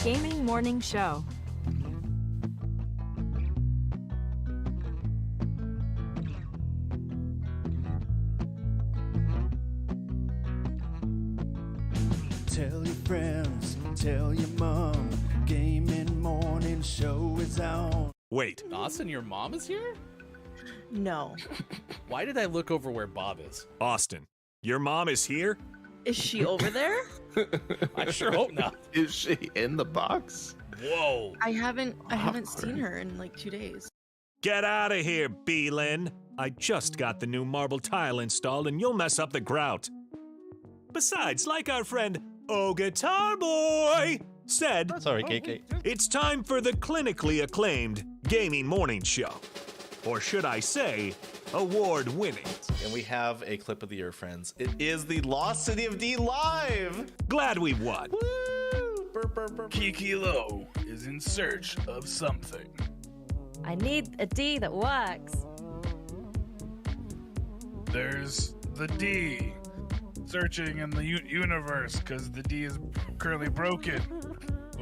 Gaming Morning Show. Tell your friends, tell your mom, Gaming Morning Show is on. Wait, Austin, your mom is here? No. Why did I look over where Bob is? Austin, your mom is here? Is she over there? I sure hope not. Is she in the box? Whoa. I haven't seen her in like 2 days. Get out of here, Beelin. I just got the new marble tile installed and you'll mess up the grout. Besides, like our friend Oh Guitar Boy said, Sorry, KK. it's time for the clinically acclaimed Gaming Morning Show. Or should I say, award-winning. And we have a clip of the year, friends. It is the Lost City of D live. Glad we won. Woo! Burp, burp, burp. Kiki Lowe is in search of something. I need a D that works. There's the D. Searching in the universe because the D is currently broken.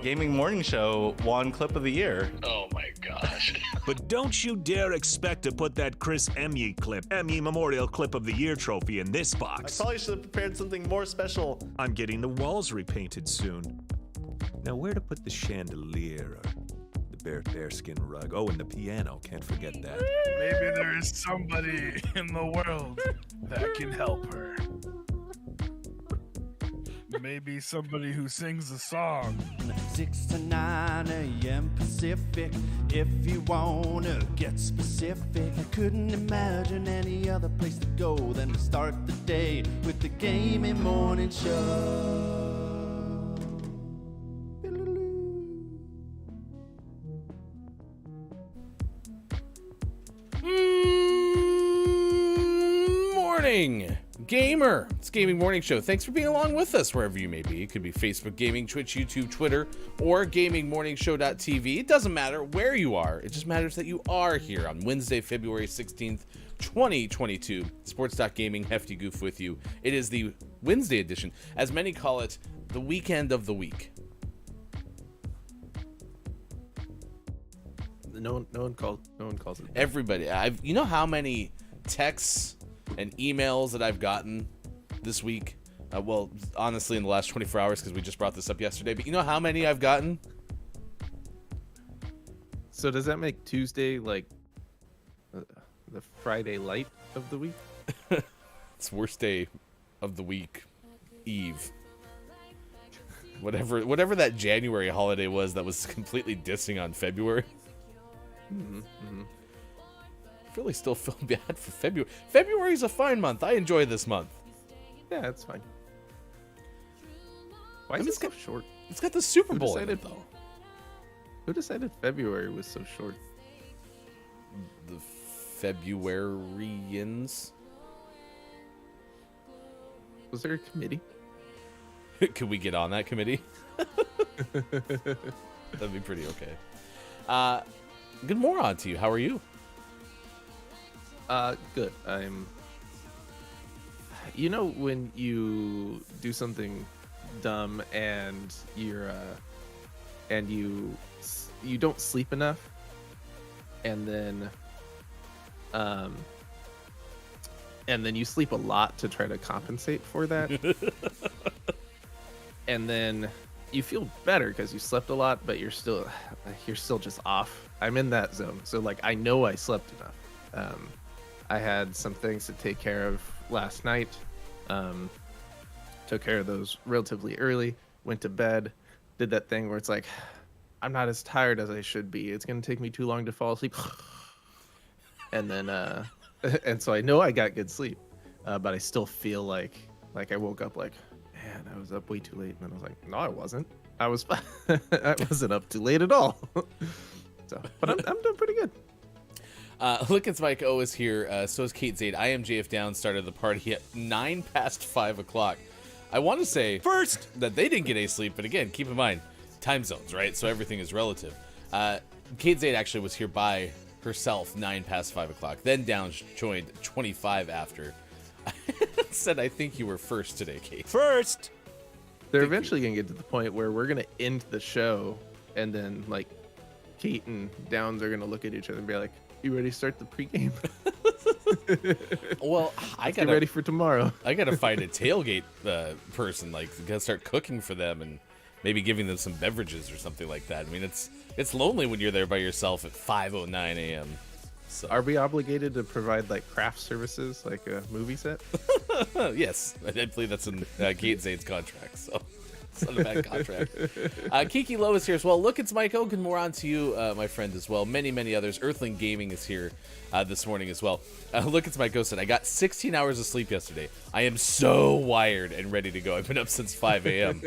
Gaming Morning Show won clip of the year. Oh my gosh. But don't you dare expect to put that Chris Emmy clip, Emmy Memorial Clip of the Year trophy in this I box. probably should have prepared something more special. I'm getting the walls repainted soon. Now where to put the chandelier or the bearskin rug? Oh, and the piano, can't forget that. Maybe there is somebody in the world that can help her. Maybe somebody who sings a song. 6 to 9 a.m. Pacific. If you wanna get specific, I couldn't imagine any other place to go than to start the day with the Gaming Morning Show. Morning, gamer. It's Gaming Morning Show. Thanks for being along with us wherever you may be. It could be Facebook Gaming, Twitch, YouTube, Twitter, or GamingMorningShow.tv. It doesn't matter where you are. It just matters that you are here on Wednesday, February 16th, 2022. Sports.gaming, Hefty Goof with you. It is the Wednesday edition, as many call it, the weekend of the week. No one calls it. Everybody, you know how many texts and emails that I've gotten this week? Well, honestly, in the last 24 hours, because we just brought this up yesterday. But you know how many I've gotten? So does that make Tuesday like the Friday light of the week? It's worst day of the week, Eve. Whatever that January holiday was that was completely dissing on February. I really still feel bad for February. February's a fine month. I enjoy this month. Yeah, it's fine. Why is it so short? It's got the Super Bowl in it, though. Who decided February was so short? The Februarians. Was there a committee? Could we get on that committee? That'd be pretty okay. Good morning to you. How are you? Good. You know when you do something dumb and you don't sleep enough, and then you sleep a lot to try to compensate for that, and then you feel better because you slept a lot, but you're still just off. I'm in that zone, so like I know I slept enough. I had some things to take care of last night. Took care of those relatively early. Went to bed. Did that thing where it's like, I'm not as tired as I should be. It's gonna take me too long to fall asleep. And then, and so I know I got good sleep, but I still feel like I woke up like, man, I was up way too late. And then I was like, no, I wasn't. I wasn't up too late at all. So, but I'm doing pretty good. Lickens Mike O is here. So is Kate Zaid. I am JF Down. Started the party at 5 o'clock. I want to say first that they didn't get any sleep, but again, keep in mind time zones, right? So everything is relative. Kate Zaid actually was here by herself 5 o'clock. Then Down joined 25 after. Said, I think you were first today, Kate. First! They're eventually gonna get to the point where we're gonna end the show, and then like Kate and Downs are gonna look at each other and be like, "You ready to start the pregame? Well, I Get gotta ready for tomorrow." I gotta find a tailgate person, like gotta start cooking for them and maybe giving them some beverages or something like that. I mean, it's lonely when you're there by yourself at 5:09 a.m. So Are we obligated to provide like craft services, like a movie set? yes, I believe that's in Kate Zane's contract. So it's not a bad contract. Kiki Lowe is here as well. Look, it's Mike Oken. More on to you, my friend, as well. Many others. Earthling Gaming is here this morning as well. Look, it's Mike Oken. I got 16 hours of sleep yesterday. I am so wired and ready to go. I've been up since 5 a.m.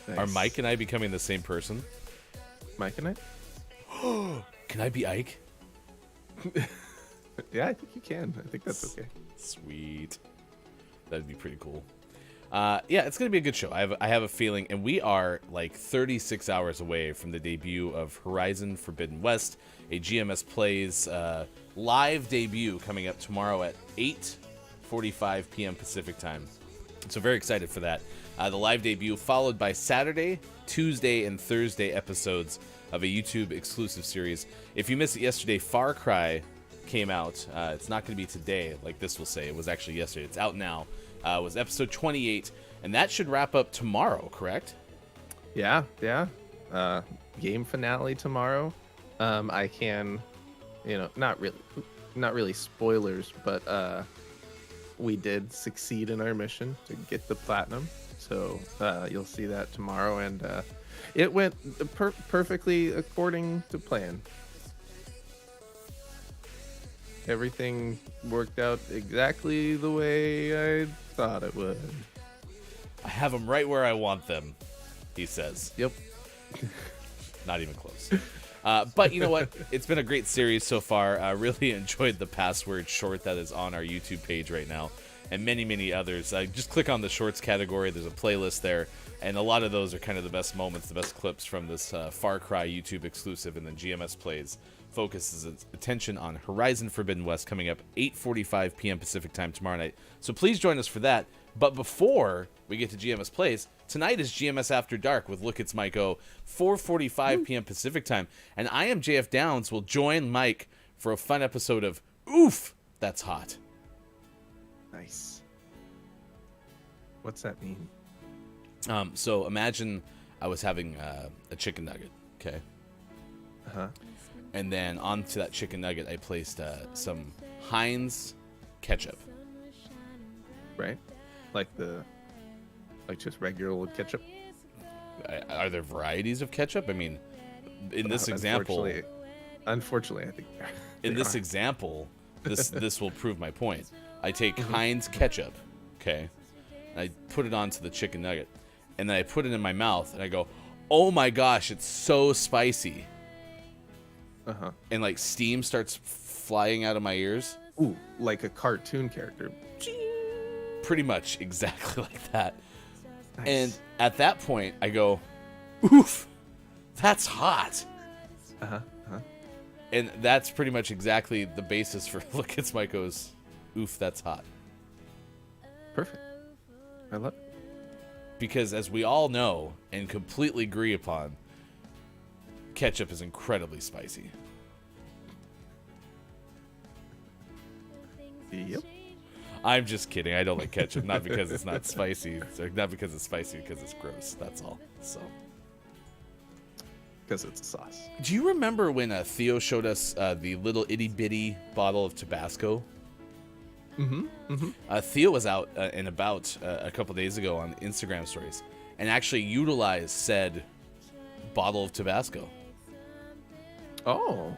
Nice. Are Mike and I becoming the same person? Mike and I? Can I be Ike? Yeah, I think you can. I think that's okay. Sweet. That'd be pretty cool. Yeah, it's going to be a good show. I have a feeling, and we are like 36 hours away from the debut of Horizon Forbidden West, a GMS Plays live debut coming up tomorrow at 8:45 p.m. Pacific time. So very excited for that. The live debut followed by Saturday, Tuesday, and Thursday episodes of a YouTube exclusive series. If you missed it yesterday, Far Cry came out. It's not going to be today, like this will say. It was actually yesterday. It's out now. It was episode 28, and that should wrap up tomorrow, correct? Yeah. Game finale tomorrow. I can, not really spoilers, but we did succeed in our mission to get the platinum. So you'll see that tomorrow, and it went perfectly according to plan. Everything worked out exactly the way I thought it would. I have them right where I want them, he says. Yep. Not even close. But you know what? It's been a great series so far. I really enjoyed the password short that is on our YouTube page right now, and many others. Just click on the shorts category. There's a playlist there, and a lot of those are kind of the best moments, the best clips from this Far Cry YouTube exclusive, and then GMS Plays focuses its attention on Horizon Forbidden West coming up 8:45 p.m. Pacific time tomorrow night. So please join us for that. But before we get to GMS Plays, tonight is GMS After Dark with Look, It's Mike O, 4:45 p.m. Pacific time. And I am JF Downs will join Mike for a fun episode of Oof, That's Hot. Nice. What's that mean? So imagine I was having a chicken nugget, okay? Uh-huh. And then onto that chicken nugget, I placed some Heinz ketchup. Right? Like just regular old ketchup? Are there varieties of ketchup? I mean, in this example... Unfortunately, I think in this example, this will prove my point. I take Heinz ketchup, okay? And I put it onto the chicken nugget. And then I put it in my mouth, and I go, oh my gosh, it's so spicy. Uh-huh. And like steam starts flying out of my ears. Ooh, like a cartoon character. Pretty much exactly like that. Nice. And at that point, I go, oof, that's hot. Uh-huh. And that's pretty much exactly the basis for Look, It's Miko's Oof, That's Hot. Perfect. I love it. Because as we all know and completely agree upon, ketchup is incredibly spicy. Yep. I'm just kidding. I don't like ketchup. Not because it's not spicy. Not because it's spicy, because it's gross. That's all. So. Because it's a sauce. Do you remember when Theo showed us the little itty bitty bottle of Tabasco? Theo was out and about a couple days ago on Instagram stories and actually utilized said bottle of Tabasco. Oh.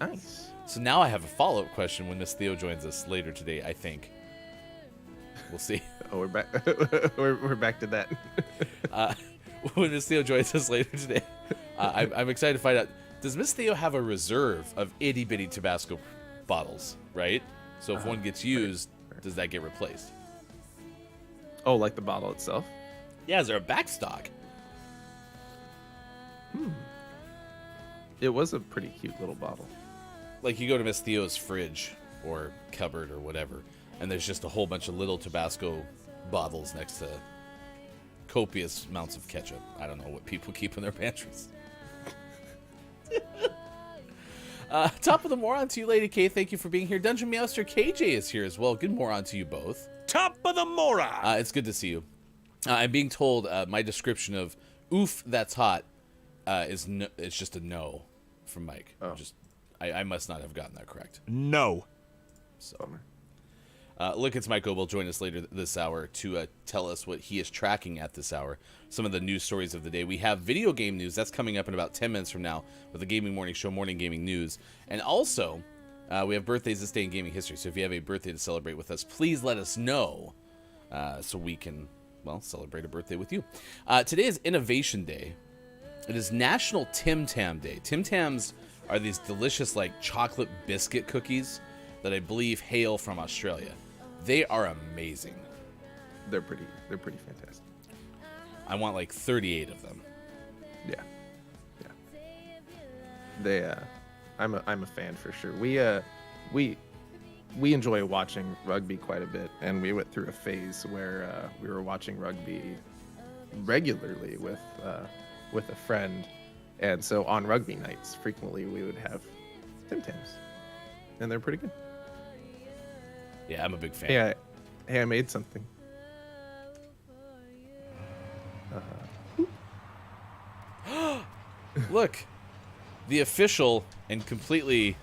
Nice. So now I have a follow-up question when Miss Theo joins us later today, I think. We'll see. Oh, we're back. we're back to that. When Miss Theo joins us later today, I'm excited to find out, does Miss Theo have a reserve of itty-bitty Tabasco bottles, right? So if one gets used, does that get replaced? Oh, like the bottle itself? Yeah, is there a back stock? It was a pretty cute little bottle. Like you go to Miss Theo's fridge or cupboard or whatever, and there's just a whole bunch of little Tabasco bottles next to copious amounts of ketchup. I don't know what people keep in their pantries. Top of the moron to you, Lady K. Thank you for being here. Dungeon Meowster KJ is here as well. Good moron to you both. Top of the moron. It's good to see you. I'm being told my description of "oof, that's hot" is no, it's just a no from Mike. Oh. I must not have gotten that correct. No. So, Look, it's Mike O will join us later this hour to tell us what he is tracking at this hour. Some of the news stories of the day. We have video game news. That's coming up in about 10 minutes from now with the Gaming Morning Show Morning Gaming News. And also, we have birthdays this day in gaming history. So if you have a birthday to celebrate with us, please let us know so we can, well, celebrate a birthday with you. Today is Innovation Day. It is National Tim Tam Day. Tim Tams are these delicious, like, chocolate biscuit cookies that I believe hail from Australia. They are amazing. they're pretty fantastic. I want like 38 of them. Yeah. They I'm a fan for sure. We enjoy watching rugby quite a bit, and we went through a phase where we were watching rugby regularly with a friend, and so on rugby nights frequently we would have Tim Tams, and they're pretty good. Yeah, I'm a big fan. Hey, I made something. Look, the official and completely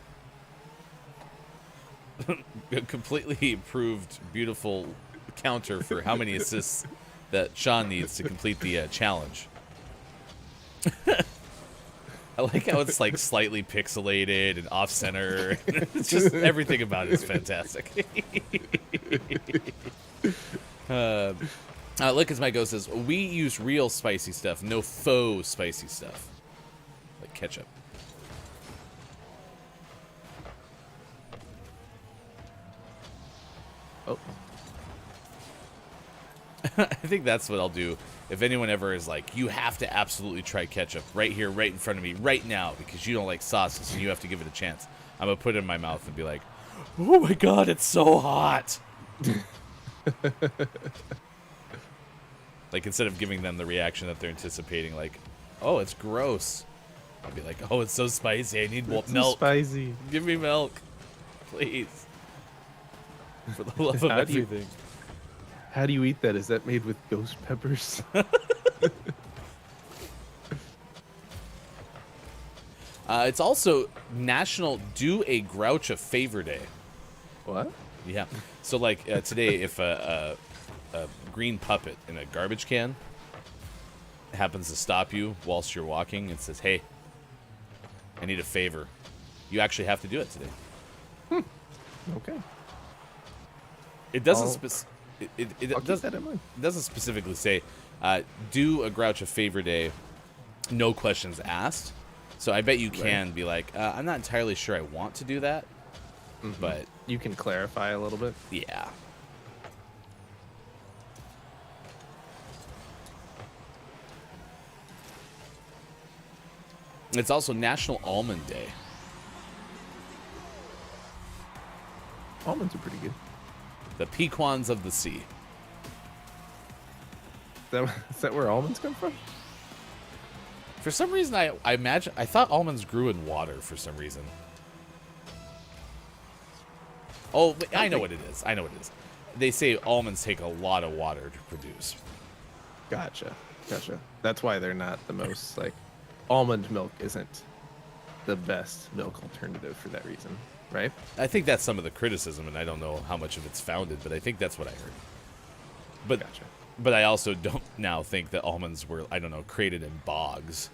approved beautiful counter for how many assists that Sean needs to complete the challenge. I like how it's like slightly pixelated and off center. It's just everything about it is fantastic. Look, as my ghost says, we use real spicy stuff, no faux spicy stuff, like ketchup. Oh. I think that's what I'll do. If anyone ever is like, you have to absolutely try ketchup right here, right in front of me, right now, because you don't like sauces and you have to give it a chance, I'm going to put it in my mouth and be like, oh my god, it's so hot. Like, instead of giving them the reaction that they're anticipating, like, oh, it's gross, I'll be like, oh, it's so spicy, I need milk. So spicy. Give me milk, please. For the love of everything. How do you eat that? Is that made with ghost peppers? It's also National Do a Grouch a Favor Day. What? Yeah. So, like, today, if a green puppet in a garbage can happens to stop you whilst you're walking and says, hey, I need a favor, you actually have to do it today. Okay. It doesn't I'll keep that in mind. It doesn't specifically say do a Grouch a Favor Day, no questions asked. So I bet you can be like, I'm not entirely sure I want to do that, but You can clarify a little bit. yeah. It's also National Almond Day. Almonds are pretty good. The Pequans of the Sea. Is that where almonds come from? For some reason, I thought almonds grew in water for some reason. Oh, I know what it is. They say almonds take a lot of water to produce. Gotcha. That's why they're not the most, like, almond milk isn't the best milk alternative for that reason, right? I think that's some of the criticism, and I don't know how much of it's founded, but I think that's what I heard. But Gotcha. But I also don't now think that almonds were, I don't know, created in bogs.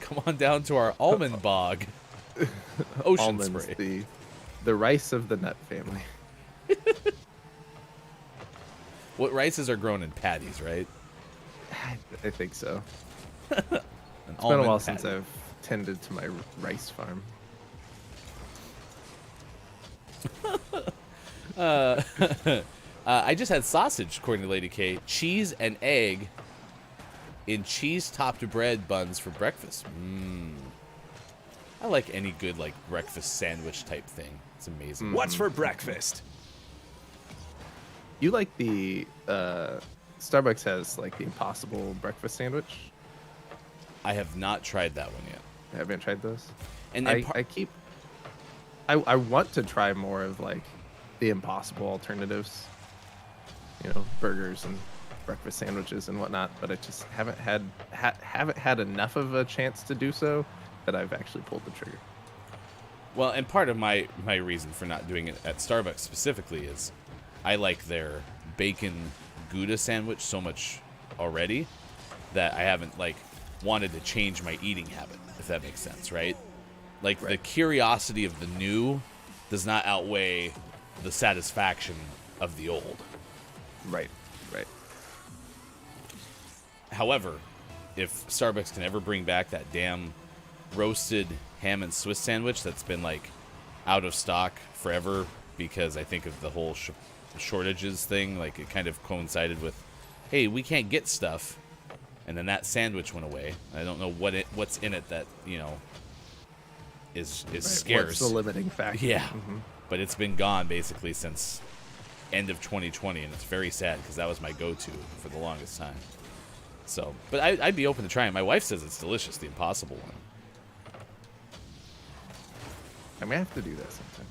Come on down to our almond bog. Ocean Almonds, spray. the rice of the nut family. What rices are grown in patties, right? I think so. An It's been a almond while patty. since I've tended to my rice farm. I just had sausage, according to Lady K. Cheese and egg in cheese-topped bread buns for breakfast. I like any good like breakfast sandwich type thing. It's amazing. What's for breakfast? You like the Starbucks has like the Impossible breakfast sandwich. I have not tried that one yet. I haven't tried those. And I want to try more of like the Impossible alternatives. You know, burgers and breakfast sandwiches and whatnot, but I just haven't had enough of a chance to do so that I've actually pulled the trigger. Well, and part of my reason for not doing it at Starbucks specifically is I like their bacon Gouda sandwich so much already that I haven't like wanted to change my eating habit, if that makes sense, right? Like the curiosity of the new does not outweigh the satisfaction of the old. Right. However, if Starbucks can ever bring back that damn roasted ham and Swiss sandwich that's been like out of stock forever because I think of the whole shortages thing, like it kind of coincided with, hey, we can't get stuff, and then that sandwich went away. I don't know what's in it that, you know, is scarce. What's the limiting factor? Yeah, but it's been gone basically since end of 2020, and it's very sad because that was my go-to for the longest time. So, but I'd be open to trying. My wife says it's delicious, the Impossible one. I may have to do that sometime.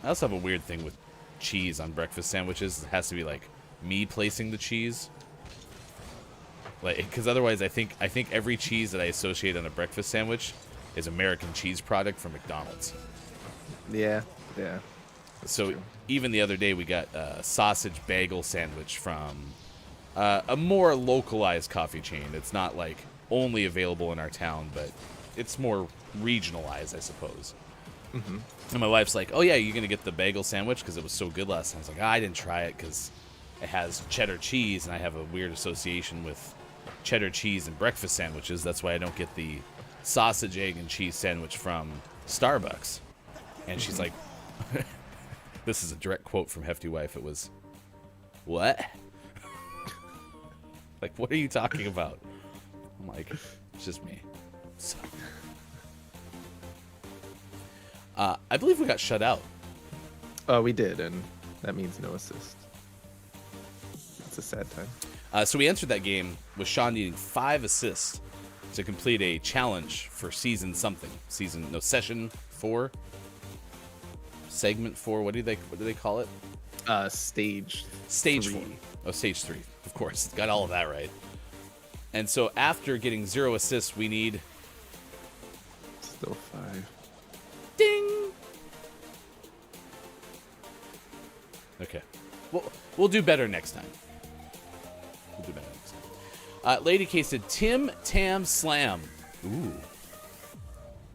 I also have a weird thing with cheese on breakfast sandwiches. It has to be like me placing the cheese, like because otherwise I think every cheese that I associate on a breakfast sandwich is American cheese product from McDonald's. Yeah. So even the other day we got a sausage bagel sandwich from a more localized coffee chain. It's not like only available in our town, but it's more regionalized, I suppose. And my wife's like, oh yeah, you're gonna get the bagel sandwich because it was so good last time. I was like, I didn't try it because it has cheddar cheese and I have a weird association with cheddar cheese and breakfast sandwiches. That's why I don't get the sausage, egg, and cheese sandwich from Starbucks. And she's like, this is a direct quote from Hefty Wife. It was, what? Like, what are you talking about? I'm like, it's just me. So, I believe we got shut out. Oh, we did, and that means no assist. It's a sad time. So we entered that game with Sean needing 5 assists to complete a challenge for session 4, segment 4. What do they call it? Stage 4. Oh, stage 3. Of course, got all of that right. And so after getting 0 assists, we need still 5. Ding. Okay, we'll do better next time. Lady K said Tam Slam. Ooh,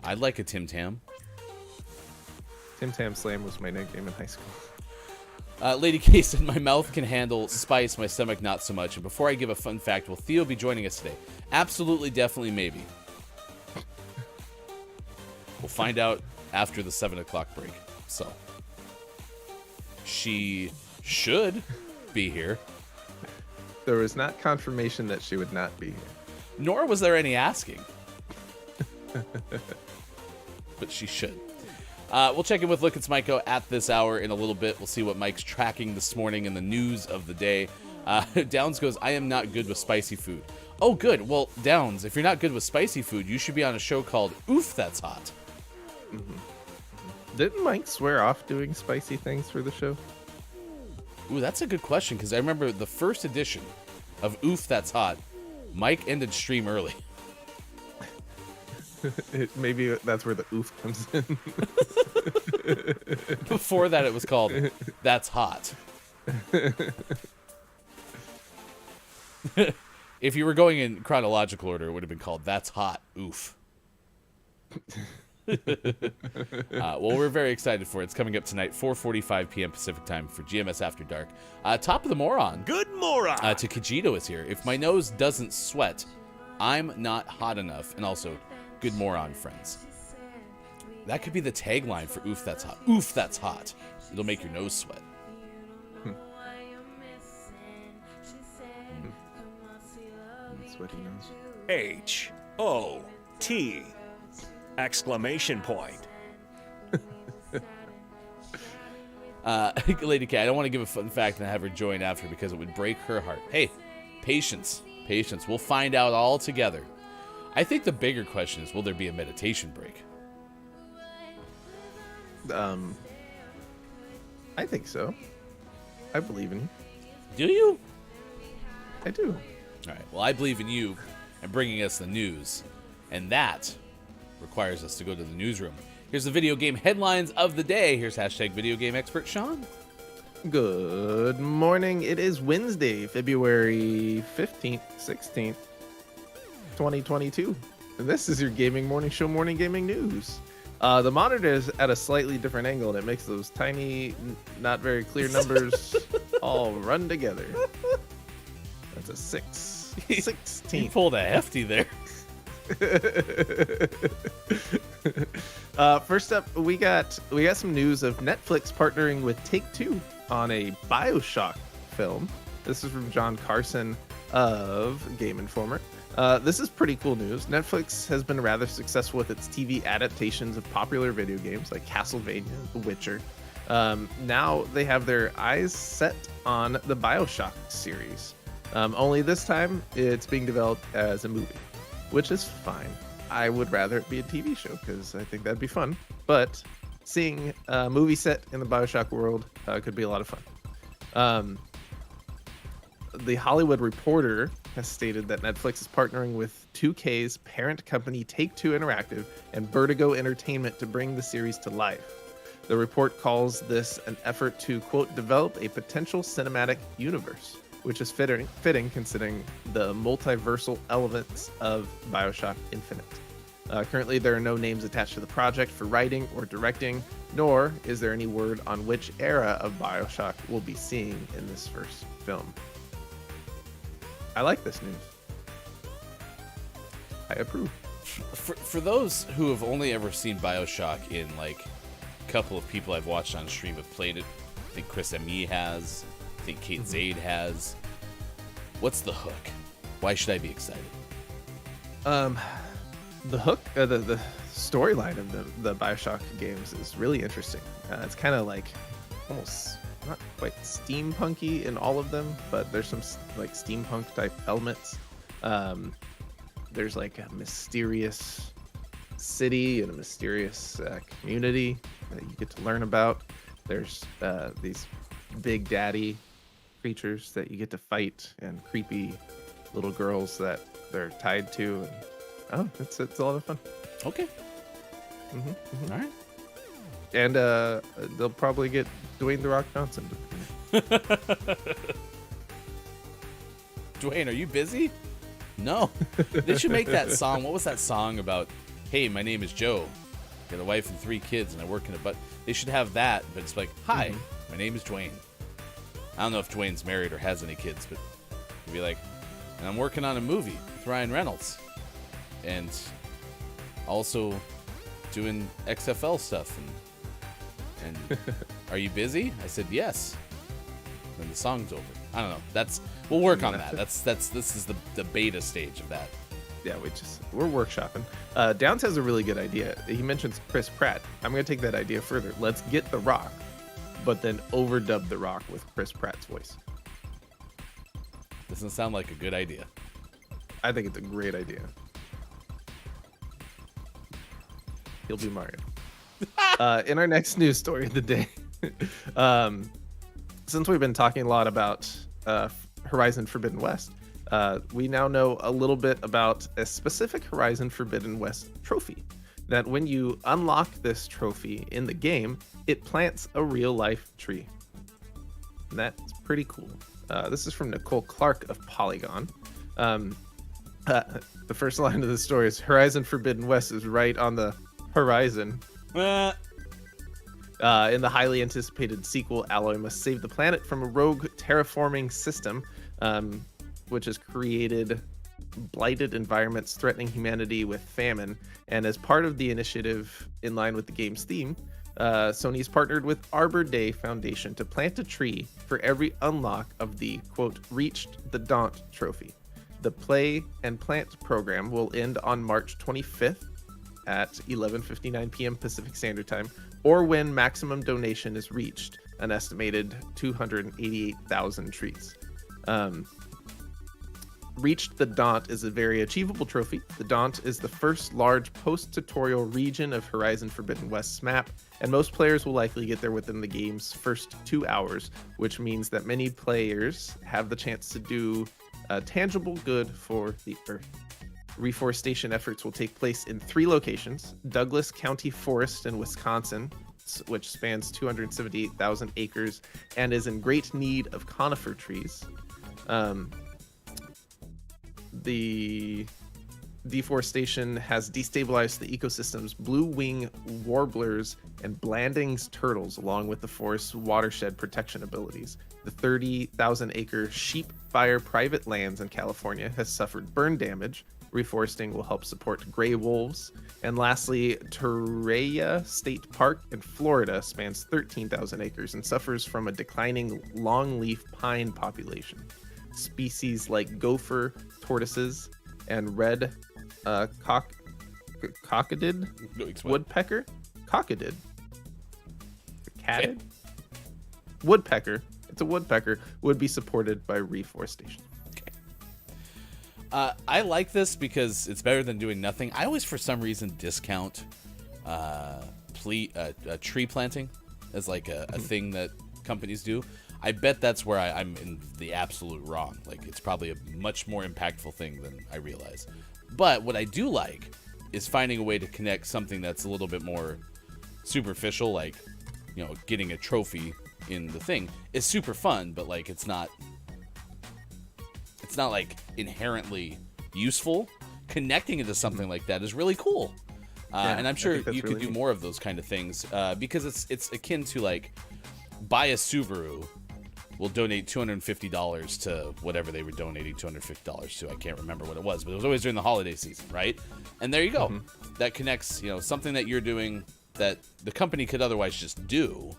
I'd like a Tim Tam. Tam Slam was my nickname in high school. Lady K said, my mouth can handle spice, my stomach not so much. And before I give a fun fact, will Theo be joining us today? Absolutely, definitely, maybe. We'll find out after the 7 o'clock break. So, she should be here. There was not confirmation that she would not be here. Nor was there any asking. But she should. We'll check in with Look, It's Myco at this hour in a little bit. We'll see what Mike's tracking this morning in the news of the day. Downs goes, I am not good with spicy food. Oh, good. Well, Downs, if you're not good with spicy food, you should be on a show called Oof, That's Hot. Didn't Mike swear off doing spicy things for the show? Ooh, that's a good question, because I remember the first edition of Oof, That's Hot, Mike ended stream early. Maybe that's where the oof comes in. Before that, it was called That's Hot. If you were going in chronological order, it would have been called That's Hot. Oof. Well, we're very excited for it. It's coming up tonight, 4:45 p.m. Pacific time for GMS After Dark. Top of the Moron. Good moron. To Kajito is here. If my nose doesn't sweat, I'm not hot enough. And also, good moron, friends. That could be the tagline for Oof, That's Hot. Oof, That's Hot. It'll make your nose sweat. Sweaty nose. H-O-T. Exclamation point. Lady Cat, I don't want to give a fun fact and have her join after because it would break her heart. Hey, patience. Patience. We'll find out all together. I think the bigger question is, will there be a meditation break? I think so. I believe in you. Do you? I do. All right. Well, I believe in you and bringing us the news. And that requires us to go to the newsroom. Here's the video game headlines of the day. Here's hashtag video game expert Sean. Good morning. It is Wednesday, February 15th, 16th, 2022. And this is your Gaming Morning Show morning gaming news. The monitor is at a slightly different angle, and it makes those tiny, not very clear numbers all run together. That's a 16. You pulled a hefty there. First up, we got some news of Netflix partnering with Take-Two on a BioShock film. This is from John Carson of Game Informer. This is pretty cool news. Netflix has been rather successful with its TV adaptations of popular video games like Castlevania, The Witcher. Now they have their eyes set on the BioShock series. Only this time it's being developed as a movie, which is fine. I would rather it be a TV show because I think that'd be fun. But seeing a movie set in the BioShock world could be a lot of fun. The Hollywood Reporter has stated that Netflix is partnering with 2K's parent company Take-Two Interactive and Vertigo Entertainment to bring the series to life. The report calls this an effort to, quote, develop a potential cinematic universe, which is fitting considering the multiversal elements of BioShock Infinite. Currently, there are no names attached to the project for writing or directing, nor is there any word on which era of BioShock we'll be seeing in this first film. I like this news. I approve. For those who have only ever seen BioShock in like a couple of people I've watched on stream have played it, I think Chris M.E. has, I think Kate Zaid has. What's the hook? Why should I be excited? The hook, the storyline of the BioShock games is really interesting. It's kind of like almost not quite steampunky in all of them, but there's some like steampunk type elements. There's like a mysterious city and a mysterious community that you get to learn about. There's these big daddy creatures that you get to fight and creepy little girls that they're tied to. And, it's a lot of fun. Okay. All right. And they'll probably get Dwayne "The Rock" Johnson. Dwayne, are you busy? No. They should make that song. What was that song about? Hey, my name is Joe. I got a wife and 3 kids, and I work in a but. They should have that, but it's like, hi, my name is Dwayne. I don't know if Dwayne's married or has any kids, but it'd be like, and I'm working on a movie with Ryan Reynolds, and also doing XFL stuff. And are you busy? I said yes. Then the song's over. I don't know. We'll work on that. This is the beta stage of that. Yeah, we're workshopping. Downs has a really good idea. He mentions Chris Pratt. I'm gonna take that idea further. Let's get The Rock, but then overdub The Rock with Chris Pratt's voice. Doesn't sound like a good idea. I think it's a great idea. He'll be Mario. In our next news story of the day, since we've been talking a lot about Horizon Forbidden West, we now know a little bit about a specific Horizon Forbidden West trophy. That when you unlock this trophy in the game, it plants a real-life tree. And that's pretty cool. This is from Nicole Clark of Polygon. The first line of the story is, Horizon Forbidden West is right on the horizon. In the highly anticipated sequel, Alloy must save the planet from a rogue terraforming system, which has created blighted environments threatening humanity with famine. And as part of the initiative, in line with the game's theme, Sony's partnered with Arbor Day Foundation to plant a tree for every unlock of the, quote, Reached the Daunt trophy. The Play and Plant program will end on March 25th, at 11:59 p.m. Pacific Standard Time, or when maximum donation is reached, an estimated 288,000 trees. Reached the Daunt is a very achievable trophy. The Daunt is the first large post-tutorial region of Horizon Forbidden West's map, and most players will likely get there within the game's first 2 hours, which means that many players have the chance to do tangible good for the Earth. Reforestation efforts will take place in 3 locations: Douglas County Forest in Wisconsin, which spans 278,000 acres and is in great need of conifer trees. The deforestation has destabilized the ecosystem's blue-wing warblers and Blanding's turtles, along with the forest's watershed protection abilities. The 30,000-acre Sheep Fire private lands in California has suffered burn damage. Reforesting will help support gray wolves. And lastly, Torreya State Park in Florida spans 13,000 acres and suffers from a declining longleaf pine population. Species like gopher tortoises and red cockaded woodpecker, woodpecker. It's a woodpecker. Would be supported by reforestation. I like this because it's better than doing nothing. I always, for some reason, discount tree planting as like a thing that companies do. I bet that's where I'm in the absolute wrong. Like, it's probably a much more impactful thing than I realize. But what I do like is finding a way to connect something that's a little bit more superficial, like, you know, getting a trophy in the thing is super fun, but like it's not like inherently useful. Connecting it to something like that is really cool. And I'm sure you could do more of those kind of things because it's akin to like buy a Subaru. We'll donate $250 to whatever they were donating $250 to. I can't remember what it was, but it was always during the holiday season, right? And there you go. Mm-hmm. That connects, you know, something that you're doing that the company could otherwise just do,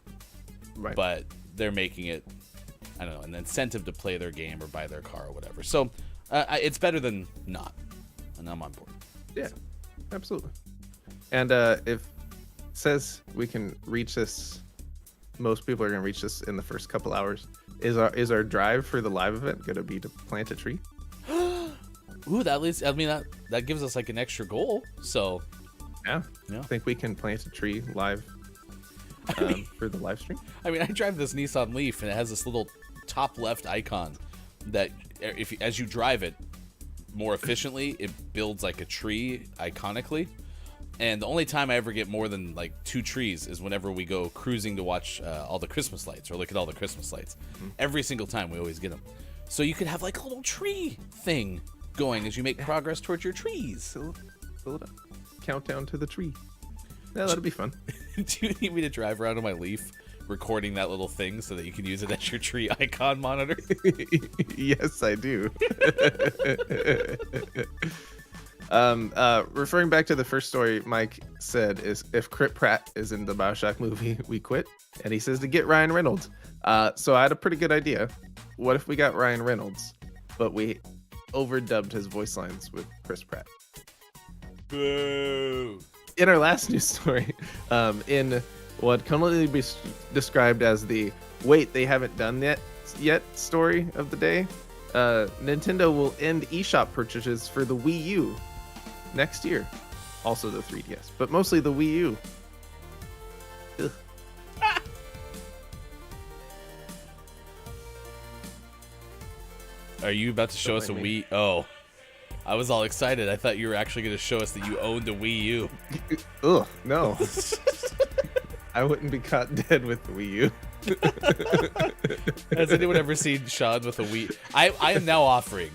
right? But they're making it, I don't know, an incentive to play their game or buy their car or whatever. So it's better than not, and I'm on board. Yeah, absolutely. And if it says we can reach this, most people are going to reach this in the first couple hours. Is our drive for the live event going to be to plant a tree? Ooh, that leads. I mean, that gives us like an extra goal. So yeah. I think we can plant a tree live for the live stream. I mean, I drive this Nissan Leaf and it has this little top left icon that as you drive it more efficiently, it builds like a tree iconically. And the only time I ever get more than like 2 trees is whenever we go cruising to watch all the Christmas lights or look at all the Christmas lights. Mm-hmm. Every single time we always get them. So you could have like a little tree thing going as you make progress towards your trees. Fill it up. Countdown to the tree. Yeah, that'll be fun. Do you need me to drive around on my Leaf recording that little thing so that you can use it as your tree icon monitor? Yes, I do. Referring back to the first story Mike said is if Crit Pratt is in the Bioshock movie, we quit. And he says to get Ryan Reynolds. So I had a pretty good idea. What if we got Ryan Reynolds, but we overdubbed his voice lines with Chris Pratt? Boo. In our last news story, in what can only be described as the wait, they haven't done yet story of the day, Nintendo will end eShop purchases for the Wii U next year. Also the 3DS, but mostly the Wii U. Ugh. Are you about to show us a Wii? Oh, I was all excited. I thought you were actually going to show us that you owned a Wii U. Ugh, no. I wouldn't be caught dead with the Wii U. Has anyone ever seen Sean with a Wii? I am now offering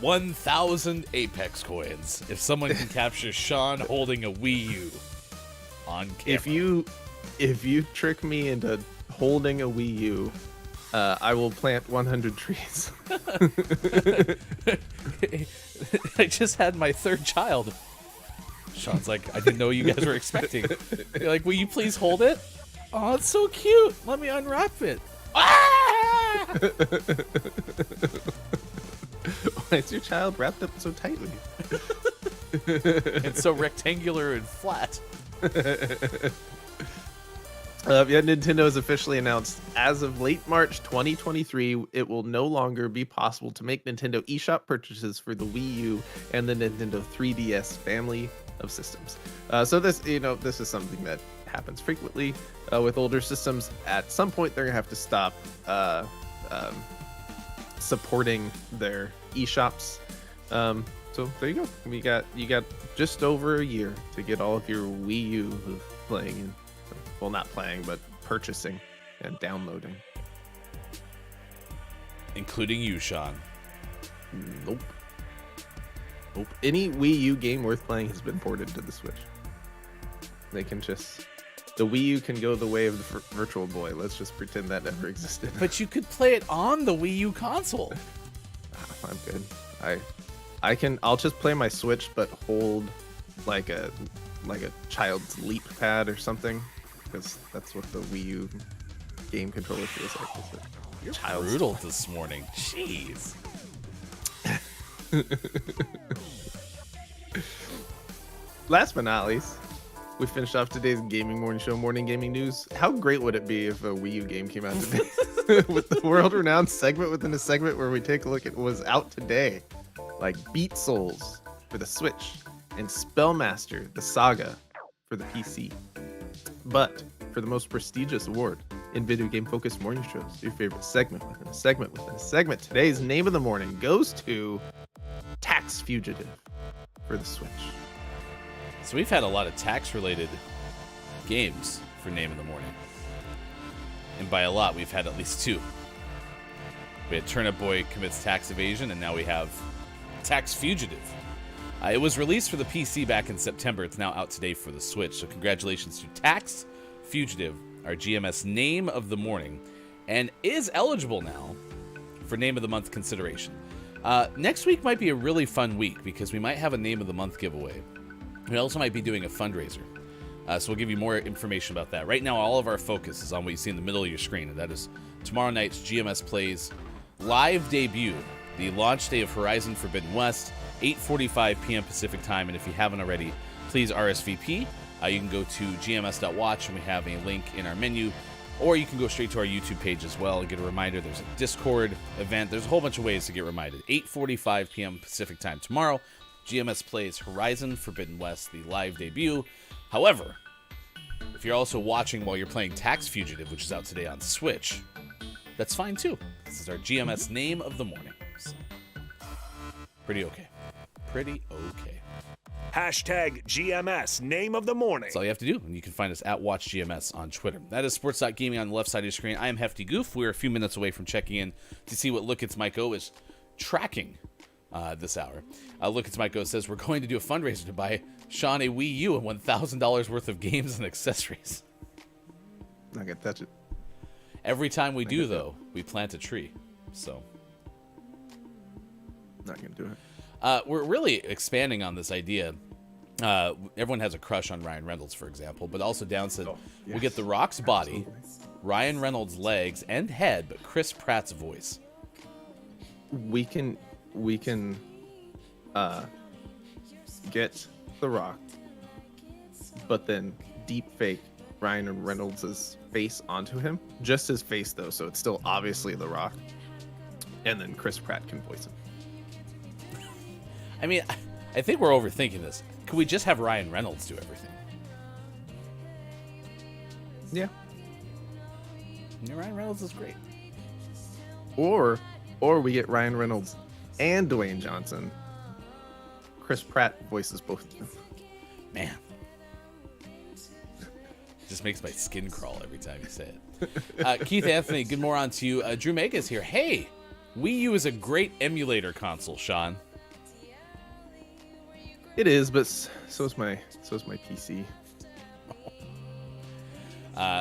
1,000 Apex coins if someone can capture Sean holding a Wii U on camera. If you trick me into holding a Wii U, I will plant 100 trees. I just had my 3rd child. Sean's like, I didn't know you guys were expecting. You're like, will you please hold it? Oh, it's so cute. Let me unwrap it. Ah! Why is your child wrapped up so tightly? It's so rectangular and flat. Nintendo has officially announced as of late March 2023, it will no longer be possible to make Nintendo eShop purchases for the Wii U and the Nintendo 3DS family of systems. So this is something that happens frequently with older systems. At some point, they're gonna have to stop supporting their eShops. So there you go. You got just over a year to get all of your Wii U playing. Well, not playing, but purchasing and downloading. Including you, Sean. Nope. Any Wii U game worth playing has been ported to the Switch. The Wii U can go the way of the Virtual Boy. Let's just pretend that never existed. But you could play it on the Wii U console. I'm good. I'll just play my Switch, but hold like a child's leap pad or something. Because that's what the Wii U game controller feels like. You're brutal this morning. Jeez. Last but not least, we finished off today's Gaming Morning Show morning gaming news. How great would it be if a Wii U game came out today? With the world-renowned segment within a segment where we take a look at what was out today. Like Beat Souls for the Switch and Spellmaster, the Saga for the PC. But for the most prestigious award in video game focused morning shows, your favorite segment within a segment within a segment, today's name of the morning goes to Tax Fugitive for the Switch. So we've had a lot of tax related games for name of the morning. And by a lot, we've had at least two. We had Turnip Boy Commits Tax Evasion, and now we have Tax Fugitive. It was released for the PC back in September. It's now out today for the Switch. So congratulations to Tax Fugitive, our GMS name of the morning, and is eligible now for name of the month consideration. Next week might be a really fun week because we might have a name of the month giveaway. We also might be doing a fundraiser. So we'll give you more information about that. Right now, all of our focus is on what you see in the middle of your screen, and that is tomorrow night's GMS Plays live debut, the launch day of Horizon Forbidden West, 8:45 p.m. Pacific time. And if you haven't already, please RSVP. You can go to gms.watch, and we have a link in our menu, or you can go straight to our YouTube page as well and get a reminder. There's a Discord event. There's a whole bunch of ways to get reminded. 8:45 p.m. Pacific time tomorrow. GMS Plays Horizon Forbidden West, the live debut. However, if you're also watching while you're playing Tax Fugitive, which is out today on Switch, that's fine too. This is our GMS name of the morning. So, pretty okay. Hashtag GMS name of the morning. That's all you have to do, and you can find us at WatchGMS on Twitter. That is Sports.Gaming on the left side of your screen. I am Hefty Goof. We're a few minutes away from checking in to see what Look It's Mike-O is tracking this hour. Look It's Mike-O says we're going to do a fundraiser to buy Sean a Wii U and $1,000 worth of games and accessories. Not gonna touch it. Every time we do, though, we plant a tree. So, not gonna do it. We're really expanding on this idea. Everyone has a crush on Ryan Reynolds, for example, but also Down said we'll get The Rock's body, Ryan Reynolds' legs and head, but Chris Pratt's voice. We can get The Rock, but then deep fake Ryan Reynolds' face onto him. Just his face, though, so it's still obviously The Rock. And then Chris Pratt can voice him. I mean, I think we're overthinking this. Could we just have Ryan Reynolds do everything? Yeah. Ryan Reynolds is great. Or we get Ryan Reynolds and Dwayne Johnson. Chris Pratt voices both of them. Man. Just makes my skin crawl every time you say it. Keith Anthony, good morning on to you. Drew Mega's here. Hey, Wii U is a great emulator console, Sean. It is, but so is my PC.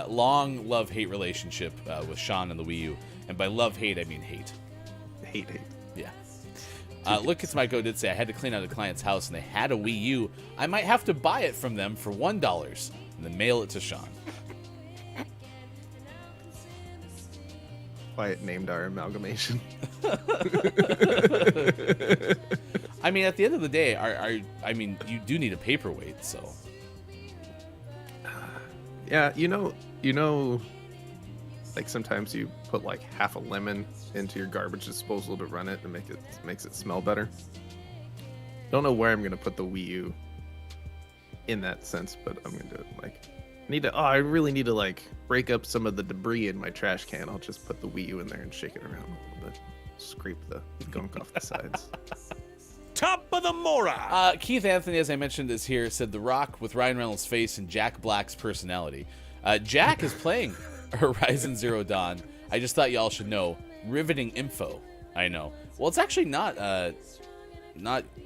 Long love-hate relationship with Sean and the Wii U. And by love-hate, I mean hate. Hate. Yeah. Look, it's Mike-O did say I had to clean out a client's house and they had a Wii U. I might have to buy it from them for $1 and then mail it to Sean. Quiet named our amalgamation. I mean, at the end of the day, I mean, you do need a paperweight, so. Yeah, you know, like sometimes you put like half a lemon into your garbage disposal to run it and makes it smell better. Don't know where I'm gonna put the Wii U in that sense, but I'm gonna do it. Like, I really need to like break up some of the debris in my trash can. I'll just put the Wii U in there and shake it around a little bit, scrape the gunk off the sides. Top of the Mora. Keith Anthony, as I mentioned, is here. Said The Rock with Ryan Reynolds' face and Jack Black's personality. Jack is playing Horizon Zero Dawn. I just thought y'all should know. Riveting info. I know. Well, it's actually not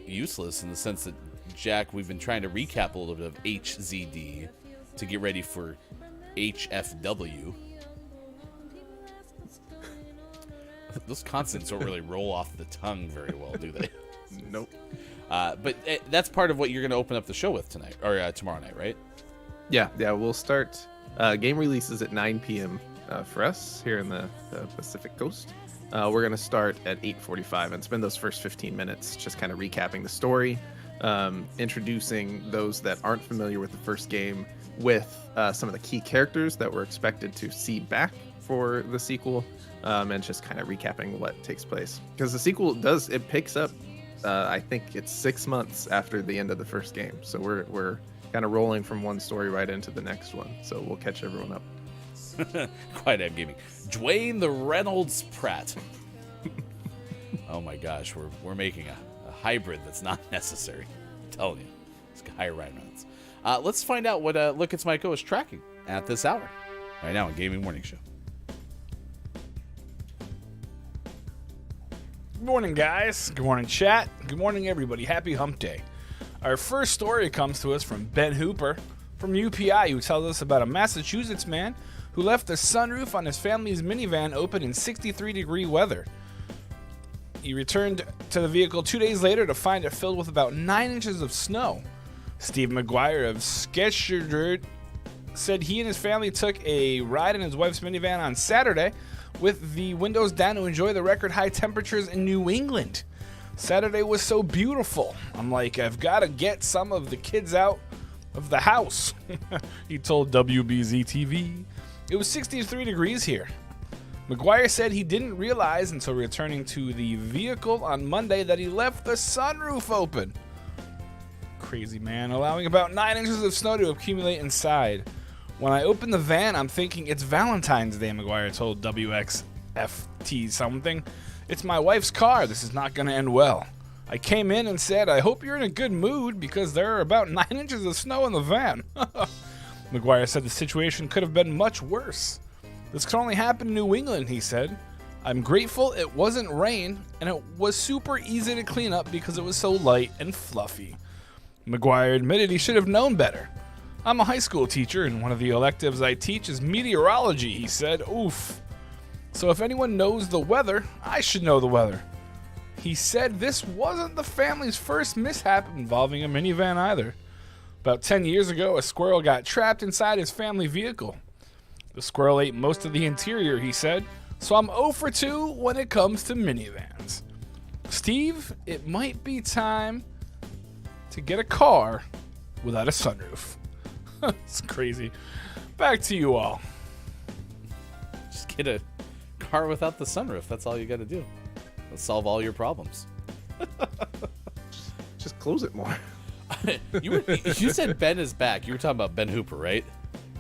useless in the sense that Jack, we've been trying to recap a little bit of HZD to get ready for HFW. Those consonants don't really roll off the tongue very well, do they? Nope. But that's part of what you're going to open up the show with tonight, or tomorrow night, right? Yeah, we'll start. Game releases at 9 p.m. For us here in the Pacific Coast. We're going to start at 8:45 and spend those first 15 minutes just kind of recapping the story, introducing those that aren't familiar with the first game with some of the key characters that we're expected to see back for the sequel, and just kind of recapping what takes place. Because the sequel picks up, I think it's 6 months after the end of the first game. So we're kind of rolling from one story right into the next one. So we'll catch everyone up. Quiet Am Gaming. Dwayne the Reynolds Pratt. Oh my gosh, we're making a hybrid that's not necessary. I'm telling you. It's higher Ryan Reynolds. Let's find out what Look It's Mike O is tracking at this hour. Right now on Gaming Morning Show. Good morning, guys. Good morning, chat. Good morning, everybody. Happy Hump Day. Our first story comes to us from Ben Hooper from UPI, who tells us about a Massachusetts man who left the sunroof on his family's minivan open in 63-degree weather. He returned to the vehicle 2 days later to find it filled with about 9 inches of snow. Steve McGuire of Sketcherderd said he and his family took a ride in his wife's minivan on Saturday with the windows down to enjoy the record high temperatures in New England. Saturday was so beautiful. I'm like, I've got to get some of the kids out of the house, he told WBZ-TV. It was 63 degrees here. McGuire said he didn't realize until returning to the vehicle on Monday that he left the sunroof open. Crazy man, allowing about 9 inches of snow to accumulate inside. When I opened the van, I'm thinking it's Valentine's Day, McGuire told WXFT something. It's my wife's car. This is not going to end well. I came in and said, I hope you're in a good mood because there are about 9 inches of snow in the van. McGuire said the situation could have been much worse. This could only happen in New England, he said. I'm grateful it wasn't rain, and it was super easy to clean up because it was so light and fluffy. McGuire admitted he should have known better. I'm a high school teacher, and one of the electives I teach is meteorology, he said. Oof. So if anyone knows the weather, I should know the weather. He said this wasn't the family's first mishap involving a minivan either. About 10 years ago, a squirrel got trapped inside his family vehicle. The squirrel ate most of the interior, he said, so I'm 0 for 2 when it comes to minivans. Steve, it might be time to get a car without a sunroof. It's crazy. Back to you all. Just get a car without the sunroof. That's all you got to do. It'll solve all your problems. Just close it more. You said Ben is back. You were talking about Ben Hooper, right?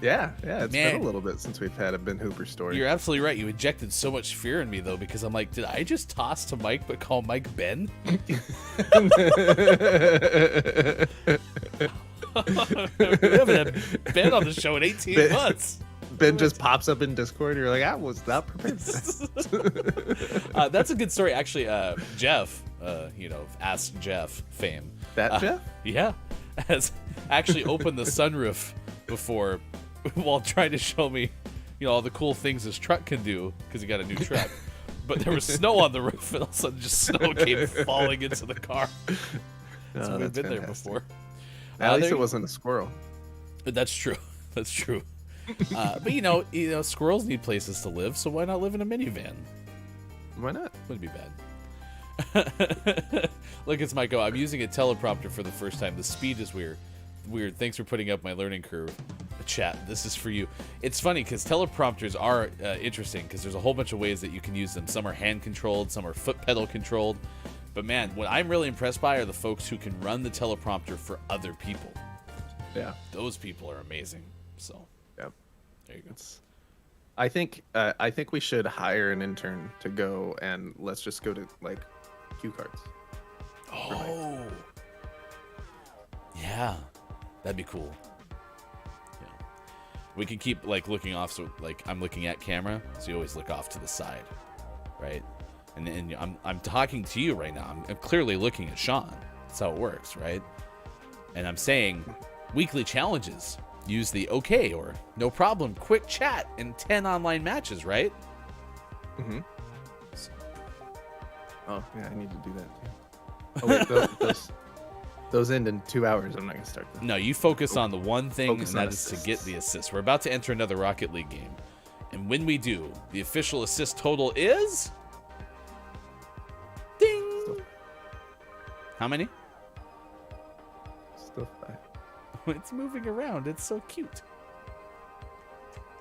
Yeah, it's been a little bit since we've had a Ben Hooper story. You're absolutely right. You injected so much fear in me, though, because I'm like, did I just toss to Mike but call Mike Ben? We haven't had Ben on the show in 18 months. Ben just pops up in Discord. You're like, I was not prepared for this. That's a good story. Actually, Jeff, Ask Jeff fame. Jeff? Yeah. Has actually opened the sunroof before while trying to show me, all the cool things his truck can do because he got a new truck. But there was snow on the roof, and all of a sudden just snow came falling into the car. So we've been there before. At least it wasn't a squirrel. That's true. That's true. But squirrels need places to live, so why not live in a minivan? Why not? Wouldn't be bad. Look, it's Michael. I'm using a teleprompter for the first time. The speed is weird. Thanks for putting up my learning curve. Chat, this is for you. It's funny because teleprompters are interesting because there's a whole bunch of ways that you can use them. Some are hand controlled, some are foot pedal controlled. But man, what I'm really impressed by are the folks who can run the teleprompter for other people. Yeah, those people are amazing. So yeah, there you go. I think we should hire an intern to go and let's just go to like cue cards. Oh, yeah, that'd be cool. We can keep like looking off, so like I'm looking at camera, so you always look off to the side, right? And I'm talking to you right now. I'm clearly looking at Sean. That's how it works, right? And I'm saying weekly challenges. Use the okay or no problem quick chat in 10 online matches, right? Mm-hmm. Oh yeah, I need to do that too. Oh wait, those end in 2 hours. I'm not gonna start them. No, you focus on the one thing, and that is assists. to get the assist. We're about to enter another Rocket League game, and when we do, the official assist total is ding. How many? Still 5. It's moving around. It's so cute.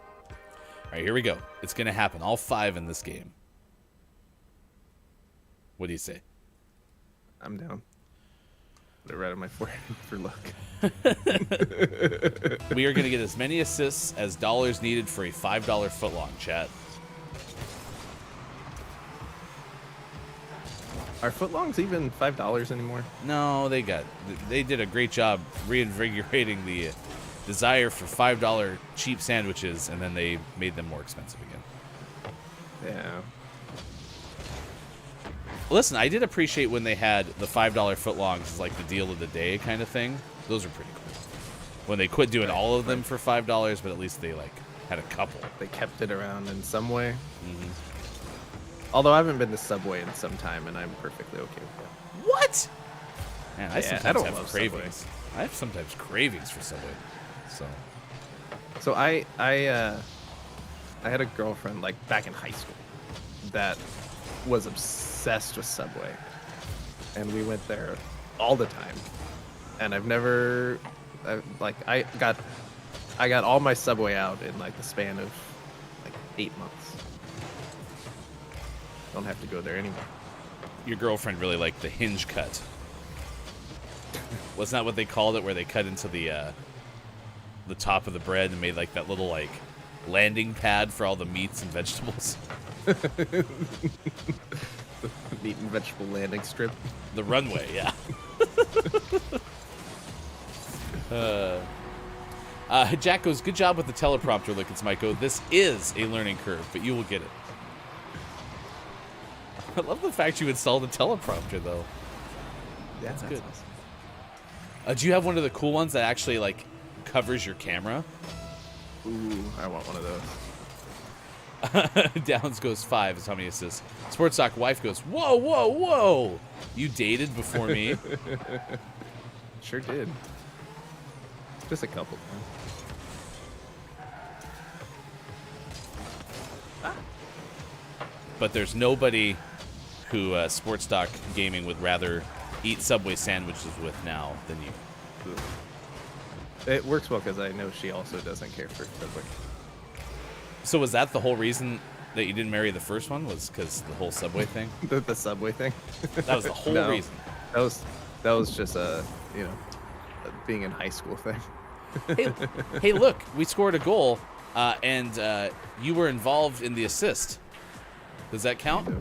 All right, here we go. It's gonna happen. All 5 in this game. What do you say? I'm down. Put it right on my forehead for luck. We are going to get as many assists as dollars needed for a $5 footlong, chat. Are footlongs even $5 anymore? No, they did a great job reinvigorating the desire for $5 cheap sandwiches, and then they made them more expensive again. Yeah. Listen, I did appreciate when they had the $5 footlongs as like the deal of the day kind of thing. Those are pretty cool. When they quit doing all of them for $5, but at least they like had a couple. They kept it around in some way. Mm-hmm. Although I haven't been to Subway in some time, and I'm perfectly okay with that. What? Man, I Yeah, sometimes I don't have love cravings. Subway. I have sometimes cravings for Subway. So I had a girlfriend like back in high school that was obsessed with Subway, and we went there all the time. And I got all my Subway out in like the span of like 8 months. Don't have to go there anymore. Your girlfriend really liked the hinge cut. Wasn't that what they called it, where they cut into the top of the bread and made like that little like landing pad for all the meats and vegetables? Meat and vegetable landing strip. The runway, yeah. Jack goes, good job with the teleprompter. Look, it's Michael. This is a learning curve, but you will get it. I love the fact you installed a teleprompter, though. Yeah, that's good. Awesome. Do you have one of the cool ones that actually like covers your camera? Ooh, I want one of those. Downs goes 5 is how many assists. Sports Doc wife goes, whoa, whoa, whoa. You dated before me. Sure did. Just a couple. But there's nobody who Sports Doc Gaming would rather eat Subway sandwiches with now than you. It works well because I know she also doesn't care for Subway. So was that the whole reason that you didn't marry the first one? Was because the whole Subway thing? the Subway thing? That was the whole No, reason. That was just a being in high school thing. Hey, look, we scored a goal, and you were involved in the assist. Does that count? No.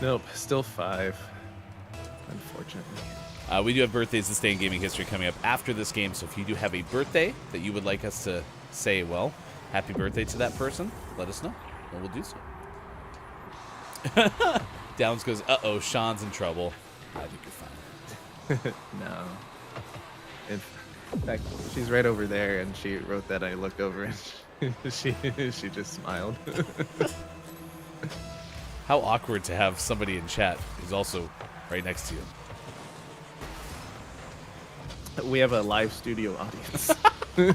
Nope, still 5. Unfortunately. We do have birthdays this day in gaming history coming up after this game, so if you do have a birthday that you would like us to say, well, happy birthday to that person, let us know, and we'll do so. Downs goes, uh-oh, Sean's in trouble. I think you're fine. No. In fact, she's right over there, and she wrote that. I looked over, and she just smiled. How awkward to have somebody in chat who's also right next to you. We have a live studio audience. Oh,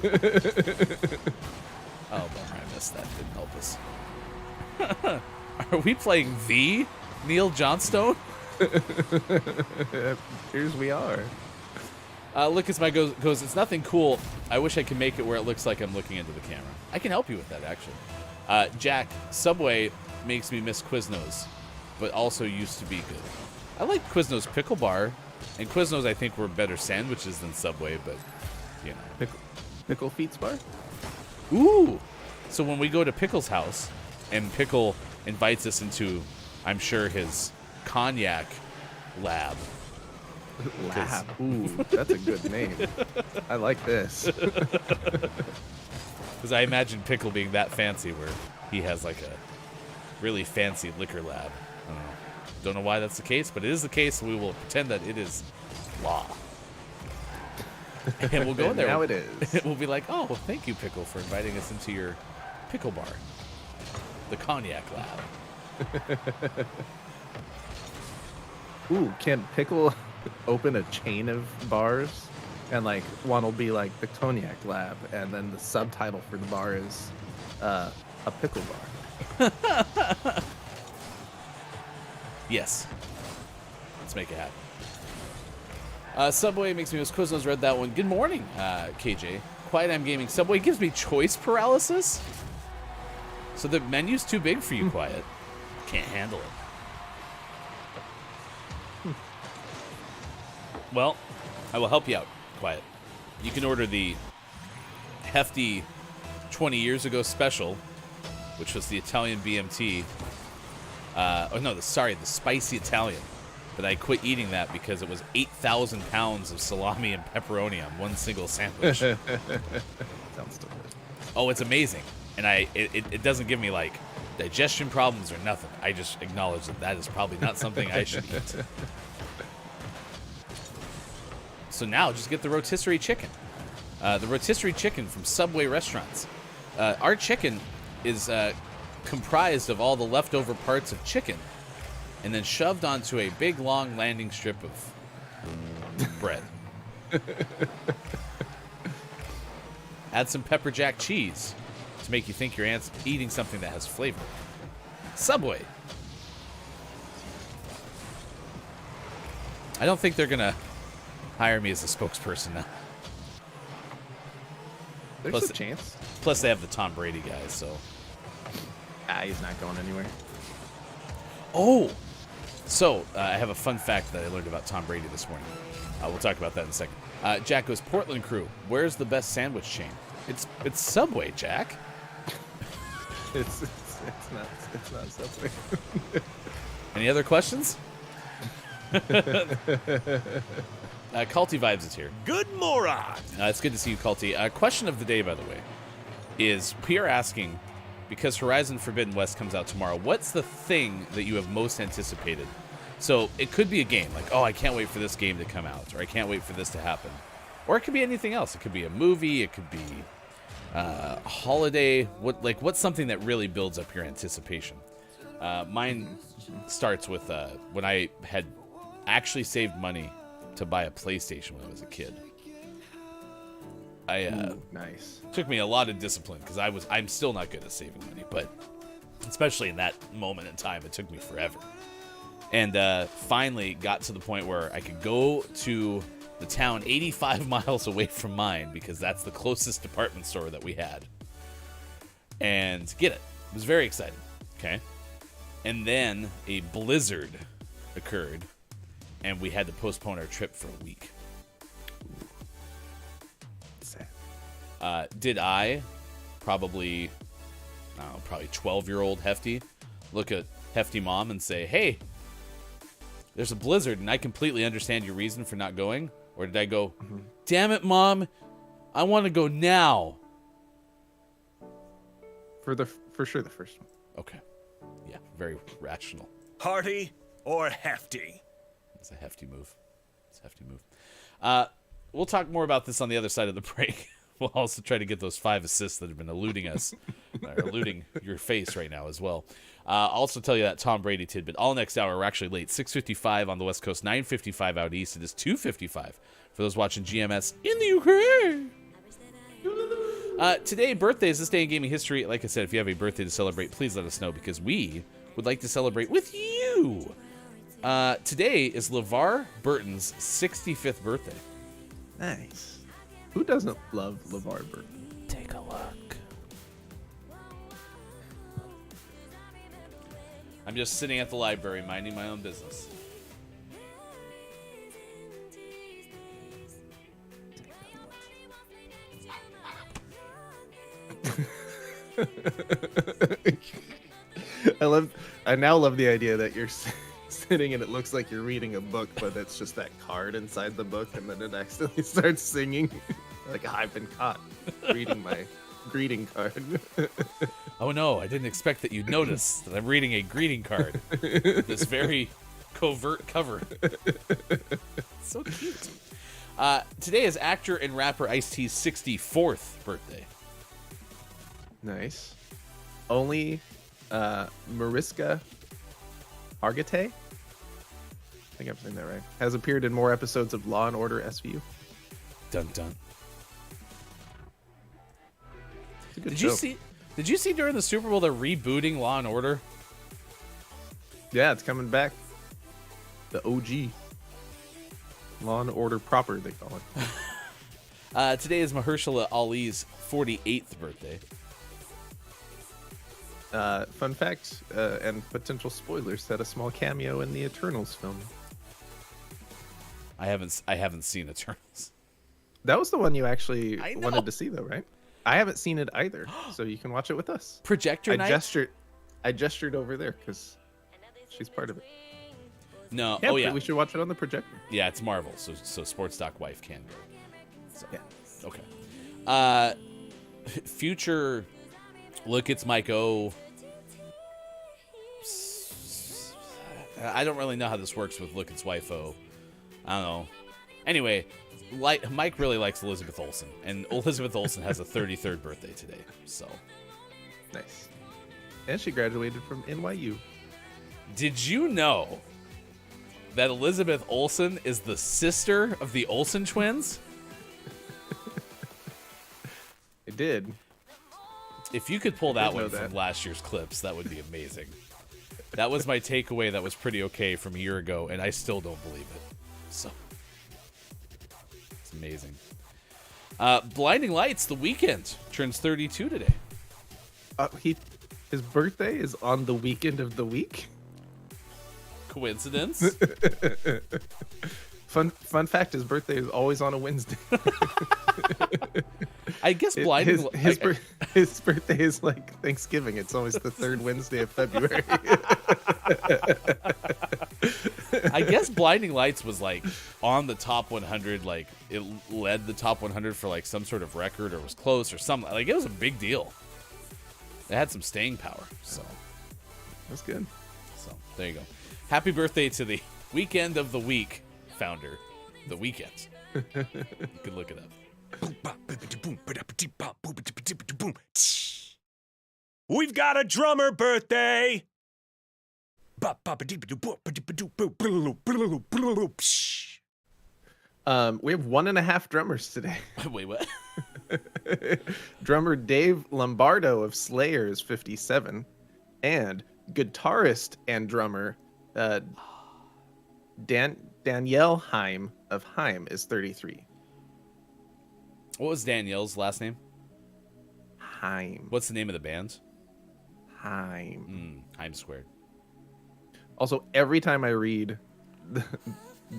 bummer, I missed that. Didn't help us. Are we playing the Neil Johnstone? Here's we are. Lucas my goes, it's nothing cool. I wish I could make it where it looks like I'm looking into the camera. I can help you with that, actually. Jack, Subway makes me miss Quiznos, but also used to be good. I like Quiznos Pickle Bar, and Quiznos I think were better sandwiches than Subway, but, you know. Pickle Feet's Bar? Ooh! So when we go to Pickle's house, and Pickle invites us into, I'm sure, his cognac lab. Lab. Ooh, that's a good name. I like this. Because I imagine Pickle being that fancy where he has like a really fancy liquor lab. Don't know why that's the case, but it is the case. We will pretend that it is law. And we'll go in there. Now it is. We'll be like, oh, well, thank you, Pickle, for inviting us into your pickle bar. The cognac lab. Ooh, can Pickle open a chain of bars? And like one will be like the cognac lab, and then the subtitle for the bar is a pickle bar. Yes. Let's make it happen. Subway makes me miss Quiznos. Read that one. Good morning, KJ. Quiet I'm Gaming. Subway gives me choice paralysis. So the menu's too big for you, Quiet. Can't handle it. Well, I will help you out, Quiet. You can order the hefty 20 years ago special, which was the Italian BMT. The spicy Italian. But I quit eating that because it was 8,000 pounds of salami and pepperoni on one single sandwich. Sounds delicious. Oh, it's amazing. And it doesn't give me, like, digestion problems or nothing. I just acknowledge that is probably not something I should eat. So now, just get the rotisserie chicken. The rotisserie chicken from Subway restaurants. Our chicken is comprised of all the leftover parts of chicken and then shoved onto a big, long landing strip of bread. Add some pepper jack cheese to make you think you're eating something that has flavor. Subway. I don't think they're going to hire me as a spokesperson now. There's a chance. Plus, they have the Tom Brady guys, so. He's not going anywhere. Oh! So, I have a fun fact that I learned about Tom Brady this morning. We'll talk about that in a second. Jack goes, Portland crew, where's the best sandwich chain? It's Subway, Jack. It's not Subway. Any other questions? Culty Vibes is here. Good moron. It's good to see you, Culty. Question of the day, by the way, is we are asking, because Horizon Forbidden West comes out tomorrow, what's the thing that you have most anticipated? So it could be a game, like, oh, I can't wait for this game to come out, or I can't wait for this to happen. Or it could be anything else. It could be a movie, it could be a holiday. What's something that really builds up your anticipation? Mine starts with when I had actually saved money to buy a PlayStation when I was a kid. Nice. Took me a lot of discipline because I'm still not good at saving money, but especially in that moment in time, it took me forever. And finally got to the point where I could go to the town 85 miles away from mine because that's the closest department store that we had, and get it. It was very exciting. Okay. And then a blizzard occurred, and we had to postpone our trip for a week. Sad. Did I, probably 12-year-old Hefty, look at Hefty Mom and say, hey, there's a blizzard and I completely understand your reason for not going? Or did I go, damn it, Mom, I want to go now? For sure, the first one. Okay. Yeah, very rational. Hearty or hefty? It's a hefty move. We'll talk more about this on the other side of the break. We'll also try to get those 5 assists that have been eluding us, or eluding your face right now as well. Also tell you that Tom Brady tidbit. All next hour, we're actually late. 6:55 on the West Coast, 9:55 out east. It is 2:55 for those watching GMS in the Ukraine. Today, birthdays, this day in gaming history. Like I said, if you have a birthday to celebrate, please let us know because we would like to celebrate with you. Today is LeVar Burton's 65th birthday. Nice. Who doesn't love LeVar Burton? Take a look. I'm just sitting at the library minding my own business. I now love the idea that you're sitting and it looks like you're reading a book, but it's just that card inside the book, and then it accidentally starts singing. Like, I've been caught reading my greeting card. Oh no, I didn't expect that you'd notice that I'm reading a greeting card. This very covert cover. So cute. Today is actor and rapper Ice-T's 64th birthday. Nice. Only Mariska Hargitay, I think I'm saying that right, has appeared in more episodes of Law & Order SVU. Dun dun. It's a good Did show. you see during the Super Bowl they're rebooting Law & Order? Yeah, it's coming back. The OG. Law & Order proper, they call it. Today is Mahershala Ali's 48th birthday. Fun fact, and potential spoilers, had a small cameo in the Eternals film. I haven't seen Eternals. That was the one you actually I know. wanted to see, though, right? I haven't seen it either, so you can watch it with us. Projector night? I gestured over there because she's part of it. No. Yeah, Oh yeah. but we should watch it on the projector. Yeah, it's Marvel, so Sports Doc wife can go. So, Yeah. okay. Future Look, It's Mike O. I don't really know how this works with Look, It's Wife O. I don't know. Anyway, Mike really likes Elizabeth Olsen, and Elizabeth Olsen has a 33rd birthday today. So, Nice. And she graduated from NYU. did you know that Elizabeth Olsen is the sister of the Olsen twins? I did. If you could pull that did know one from that. last year's clips, that would be amazing. That was my takeaway that was pretty okay from a year ago, and I still don't believe it. So, it's amazing. Blinding Lights, The Weeknd, turns 32 today. His birthday is on the weekend of the week. Coincidence? Fun fact: his birthday is always on a Wednesday. I guess Blinding His birthday is like Thanksgiving. It's always the third Wednesday of February. I guess Blinding Lights was like on the top 100, like it led the top 100 for like some sort of record or was close or something. Like it was a big deal. It had some staying power. So That's good. there you go. Happy birthday to the Weekend of the Week founder, The Weeknd. You can look it up. We've got a drummer birthday. We have 1.5 drummers today. Wait, what? Drummer Dave Lombardo of Slayer is 57, and guitarist and drummer Danielle Haim of Haim is 33. What was Danielle's last name? Haim. What's the name of the band? Haim. Haim Squared. Also, every time I read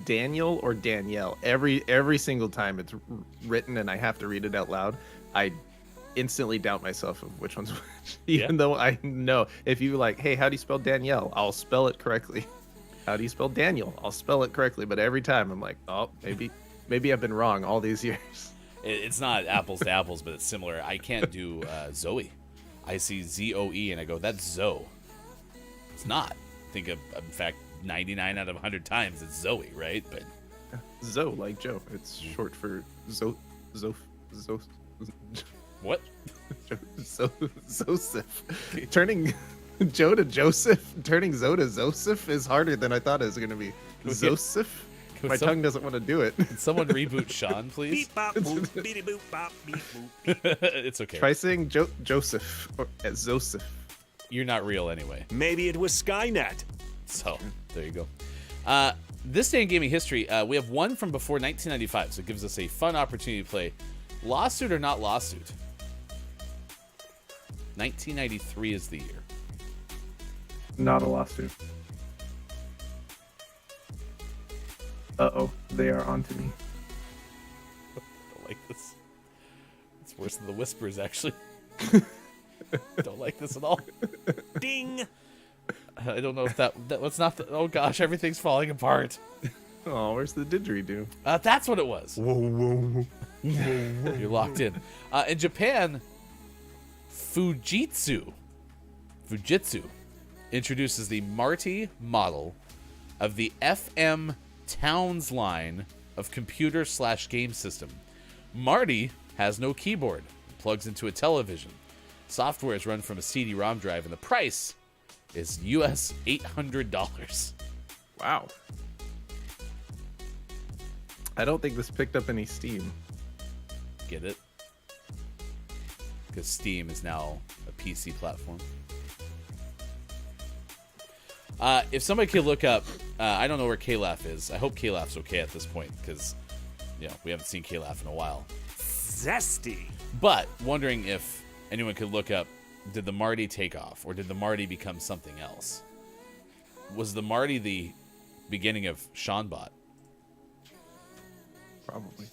Daniel or Danielle, every single time it's written and I have to read it out loud, I instantly doubt myself of which one's which. Even though I know, if you like, hey, how do you spell Danielle? I'll spell it correctly. How do you spell Daniel? I'll spell it correctly. But every time I'm like, oh, maybe I've been wrong all these years. It's not apples to apples, but it's similar. I can't do Zoe. I see Zoe and I go, that's Zoe. It's not. I think, in fact, 99 out of 100 times it's Zoe, right? But Zoe, like Joe. It's short for what? Joseph. Turning Joe to Joseph, turning Zoe to Joseph is harder than I thought it was going to be. Joseph? My tongue doesn't want to do it. Can someone reboot Sean, please? It's okay. Try saying Joseph or as Joseph. you're not real anyway. Maybe it was Skynet. So, there you go. This day in gaming history, we have one from before 1995, so it gives us a fun opportunity to play lawsuit or not lawsuit. 1993 is the year. Not a lawsuit. Uh-oh, they are onto me. Don't like this. It's worse than the whispers, actually. Don't like this at all. Ding! I don't know if that was not the, oh gosh, everything's falling apart. Oh, where's the didgeridoo? That's what it was. Whoa, whoa, whoa. You're locked in. In Japan, Fujitsu introduces the Marty model of the FM Towns line of computer/game system. Marty has no keyboard. It plugs into a television. Software is run from a CD-ROM drive, and the price is US $800. Wow. I don't think this picked up any steam. Get it? Because Steam is now a PC platform. If somebody could look up, I don't know where K-Laugh is. I hope K-Laugh's okay at this point, because we haven't seen K-Laugh in a while. Zesty. But wondering if anyone could look up, did the Marty take off, or did the Marty become something else? Was the Marty the beginning of Seanbot? Probably.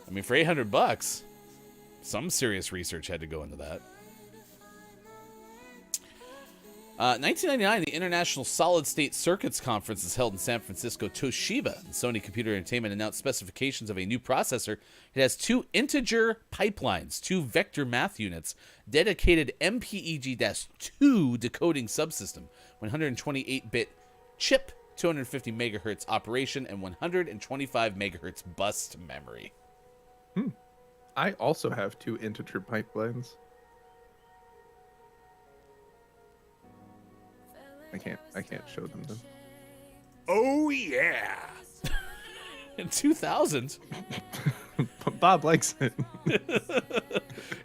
I mean, for $800, some serious research had to go into that. 1999, the International Solid State Circuits Conference is held in San Francisco. Toshiba and Sony Computer Entertainment announced specifications of a new processor. It has 2 integer pipelines, 2 vector math units, dedicated MPEG-2 decoding subsystem, 128-bit chip, 250 megahertz operation, and 125 megahertz bus memory. I also have 2 integer pipelines. I can't show them though. Oh, yeah. In 2000, Bob likes it.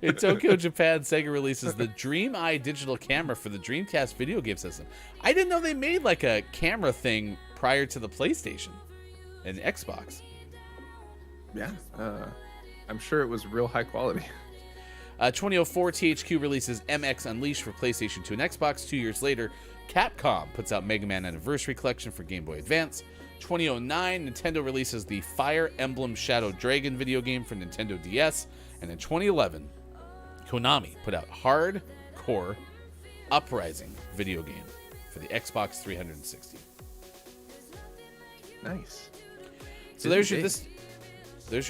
in Tokyo, Japan, Sega releases the Dream Eye digital camera for the Dreamcast video game system. I didn't know they made like a camera thing prior to the PlayStation and the Xbox. Yeah. I'm sure it was real high quality. 2004, THQ releases MX Unleashed for PlayStation 2 and Xbox. 2 years later, Capcom puts out Mega Man Anniversary Collection for Game Boy Advance. 2009, Nintendo releases the Fire Emblem Shadow Dragon video game for Nintendo DS. And in 2011, Konami put out Hardcore Uprising video game for the Xbox 360. Nice. So there's your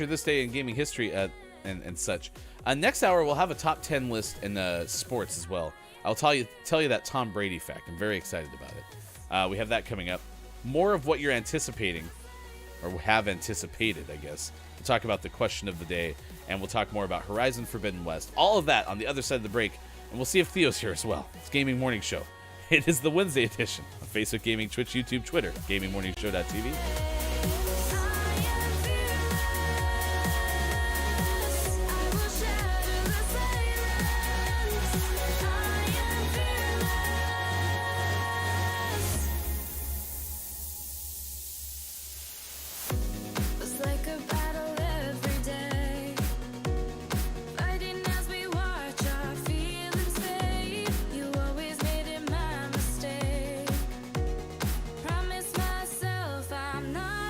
this day in gaming history and such. Next hour we'll have a top 10 list in sports as well. I'll tell you that Tom Brady fact. I'm very excited about it. We have that coming up. More of what you're anticipating, or have anticipated, I guess. We'll talk about the question of the day, and we'll talk more about Horizon Forbidden West. All of that on the other side of the break, and we'll see if Theo's here as well. It's Gaming Morning Show. It is the Wednesday edition on Facebook Gaming, Twitch, YouTube, Twitter, GamingMorningShow.tv. Promise myself I'm not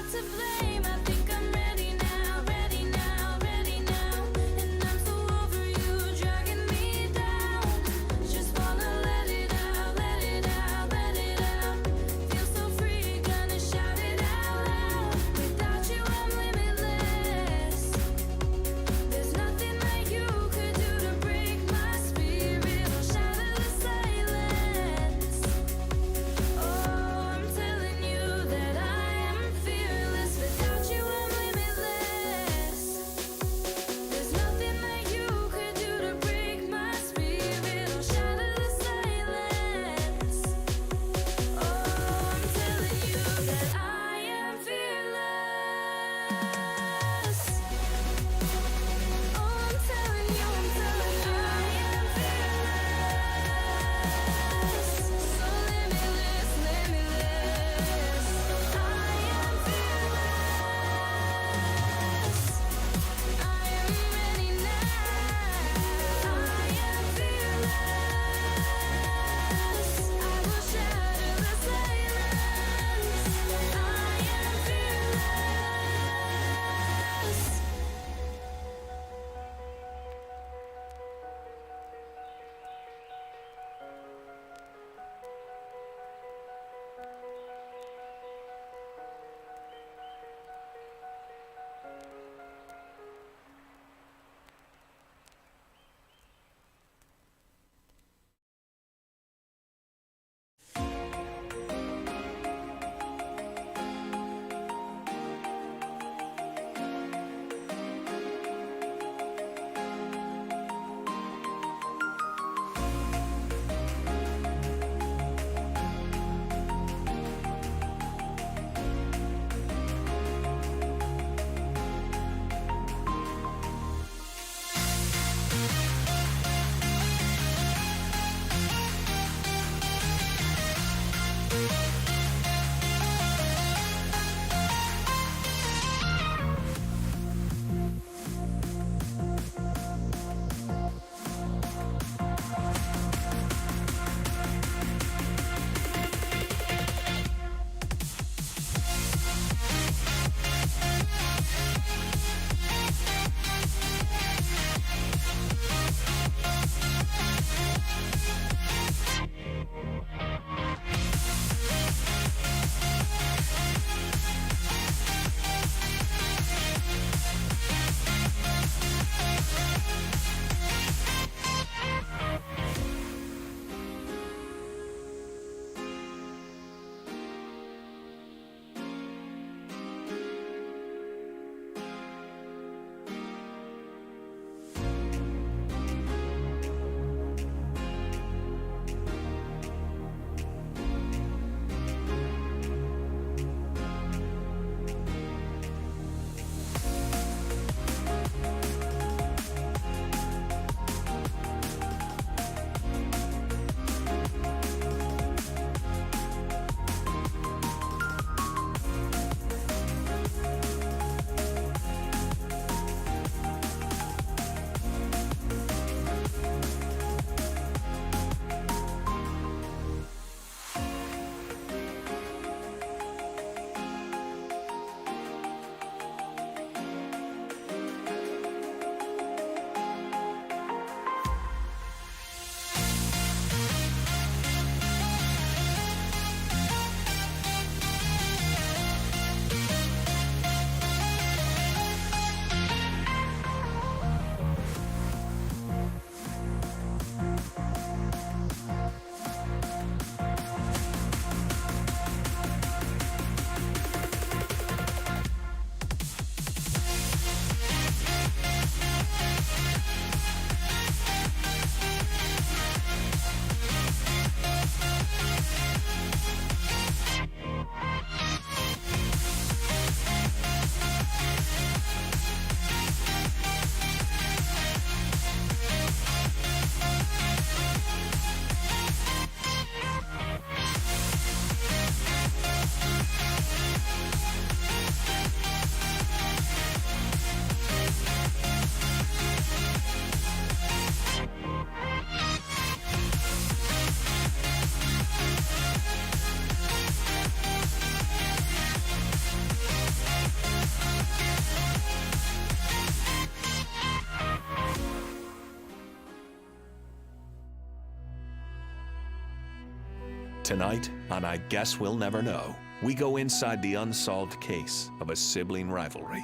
Tonight, on I Guess We'll Never Know, we go inside the unsolved case of a sibling rivalry.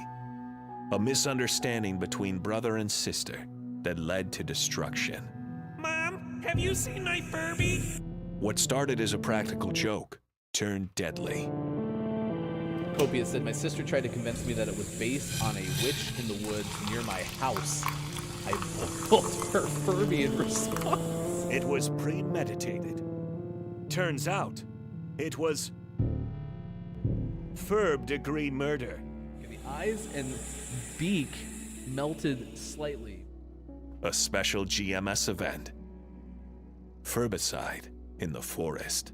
A misunderstanding between brother and sister that led to destruction. Mom, have you seen my Furby? What started as a practical joke turned deadly. Copia said, my sister tried to convince me that it was based on a witch in the woods near my house. I boiled her Furby in response. It was premeditated. Turns out, it was third-degree murder. The eyes and beak melted slightly. A special GMS event. Furbicide in the forest.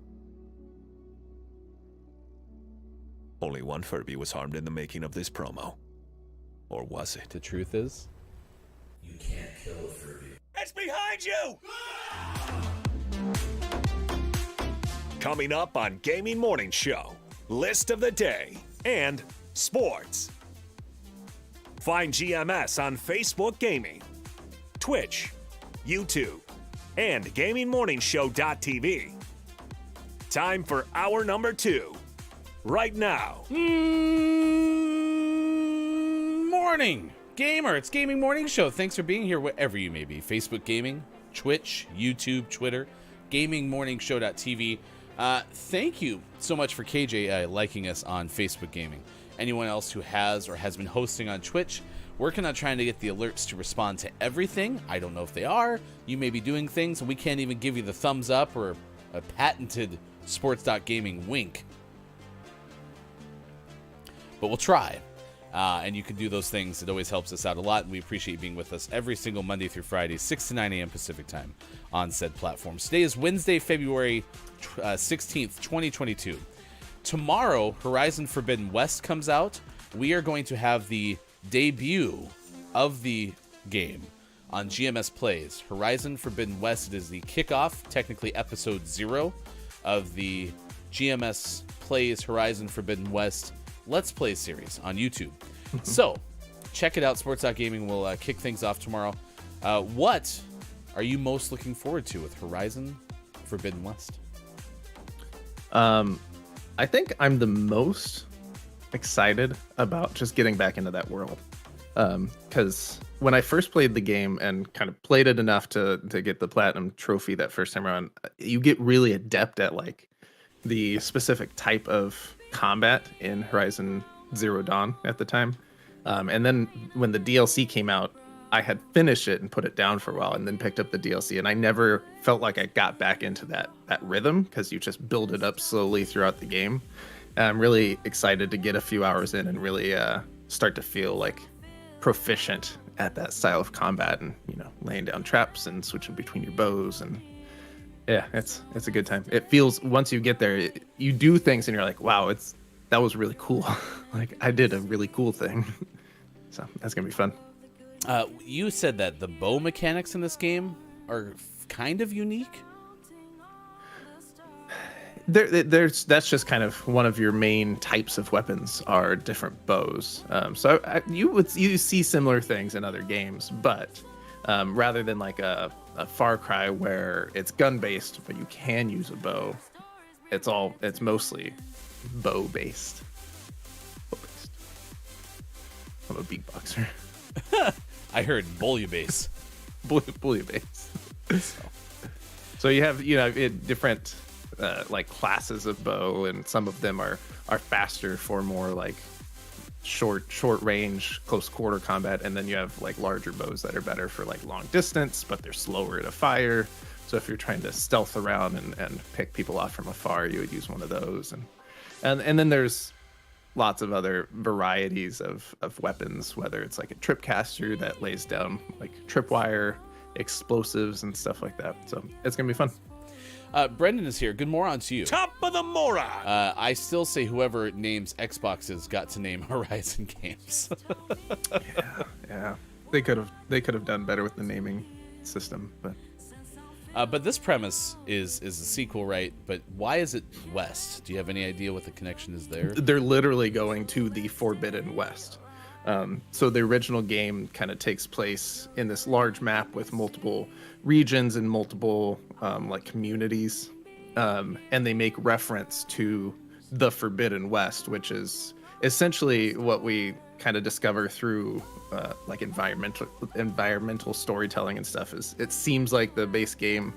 Only one Furby was harmed in the making of this promo. Or was it? The truth is, you can't kill a Furby. It's behind you! Coming up on Gaming Morning Show, List of the Day, and Sports. Find GMS on Facebook Gaming, Twitch, YouTube, and GamingMorningshow.tv. Time for hour number 2. Right now. Morning, gamer. It's Gaming Morning Show. Thanks for being here wherever you may be. Facebook Gaming, Twitch, YouTube, Twitter, GamingMorningshow.tv. Thank you so much for KJ liking us on Facebook Gaming. Anyone else who has or has been hosting on Twitch, working on trying to get the alerts to respond to everything. I don't know if they are. You may be doing things, and we can't even give you the thumbs up or a patented sports.gaming wink. But we'll try. And you can do those things. It always helps us out a lot. And we appreciate you being with us every single Monday through Friday, 6 to 9 a.m. Pacific time on said platforms. Today is Wednesday, February 16th, 2022. Tomorrow, Horizon Forbidden West comes out. We are going to have the debut of the game on GMS Plays. Horizon Forbidden West is the kickoff, technically episode 0 of the GMS Plays Horizon Forbidden West Let's Play series on YouTube. So, check it out. Sports.gaming will kick things off tomorrow. What are you most looking forward to with Horizon Forbidden West? I think I'm the most excited about just getting back into that world. Because when I first played the game and kind of played it enough to get the platinum trophy that first time around, you get really adept at like the specific type of combat in Horizon Zero Dawn at the time. And then when the DLC came out, I had finished it and put it down for a while and then picked up the DLC. And I never felt like I got back into that rhythm because you just build it up slowly throughout the game. And I'm really excited to get a few hours in and really start to feel like proficient at that style of combat and, you know, laying down traps and switching between your bows. And yeah, it's a good time. It feels, once you get there, you do things and you're like, wow, that was really cool. Like I did a really cool thing. So that's gonna be fun. You said that the bow mechanics in this game are kind of unique. That's just kind of one of your main types of weapons are different bows. So you see similar things in other games, but rather than like a Far Cry where it's gun based, but you can use a bow, it's mostly bow based. I'm a beatboxer. I heard bouillabaisse. Bouillabaisse. So you have different like classes of bow, and some of them are faster for more like short range close quarter combat, and then you have like larger bows that are better for like long distance, but they're slower to fire. So if you're trying to stealth around and pick people off from afar, you would use one of those. And then there's lots of other varieties of weapons, whether it's like a tripcaster that lays down like tripwire, explosives and stuff like that. So it's gonna be fun. Brendan is here. Good moron to you. Top of the moron! I still say whoever names Xboxes got to name Horizon games. Yeah. They could have done better with the naming system, but this premise is a sequel, right? But why is it West? Do you have any idea what the connection is there? They're literally going to the Forbidden West. So the original game kind of takes place in this large map with multiple regions and multiple like communities and they make reference to the Forbidden West, which is essentially what we kind of discover through like environmental storytelling and stuff. Is it seems like the base game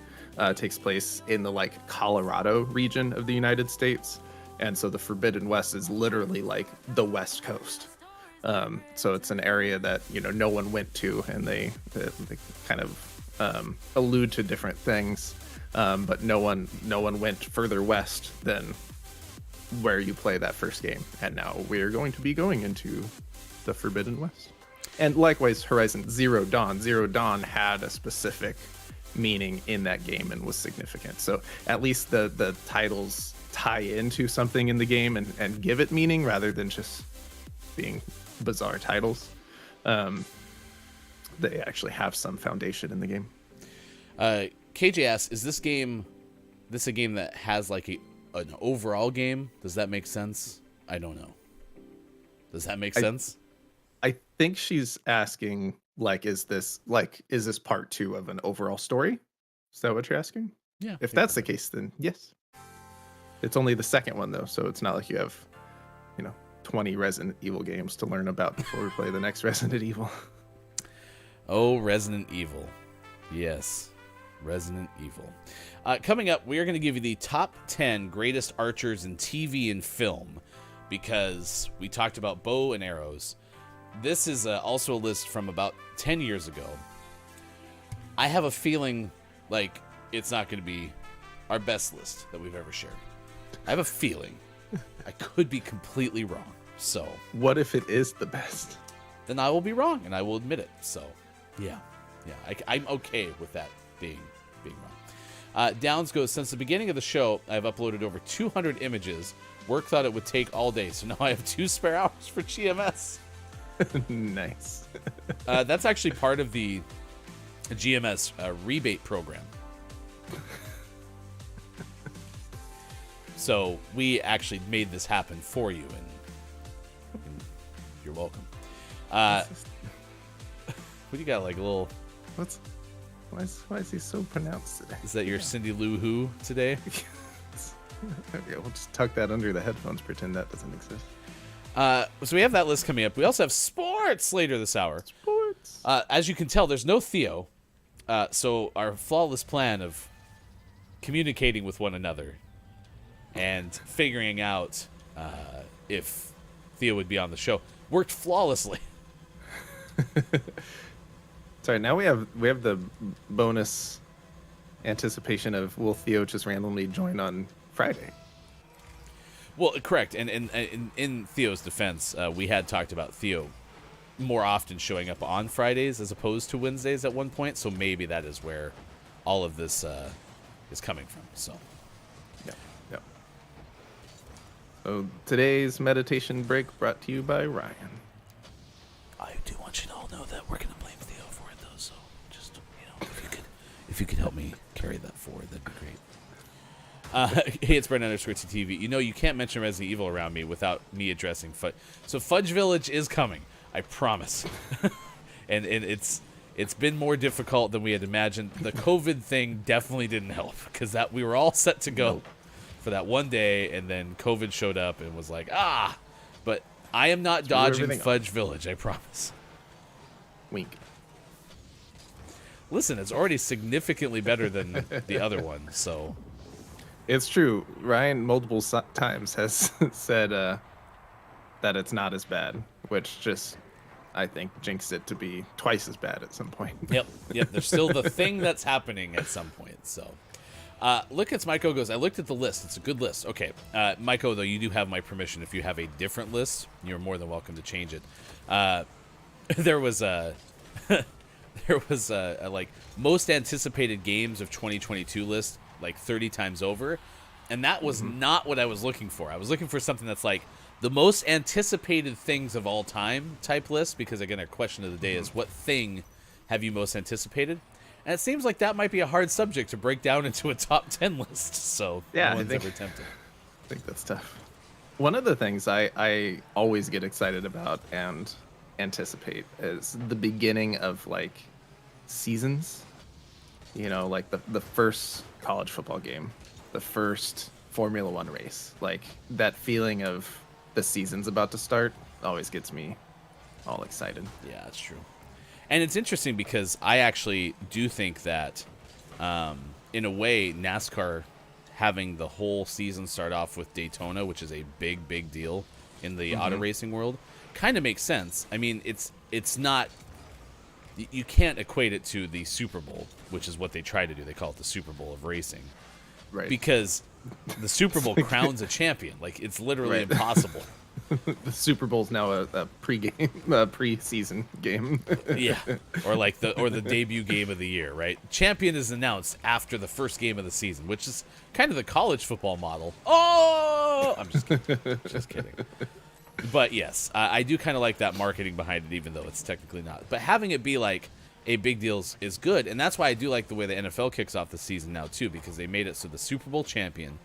takes place in the like Colorado region of the United States, and so the Forbidden West is literally like the West Coast. So it's an area that no one went to, and they kind of allude to different things, but no one went further west than where you play that first game. And now we're going to be going into the Forbidden West. And likewise, Horizon Zero Dawn had a specific meaning in that game and was significant. So at least the titles tie into something in the game and give it meaning rather than just being bizarre titles. They actually have some foundation in the game. KJ asks, is this a game that has like an overall game? Does that make sense? I don't know. Does that make sense? I think she's asking, like, is this part 2 of an overall story? Is that what you're asking? Yeah. If that's the case, then yes. It's only the second one though, so it's not like you have 20 Resident Evil games to learn about before we play the next Resident Evil. Oh, Resident Evil. Yes. Resident Evil. Coming up, we are going to give you the top 10 greatest archers in TV and film, because we talked about bow and arrows. This is also a list from about 10 years ago. I have a feeling like it's not going to be our best list that we've ever shared. I have a feeling. I could be completely wrong. So what if it is the best? Then I will be wrong, and I will admit it. So yeah, I'm okay with that being wrong. Downs goes, since the beginning of the show, I've uploaded over 200 images. Work thought it would take all day, so now I have 2 spare hours for GMS. Nice. That's actually part of the GMS rebate program. So we actually made this happen for you, and you're welcome. What do you got, like a little... Why is he so pronounced today? Is that your Cindy Lou Who today? Okay, we'll just tuck that under the headphones, pretend that doesn't exist. So we have that list coming up. We also have sports later this hour. Sports. As you can tell, there's no Theo. So our flawless plan of communicating with one another and figuring out if Theo would be on the show worked flawlessly. Sorry, now we have the bonus anticipation of, will Theo just randomly join on Friday? Well, correct. And in Theo's defense, we had talked about Theo more often showing up on Fridays as opposed to Wednesdays at one point. So maybe that is where all of this is coming from. So, yeah. So today's meditation break brought to you by Ryan. I do want you to all know that we're going to blame Theo for it, though. So just, if you could help me carry that forward, that'd be great. Hey, it's Brent_TTV. You can't mention Resident Evil around me without me addressing Fudge. So Fudge Village is coming, I promise. and it's been more difficult than we had imagined. The COVID thing definitely didn't help, because we were all set to go for that one day, and then COVID showed up and was like, but I am not dodging Fudge Village, I promise. Wink. Listen, it's already significantly better than the other one, so... It's true. Ryan multiple times has said that it's not as bad, which just, I think, jinxed it to be twice as bad at some point. Yep. There's still the thing that's happening at some point. So, look at Maiko goes, I looked at the list. It's a good list. Okay. Maiko, though, you do have my permission. If you have a different list, you're more than welcome to change it. There was a like most anticipated games of 2022 list, like 30 times over, and that was not what I was looking for. I was looking for something that's like the most anticipated things of all time type list, because again, our question of the day is, what thing have you most anticipated? And it seems like that might be a hard subject to break down into a top 10 list, so yeah, no one's ever tempted. I think that's tough. One of the things I always get excited about and anticipate is the beginning of like seasons. Like the first college football game the first Formula One race. Like that feeling of the season's about to start always gets me all excited. Yeah, that's true. And it's interesting because I actually do think that, in a way, NASCAR having the whole season start off with Daytona, which is a big, big deal in the auto racing world, kind of makes sense. I mean, it's not... You can't equate it to the Super Bowl, which is what they try to do. They call it the Super Bowl of racing. Right. Because the Super Bowl crowns a champion. Like, it's literally impossible. The Super Bowl's now a preseason game. Yeah, or like the debut game of the year, right? Champion is announced after the first game of the season, which is kind of the college football model. Oh, I'm just kidding. But yes, I do kind of like that marketing behind it, even though it's technically not. But having it be like a big deal is good, and that's why I do like the way the NFL kicks off the season now too, because they made it so the Super Bowl champion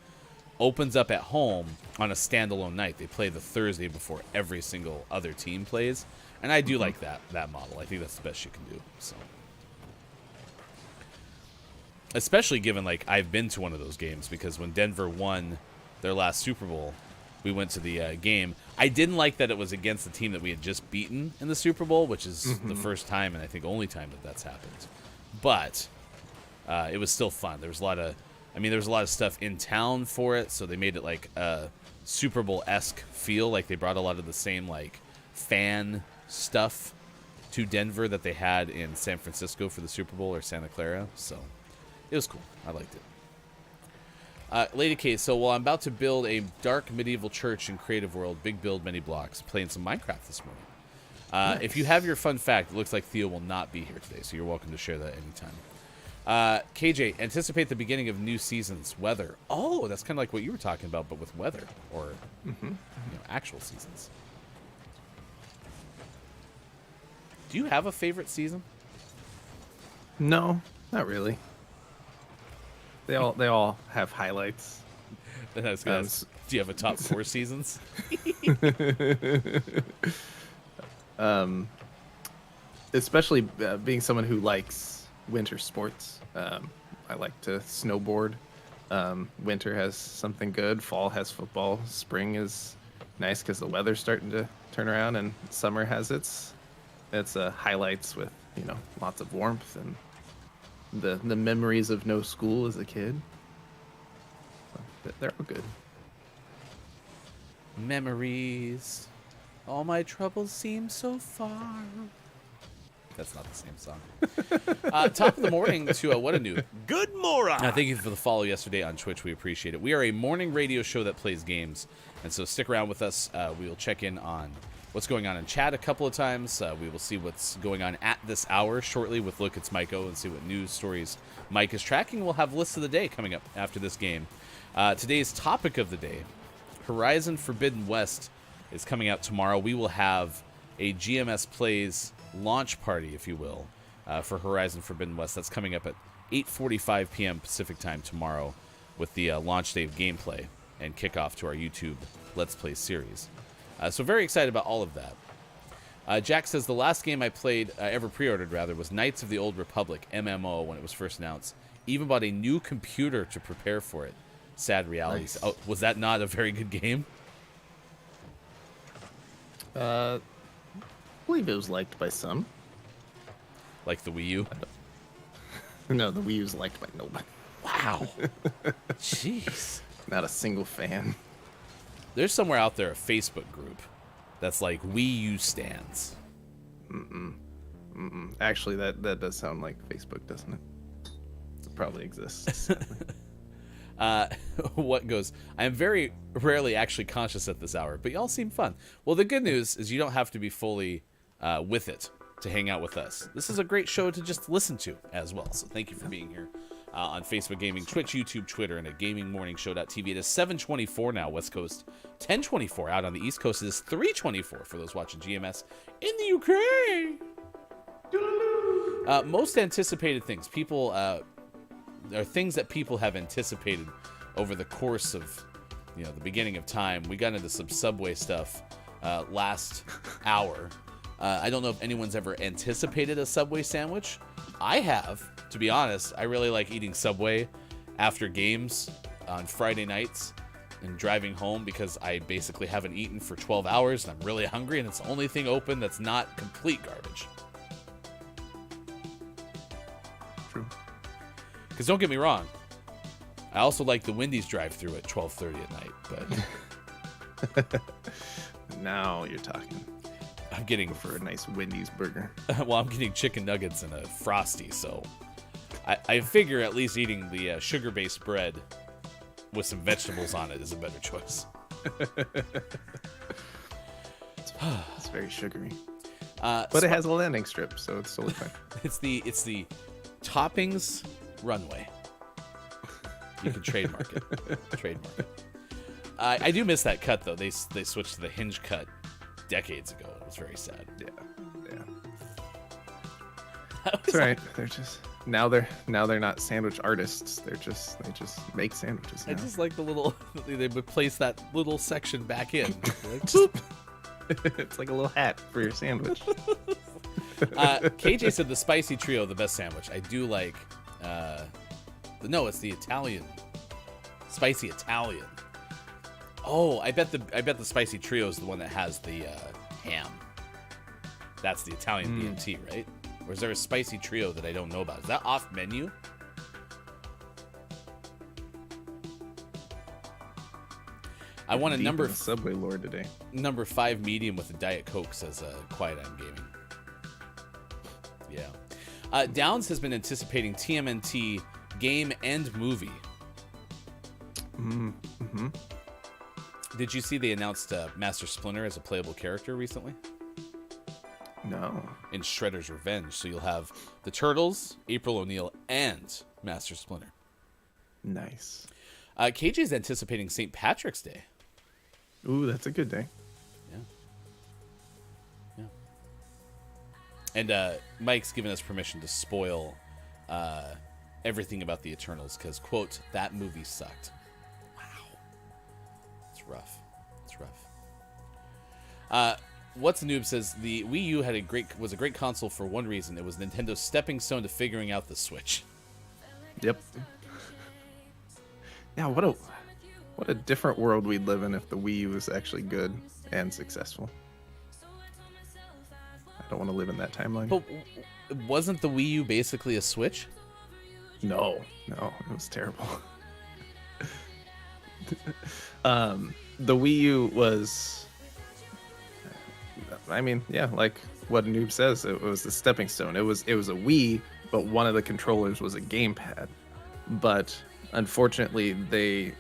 opens up at home on a standalone night. They play the Thursday before every single other team plays, and I do like that model. I think that's the best you can do. So, especially given like I've been to one of those games, because when Denver won their last Super Bowl, we went to the game. I didn't like that it was against the team that we had just beaten in the Super Bowl, which is the first time and I think only time that that's happened. But it was still fun. There was a lot of stuff in town for it, so they made it like a Super Bowl-esque feel. Like they brought a lot of the same like fan stuff to Denver that they had in San Francisco for the Super Bowl or Santa Clara. So it was cool. I liked it. Lady K, so while I'm about to build a dark medieval church in Creative World, big build, many blocks, playing some Minecraft this morning. Nice. If you have your fun fact, it looks like Theo will not be here today, so you're welcome to share that anytime. KJ, anticipate the beginning of new season's weather. Oh, that's kind of like what you were talking about, but with weather or actual seasons. Do you have a favorite season? No, not really. They all have highlights. Do you have a top 4 seasons? Especially being someone who likes winter sports. I like to snowboard. Winter has something good. Fall has football. Spring is nice because the weather's starting to turn around, and summer has its highlights with lots of warmth and the memories of no school as a kid. They're all good. Memories. All my troubles seem so far. That's not the same song. Top of the morning to What a Noob. Good morning. Thank you for the follow yesterday on Twitch. We appreciate it. We are a morning radio show that plays games, and so stick around with us. We will check in on what's going on in chat a couple of times. We will see what's going on at this hour shortly with Look It's Maiko and see what news stories Mike is tracking. We'll have lists of the day coming up after this game. Today's topic of the day, Horizon Forbidden West, is coming out tomorrow. We will have a GMS Plays launch party, if you will, for Horizon Forbidden West. That's coming up at 8:45 p.m. Pacific time tomorrow with the launch day of gameplay and kickoff to our YouTube Let's Play series. So very excited about all of that. Jack says, the last game I played, ever pre-ordered rather, was Knights of the Old Republic, MMO, when it was first announced. Even bought a new computer to prepare for it. Sad realities. Nice. Oh, was that not a very good game? I believe it was liked by some. Like the Wii U? No, the Wii U's liked by nobody. Wow. Jeez. Not a single fan. There's somewhere out there a Facebook group that's like Wii U stands. Actually, that does sound like Facebook, doesn't it? It probably exists. What goes? I am very rarely actually conscious at this hour, but y'all seem fun. Well, the good news is you don't have to be fully with it to hang out with us. This is a great show to just listen to as well. So thank you for being here on Facebook Gaming, Twitch, YouTube, Twitter, and at GamingMorningShow.tv. It is 7:24 now, West Coast. 10:24 out on the East Coast. It is 3:24 for those watching GMS in the UK. Most anticipated things. People... There are things that people have anticipated over the course of, the beginning of time. We got into some Subway stuff last hour. I don't know if anyone's ever anticipated a Subway sandwich. I have, to be honest. I really like eating Subway after games on Friday nights and driving home because I basically haven't eaten for 12 hours and I'm really hungry and it's the only thing open that's not complete garbage. True. Because don't get me wrong, I also like the Wendy's drive-thru at 12:30 at night, but Now you're talking. I'm getting For a nice Wendy's burger. well, I'm getting chicken nuggets and a Frosty, so I figure at least eating the sugar-based bread with some vegetables on it is a better choice. It's very sugary. But it has a landing strip, so it's totally fine. it's the toppings runway. You can trademark it. Trademark it. I do miss that cut though. They switched to the hinge cut decades ago. It was very sad. Yeah. That's right. They're just now they're not sandwich artists. They just make sandwiches I now. just like the little they would place that little section back in. Like, boop. It's like a little hat for your sandwich. KJ said the spicy trio the best sandwich. I do like it's the Italian spicy Italian. Oh, I bet the spicy trio is the one that has the ham. That's the Italian BMT, right? Or is there a spicy trio that I don't know about? Is that off menu? I want a Deep number in the Subway lore today. number 5 medium with a Diet Coke, says Quiet on Gaming. Yeah. Downs has been anticipating TMNT game and movie. Mm-hmm. Did you see they announced Master Splinter as a playable character recently? No. In Shredder's Revenge. So you'll have the Turtles, April O'Neil, and Master Splinter. Nice. KJ's anticipating St. Patrick's Day. Ooh, that's a good day. Yeah. And Mike's given us permission to spoil everything about the Eternals because, quote, that movie sucked. Wow. It's rough. It's rough. What's Noob says the Wii U was a great console for one reason. It was Nintendo's stepping stone to figuring out the Switch. Yep. Yeah, what a different world we'd live in if the Wii U was actually good and successful. I don't want to live in that timeline. But wasn't the Wii U basically a Switch? No, it was terrible. The Wii U was, I mean, yeah, like what Noob says, it was the stepping stone. It was a Wii, but one of the controllers was a gamepad. But unfortunately, they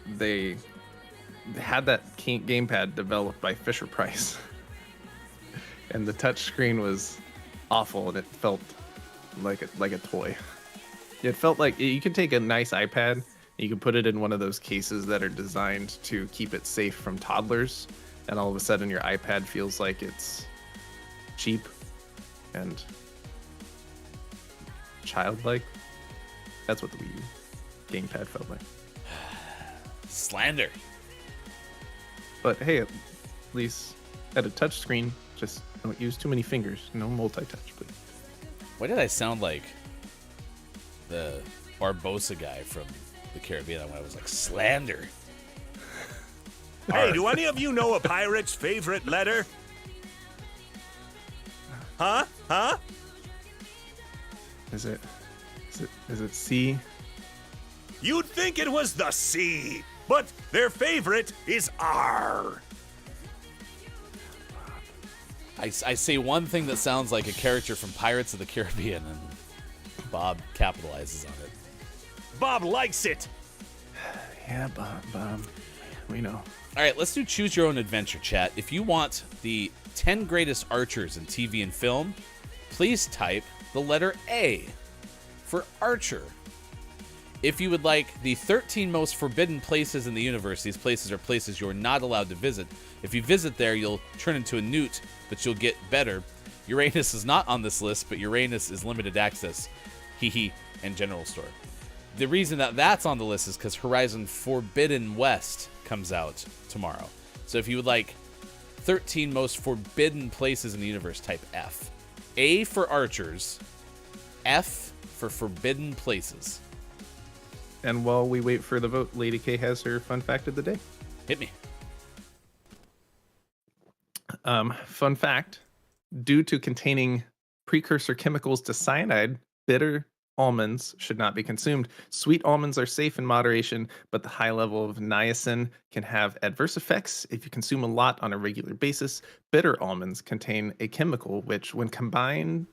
had that gamepad developed by Fisher-Price, and the touch screen was awful, and it felt like a toy. It felt like you could take a nice iPad, you can put it in one of those cases that are designed to keep it safe from toddlers, and all of a sudden your iPad feels like it's cheap and childlike. That's what the Wii U gamepad felt like. Slander. But hey, at least at a touch screen, just don't use too many fingers. No multi-touch, please. Why did I sound like the Barbosa guy from the Caribbean when I was like, slander? Hey, do any of you know a pirate's favorite letter? Huh? Is it C? You'd think it was the C, but their favorite is R. I say one thing that sounds like a character from Pirates of the Caribbean, and Bob capitalizes on it. Bob likes it. Yeah, Bob. We know. All right, let's do Choose Your Own Adventure, chat. If you want the 10 greatest archers in TV and film, please type the letter A for Archer. If you would like the 13 most forbidden places in the universe, these places are places you're not allowed to visit. If you visit there, you'll turn into a newt, but you'll get better. Uranus is not on this list, but Uranus is limited access. And general store. The reason that that's on the list is because Horizon Forbidden West comes out tomorrow. So if you would like 13 most forbidden places in the universe, type F. A for archers, F for forbidden places. And while we wait for the vote, Lady K has her fun fact of the day. Hit me. Fun fact, due to containing precursor chemicals to cyanide, bitter almonds should not be consumed. Sweet almonds are safe in moderation, but the high level of niacin can have adverse effects if you consume a lot on a regular basis. Bitter almonds contain a chemical which, when combining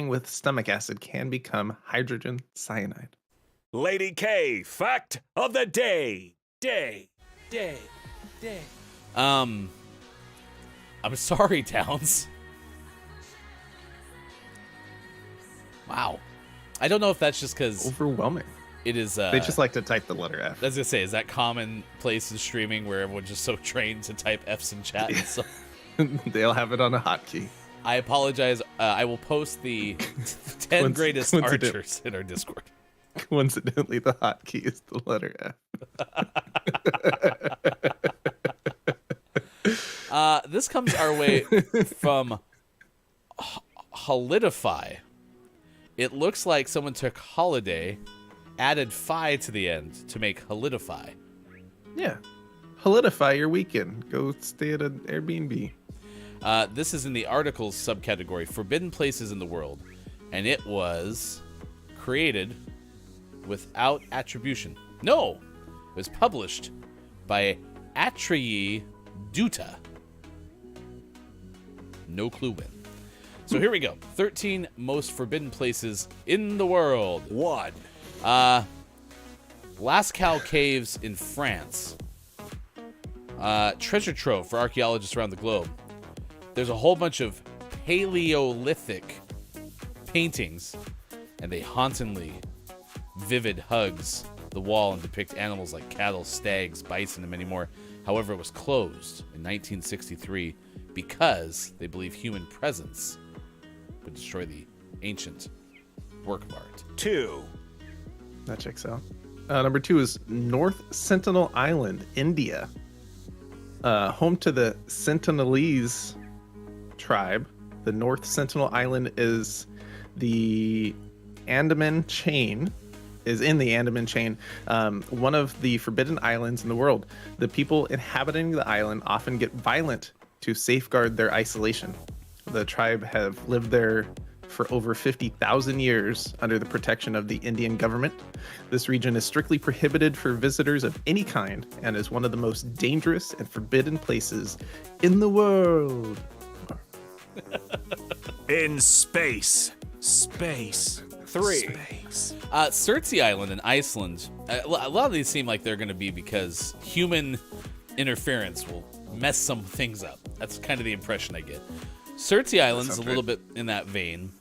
with stomach acid, can become hydrogen cyanide. Lady K, fact of the day. I'm sorry, Downs. Wow. I don't know if that's just because Overwhelming. it is. They just like to type the letter F. I was gonna say, is that commonplace in streaming where everyone's just so trained to type F's in chat? So They'll have it on a hotkey. I apologize. I will post the 10 greatest archers in our Discord. Coincidentally, the hotkey is the letter F. This comes our way from Holidify. It looks like someone took holiday, added fi to the end to make Holidify. Yeah. Holidify your weekend. Go stay at an Airbnb. This is in the articles subcategory, Forbidden Places in the World, and it was created without attribution. No! It was published by Atreyi Duta. No clue when. So here we go. 13 most forbidden places in the world. 1. Lascaux Caves in France. Treasure trove for archaeologists around the globe. There's a whole bunch of Paleolithic paintings, and they hauntingly vivid hugs the wall and depict animals like cattle, stags, bison, and many more. However, it was closed in 1963 because they believe human presence would destroy the ancient work of art. 2. That checks out. Number 2 is North Sentinel Island, India. Home to the Sentinelese tribe. The North Sentinel Island is the Andaman chain. Is in the Andaman chain, one of the forbidden islands in the world. The people inhabiting the island often get violent to safeguard their isolation. The tribe have lived there for over 50,000 years under the protection of the Indian government. This region is strictly prohibited for visitors of any kind and is one of the most dangerous and forbidden places in the world. In space. 3. Surtsey Island in Iceland. A lot of these seem like they're going to be because human interference will mess some things up. That's kind of the impression I get. Surtsey Island is a little bit in that vein,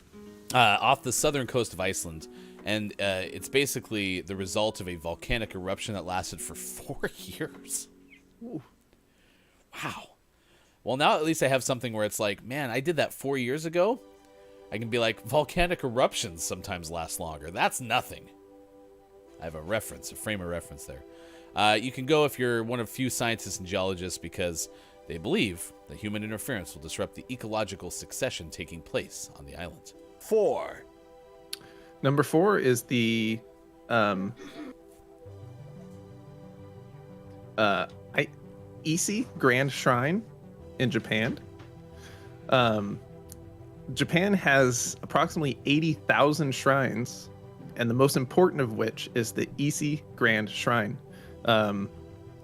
off the southern coast of Iceland, and it's basically the result of a volcanic eruption that lasted for 4 years. Ooh. Wow. Well, now at least I have something where it's like, man, I did that 4 years ago. I can be like, volcanic eruptions sometimes last longer. That's nothing. I have a frame of reference there. You can go if you're one of few scientists and geologists because they believe that human interference will disrupt the ecological succession taking place on the island. 4. Number 4 is the Ise Grand Shrine in Japan. Japan has approximately 80,000 shrines, and the most important of which is the Ise Grand Shrine.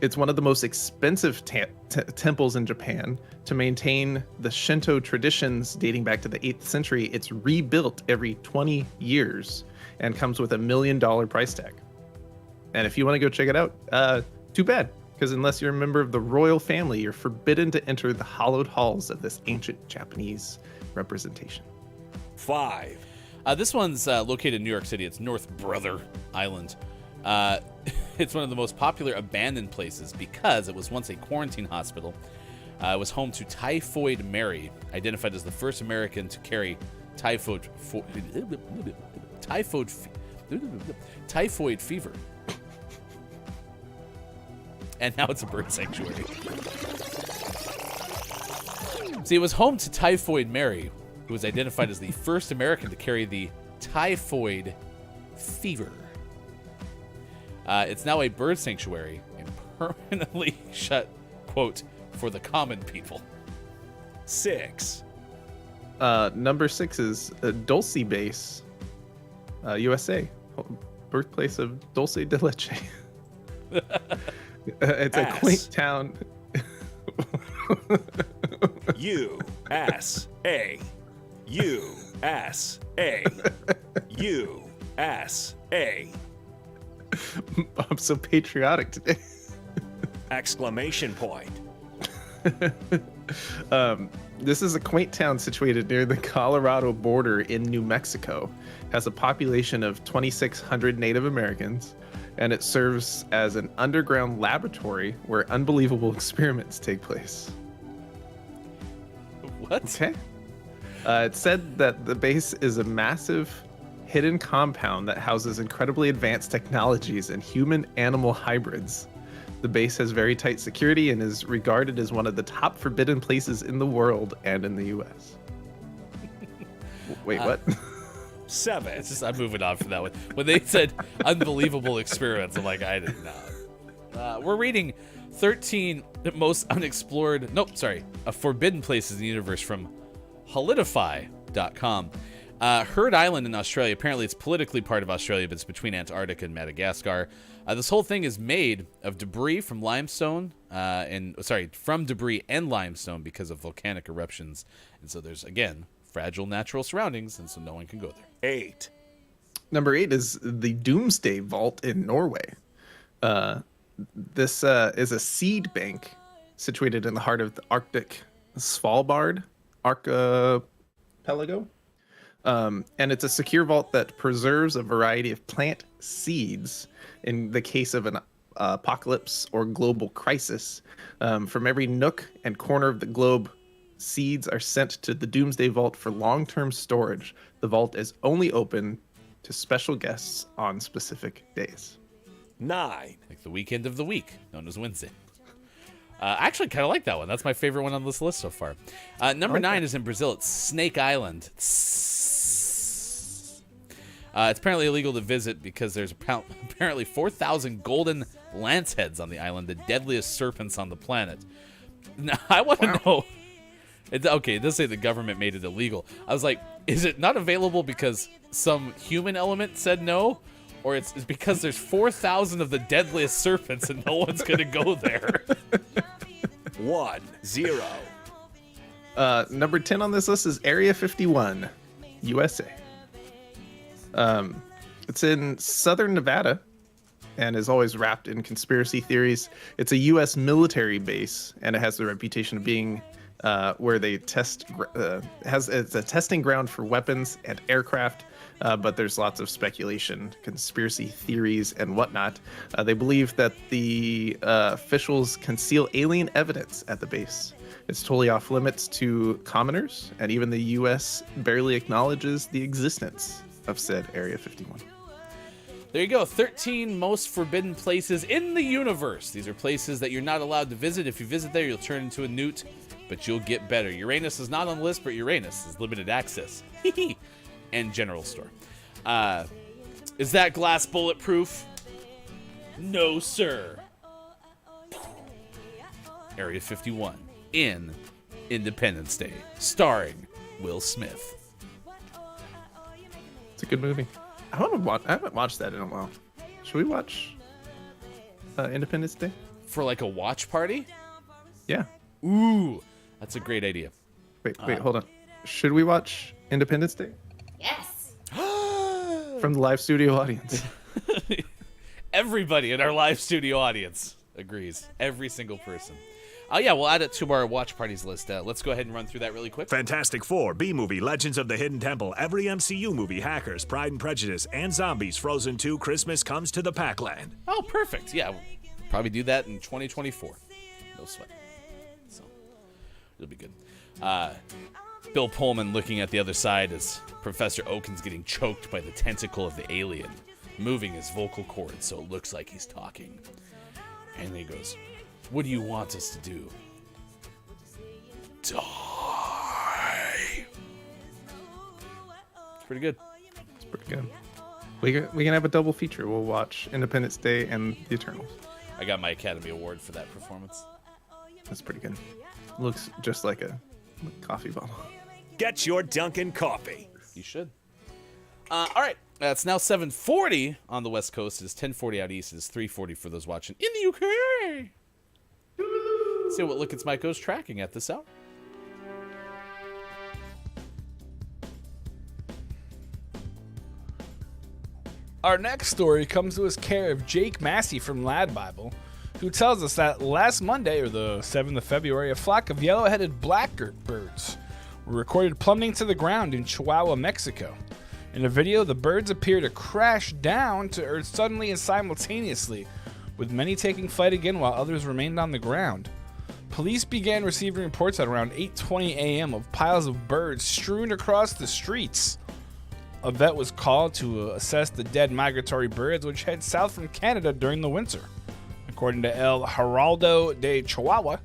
It's one of the most expensive temples in Japan. To maintain the Shinto traditions dating back to the 8th century, it's rebuilt every 20 years and comes with $1 million price tag. And if you want to go check it out, too bad, because unless you're a member of the royal family, you're forbidden to enter the hallowed halls of this ancient Japanese representation. 5. This one's located in New York City. It's North Brother Island. It's one of the most popular abandoned places because it was once a quarantine hospital. It was home to Typhoid Mary, identified as the first American to carry typhoid fever. And now it's a bird sanctuary. See, it was home to Typhoid Mary, who was identified as the first American to carry the typhoid fever. It's now a bird sanctuary and permanently shut, quote, for the common people. 6. Number 6 is Dulce Base, USA, birthplace of Dulce de Leche. It's a quaint town. USA. USA. USA. I'm so patriotic today. Exclamation point. This is a quaint town situated near the Colorado border in New Mexico. It has a population of 2,600 Native Americans, and it serves as an underground laboratory where unbelievable experiments take place. What? Okay. It said that the base is a massive hidden compound that houses incredibly advanced technologies and human-animal hybrids. The base has very tight security and is regarded as one of the top forbidden places in the world and in the U.S. Wait, what? 7. It's just, I'm moving on from that one. When they said unbelievable experiments, I'm like, I didn't know. We're reading 13 most unexplored, forbidden places in the universe from Holidify.com. Heard Island in Australia, apparently it's politically part of Australia, but it's between Antarctica and Madagascar. This whole thing is made of debris from limestone, from debris and limestone because of volcanic eruptions. And so there's, again, fragile natural surroundings, and so no one can go there. 8. Number 8 is the Doomsday Vault in Norway. This is a seed bank situated in the heart of the Arctic Svalbard archipelago. And it's a secure vault that preserves a variety of plant seeds in the case of an apocalypse or global crisis. From every nook and corner of the globe, seeds are sent to the Doomsday Vault for long-term storage. The vault is only open to special guests on specific days. 9. Like the weekend of the week, known as Wednesday. I actually kind of like that one. That's my favorite one on this list so far. Number 9 is in Brazil. It's Snake Island. It's apparently illegal to visit because there's apparently 4,000 golden lance heads on the island, the deadliest serpents on the planet. Now, I want to know... it does say the government made it illegal. I was like, is it not available because some human element said no? Or it's because there's 4,000 of the deadliest serpents and no one's going to go there? 1. 0. Number 10 on this list is Area 51, USA. It's in southern Nevada and is always wrapped in conspiracy theories. It's a U.S. military base, and it has the reputation of being where they test. It's a testing ground for weapons and aircraft. But there's lots of speculation, conspiracy theories, and whatnot. They believe that the officials conceal alien evidence at the base. It's totally off limits to commoners, and even the U.S. barely acknowledges the existence of said Area 51. There you go. 13 most forbidden places in the universe. These are places that you're not allowed to visit. If you visit there, you'll turn into a newt, but you'll get better. Uranus is not on the list, but Uranus is limited access. And general store. Is that glass bulletproof? No, sir. Area 51 in Independence Day, starring Will Smith. It's a good movie. I haven't watched that in a while. Should we watch Independence Day? For like a watch party? Yeah. Ooh, that's a great idea. Wait, hold on. Should we watch Independence Day? Yes. From the live studio audience. Everybody in our live studio audience agrees. Every single person. Yeah, we'll add it to our watch parties list. Let's go ahead and run through that really quick. Fantastic Four, B-Movie, Legends of the Hidden Temple, every MCU movie, Hackers, Pride and Prejudice, and Zombies, Frozen 2, Christmas Comes to the Packland. Oh, perfect. Yeah, we'll probably do that in 2024. No sweat. So, it'll be good. Bill Pullman looking at the other side as Professor Oaken's getting choked by the tentacle of the alien, moving his vocal cords so it looks like he's talking. And he goes, "What do you want us to do?" Die. It's pretty good. It's pretty good. We can have a double feature. We'll watch Independence Day and The Eternals. I got my Academy Award for that performance. That's pretty good. Looks just like a coffee bottle. Get your Dunkin' coffee. You should. All right. It's now 7:40 on the West Coast. It's 10:40 out east. It's 3:40 for those watching in the UK. See what Look It's Miko's tracking at this hour. Our next story comes to us care of Jake Massey from Lad Bible, who tells us that last Monday, or the 7th of February, a flock of yellow-headed blackbirds were recorded plummeting to the ground in Chihuahua, Mexico. In a video, the birds appear to crash down to earth suddenly and simultaneously, with many taking flight again while others remained on the ground. Police began receiving reports at around 8:20 a.m. of piles of birds strewn across the streets. A vet was called to assess the dead migratory birds which head south from Canada during the winter. According to El Heraldo de Chihuahua,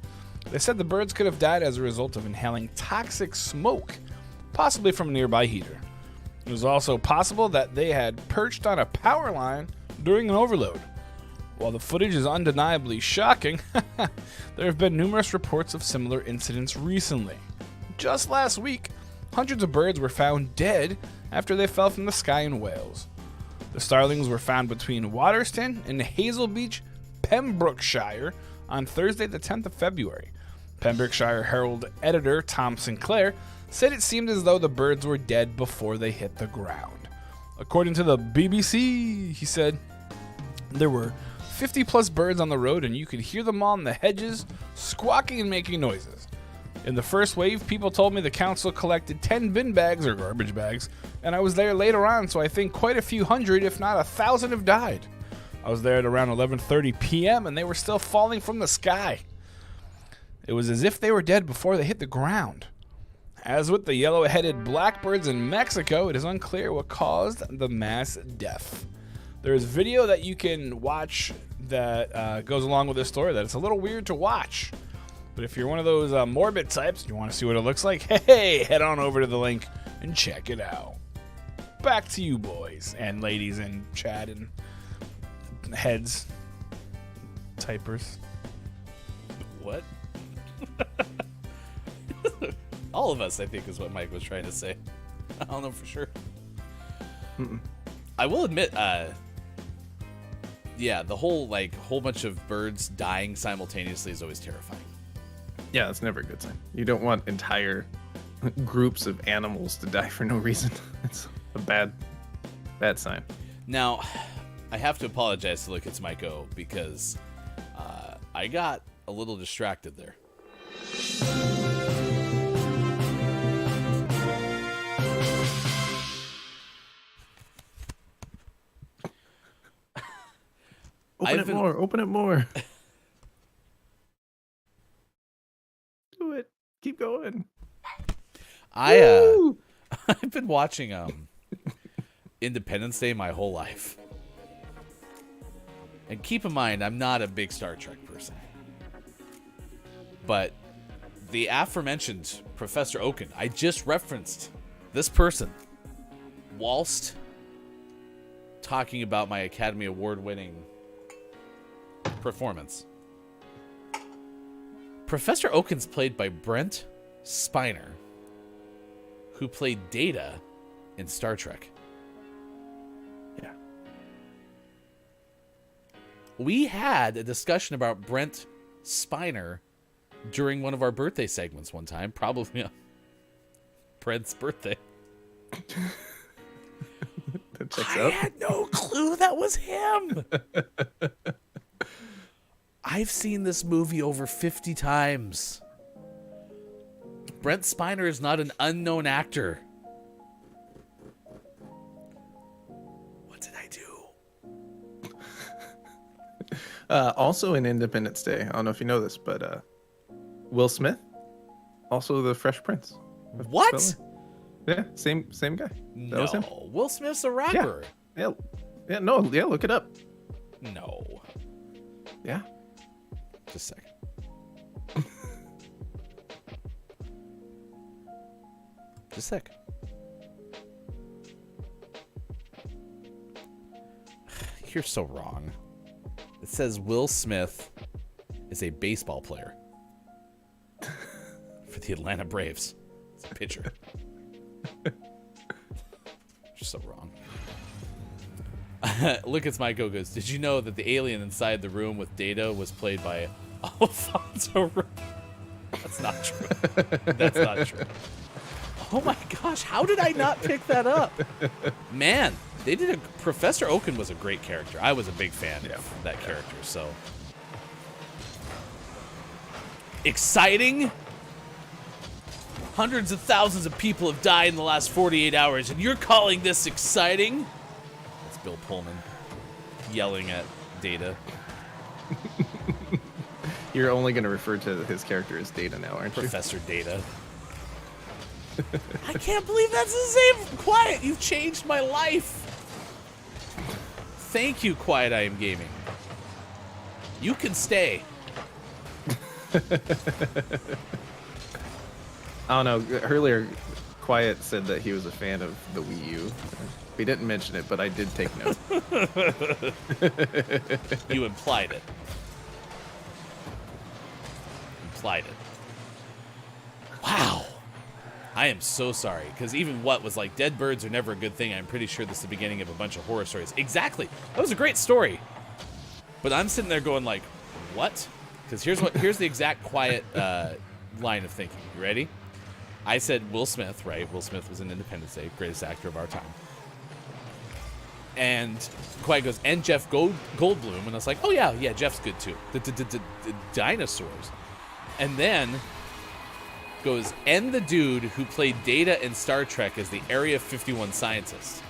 they said the birds could have died as a result of inhaling toxic smoke, possibly from a nearby heater. It was also possible that they had perched on a power line during an overload. While the footage is undeniably shocking, there have been numerous reports of similar incidents recently. Just last week, hundreds of birds were found dead after they fell from the sky in Wales. The starlings were found between Waterston and Hazel Beach, Pembrokeshire, on Thursday the 10th of February. Pembrokeshire Herald editor Tom Sinclair said it seemed as though the birds were dead before they hit the ground. According to the BBC, he said, there were 50 plus birds on the road and you could hear them all in the hedges, squawking and making noises. In the first wave, people told me the council collected 10 bin bags or garbage bags, and I was there later on, so I think quite a few hundred, if not 1,000, have died. I was there at around 11:30 p.m. and they were still falling from the sky. It was as if they were dead before they hit the ground. As with the yellow-headed blackbirds in Mexico, it is unclear what caused the mass death. There is video that you can watch that goes along with this story that it's a little weird to watch. But if you're one of those morbid types and you want to see what it looks like, hey, head on over to the link and check it out. Back to you, boys and ladies and chat and heads, typers. What? All of us, I think, is what Mike was trying to say. I don't know for sure. I will admit, yeah, the whole bunch of birds dying simultaneously is always terrifying. Yeah, that's never a good sign. You don't want entire groups of animals to die for no reason. It's a bad sign. Now, I have to apologize to Look It's Miko because I got a little distracted there. Open it more. Do it. Keep going. I've been watching Independence Day my whole life. And keep in mind, I'm not a big Star Trek person. But the aforementioned Professor Oaken, I just referenced this person whilst talking about my Academy Award-winning performance. Professor Oaken's played by Brent Spiner, who played Data in Star Trek. Yeah. We had a discussion about Brent Spiner during one of our birthday segments one time, probably on Brent's birthday. That checks I out. had no clue that was him. I've seen this movie over 50 times. Brent Spiner is not an unknown actor. What did I do? Also in Independence Day, I don't know if you know this, but Will Smith, also the Fresh Prince. What? Yeah, same guy. That was him. Will Smith's a rapper. Yeah, look it up. No. Yeah. Just a second. Just a sec. You're so wrong. It says Will Smith is a baseball player for the Atlanta Braves. It's a pitcher. You're so wrong. Look at my goes. Did you know that the alien inside the room with Data was played by Alfonso? That's not true. That's not true. Oh my gosh, how did I not pick that up? Man, they did a. Professor Oaken was a great character. I was a big fan of that character. So exciting. Hundreds of thousands of people have died in the last 48 hours, and you're calling this exciting? That's Bill Pullman yelling at Data. You're only going to refer to his character as Data now, aren't you? Professor Data. I can't believe that's the same. Quiet, you've changed my life. Thank you, Quiet I Am Gaming. You can stay. I don't know. Earlier, Quiet said that he was a fan of the Wii U. We didn't mention it, but I did take note. You implied it. Implied it. Wow. I am so sorry, because even what was like, dead birds are never a good thing. I'm pretty sure this is the beginning of a bunch of horror stories. Exactly. That was a great story. But I'm sitting there going like, what? Because here's the exact Quiet line of thinking. You ready? I said Will Smith, right? Will Smith was in Independence Day, greatest actor of our time. And Quiet goes, and Jeff Goldblum. And I was like, oh yeah, Jeff's good too. The dinosaurs. And then goes, and the dude who played Data in Star Trek as the Area 51 scientist.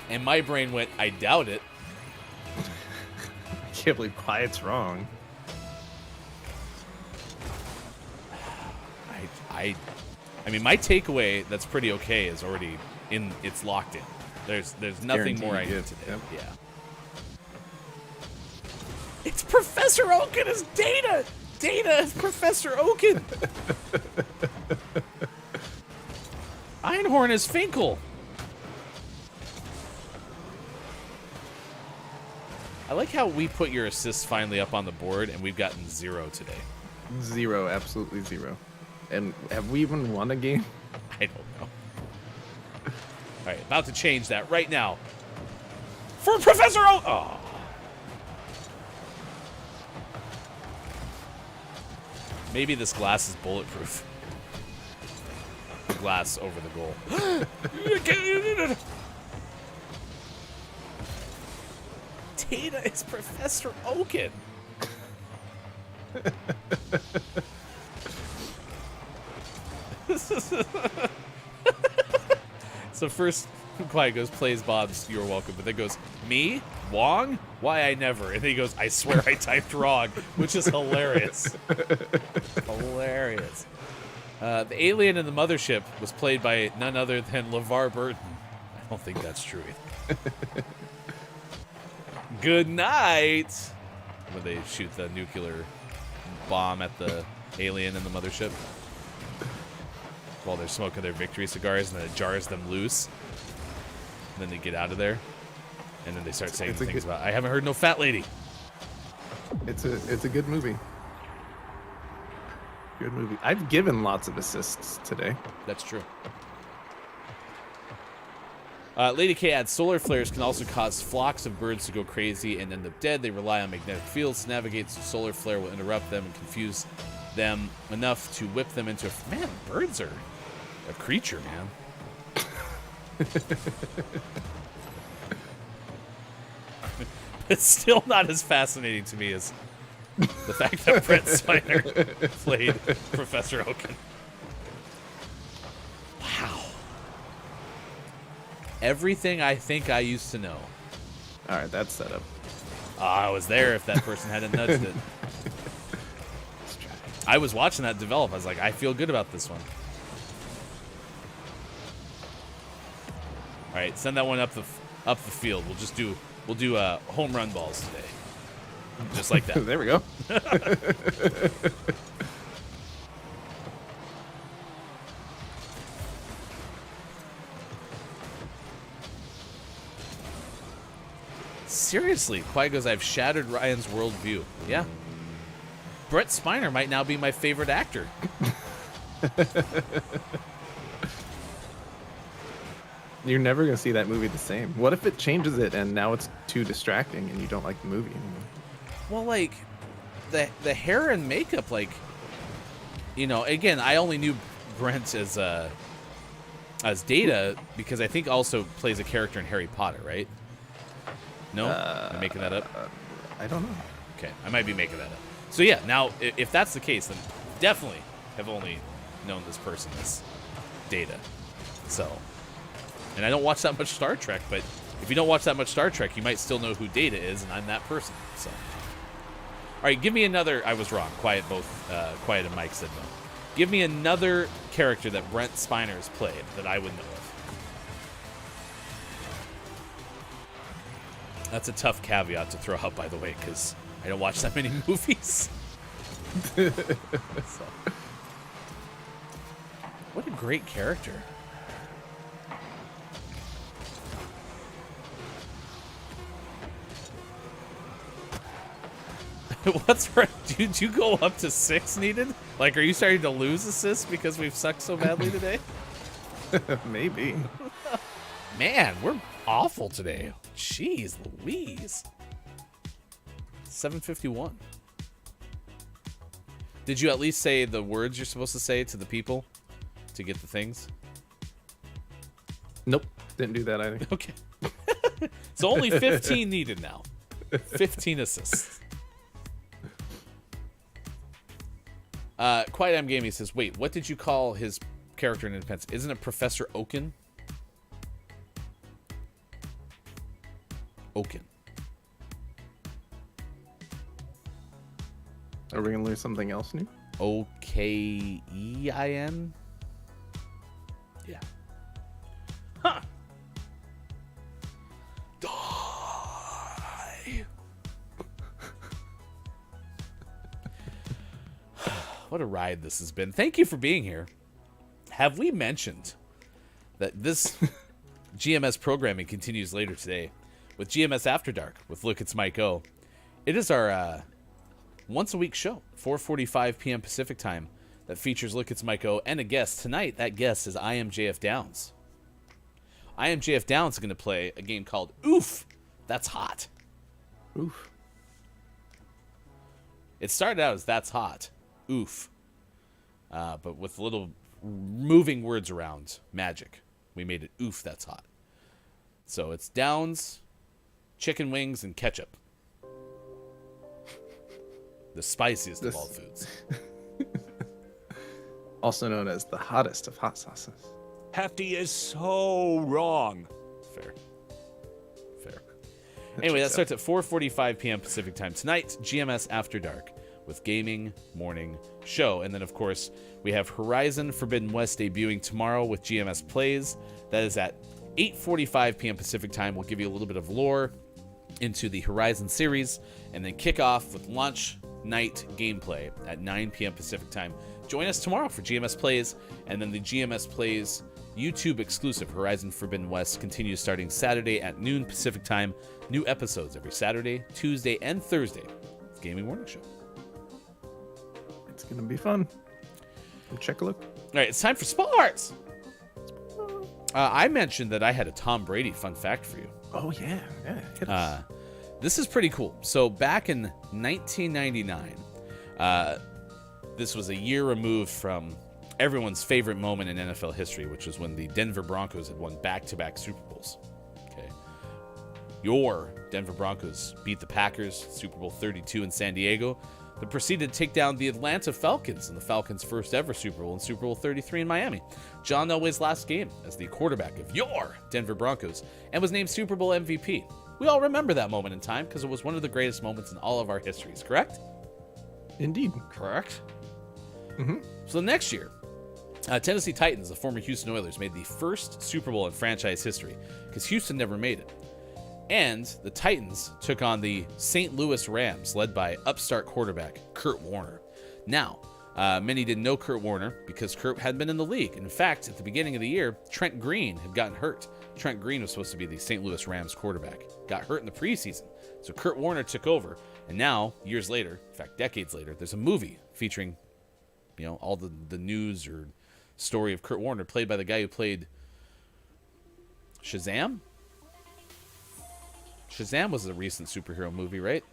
And my brain went, I doubt it. I can't believe Quiet's wrong. I mean, my takeaway that's pretty okay is already in. It's locked in. There's nothing more I need to do. Yep. Yeah. It's Professor Oaken as Data. Data is Professor Oaken. Einhorn is Finkel. I like how we put your assists finally up on the board, and we've gotten 0 today. 0, absolutely 0. And have we even won a game? I don't know. All right, about to change that right now. For Professor O. Oh. Maybe this glass is bulletproof. Glass over the goal. Data is Professor Oaken. So first, Quiet goes, plays Bob's You're Welcome, but then goes, me? Wong? Why I never. And then he goes, I swear I typed wrong, which is hilarious. Hilarious. The alien in the mothership was played by none other than LeVar Burton. I don't think that's true either. Good night. When they shoot the nuclear bomb at the alien in the mothership while they're smoking their victory cigars, and then it jars them loose. And then they get out of there, and then they start saying things about, I haven't heard no fat lady. It's a good movie. Good movie. I've given lots of assists today. That's true. Lady K adds, solar flares can also cause flocks of birds to go crazy and end up dead. They rely on magnetic fields to navigate, so solar flare will interrupt them and confuse them enough to whip them into a... Man, birds are a creature, man. It's still not as fascinating to me as the fact that Brett Spiner played Professor Oaken. Wow. Everything I think I used to know. All right, that's set up. I was there if that person hadn't nudged it. I was watching that develop. I was like, I feel good about this one. All right, send that one up the field. We'll do home run balls today, just like that. There we go. Seriously, Quiet goes, I've shattered Ryan's worldview. Yeah. Brett Spiner might now be my favorite actor. You're never gonna see that movie the same. What if it changes it and now it's too distracting and you don't like the movie anymore? Well, like, the hair and makeup, like, you know, again, I only knew Brent as Data because I think also plays a character in Harry Potter, right? No? Am I making that up? I don't know. Okay, I might be making that up. So yeah, now, if that's the case, then definitely have only known this person as Data. So, and I don't watch that much Star Trek, but if you don't watch that much Star Trek, you might still know who Data is, and I'm that person, so. All right, give me another. I was wrong. Quiet and Mike said no. Give me another character that Brent Spiner's played that I would know of. That's a tough caveat to throw out, by the way, because I don't watch that many movies. So. What a great character. What's right? Do you go up to 6 needed? Like, are you starting to lose assists because we've sucked so badly today? Maybe. Man, we're awful today. Jeez Louise. 751. Did you at least say the words you're supposed to say to the people to get the things? Nope. Didn't do that either. Okay. So only 15 needed now. 15 assists. Quiet M Gaming says, wait, what did you call his character in Independence? Isn't it Professor Oaken? Oaken. Are we going to learn something else new? Okein? Yeah. Huh. Die. What a ride this has been. Thank you for being here. Have we mentioned that this GMS programming continues later today with GMS After Dark with Look It's Mike O? It is our once a week show, 4:45 p.m. Pacific time, that features Look It's Mike O and a guest. Tonight, that guest is I Am JF Downs. I Am JF Downs is going to play a game called Oof, That's Hot. Oof. It started out as That's Hot. Oof. But with little moving words around magic, we made it Oof, That's Hot. So it's Downs, chicken wings, and ketchup. The spiciest of all foods. Also known as the hottest of hot sauces. Hefty is so wrong. Fair. Anyway, that starts at 4:45 p.m. Pacific time tonight. GMS After Dark with Gaming Morning Show. And then, of course, we have Horizon Forbidden West debuting tomorrow with GMS Plays. That is at 8:45 p.m. Pacific time. We'll give you a little bit of lore into the Horizon series and then kick off with launch night gameplay at 9 p.m. Pacific time. Join us tomorrow for GMS Plays, and then the GMS Plays YouTube exclusive Horizon Forbidden West continues starting Saturday at noon Pacific time. New episodes every Saturday, Tuesday, and Thursday. It's Gaming Morning Show. It's going to be fun. Go check a look. All right, it's time for sports. I mentioned that I had a Tom Brady fun fact for you. Oh, yeah. Hit us. This is pretty cool. So back in 1999, this was a year removed from everyone's favorite moment in NFL history, which was when the Denver Broncos had won back-to-back Super Bowls. Okay, your Denver Broncos beat the Packers, Super Bowl 32 in San Diego, then proceeded to take down the Atlanta Falcons in the Falcons' first ever Super Bowl in Super Bowl 33 in Miami. John Elway's last game as the quarterback of your Denver Broncos, and was named Super Bowl MVP. We all remember that moment in time because it was one of the greatest moments in all of our histories, correct? Indeed. Correct. Mm-hmm. So the next year, Tennessee Titans, the former Houston Oilers, made the first Super Bowl in franchise history because Houston never made it. And the Titans took on the St. Louis Rams, led by upstart quarterback Kurt Warner. Now, many didn't know Kurt Warner because Kurt hadn't been in the league. In fact, at the beginning of the year, Trent Green had gotten hurt Trent Green was supposed to be the St. Louis Rams quarterback. Got hurt in the preseason. So Kurt Warner took over. And now, years later, in fact, decades later, there's a movie featuring, all the news or story of Kurt Warner, played by the guy who played Shazam? Shazam was a recent superhero movie, right?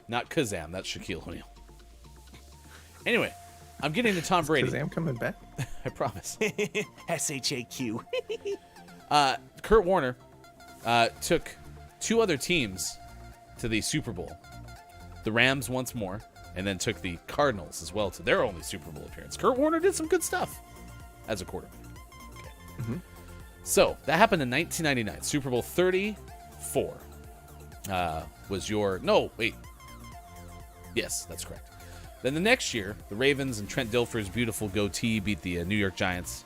Not Kazam, that's Shaquille O'Neal. Anyway, I'm getting to Tom Brady. Shazam coming back? I promise. SHAQ. Kurt Warner took two other teams to the Super Bowl. The Rams once more, and then took the Cardinals as well to their only Super Bowl appearance. Kurt Warner did some good stuff as a quarterback. Okay. Mm-hmm. So that happened in 1999. Super Bowl 34 was your... No, wait. Yes, that's correct. Then the next year, the Ravens and Trent Dilfer's beautiful goatee beat the New York Giants.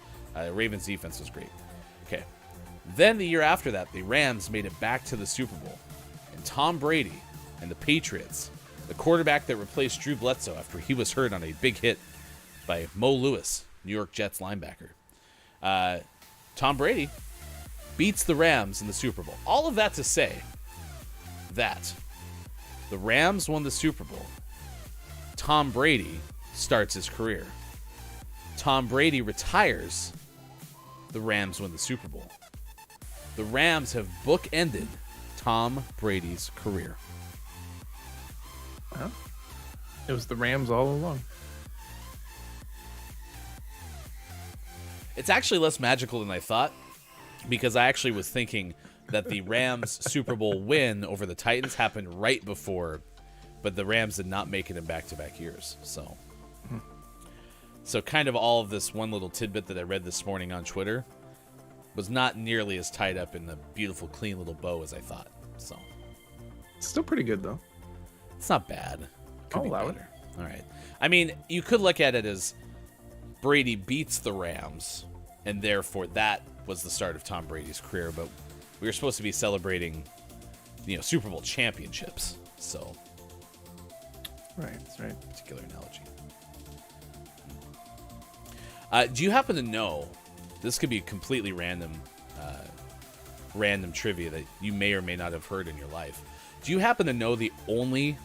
Ravens defense was great. Okay. Then the year after that, the Rams made it back to the Super Bowl. And Tom Brady and the Patriots, the quarterback that replaced Drew Bledsoe after he was hurt on a big hit by Mo Lewis, New York Jets linebacker. Tom Brady beats the Rams in the Super Bowl. All of that to say that the Rams won the Super Bowl. Tom Brady starts his career. Tom Brady retires. The Rams win the Super Bowl. The Rams have bookended Tom Brady's career. Well, it was the Rams all along. It's actually less magical than I thought, because I actually was thinking that the Rams Super Bowl win over the Titans happened right before, but the Rams did not make it in back-to-back years. So kind of all of this one little tidbit that I read this morning on Twitter was not nearly as tied up in the beautiful, clean little bow as I thought. So It's still pretty good, though. it's not bad. Could I'll be allow it. better. All right. I mean, you could look at it as Brady beats the Rams, and therefore that was the start of Tom Brady's career. But we were supposed to be celebrating, Super Bowl championships. So, Right, that's right. particular analogy. Do you happen to know? This could be completely random trivia that you may or may not have heard in your life. Do you happen to know the only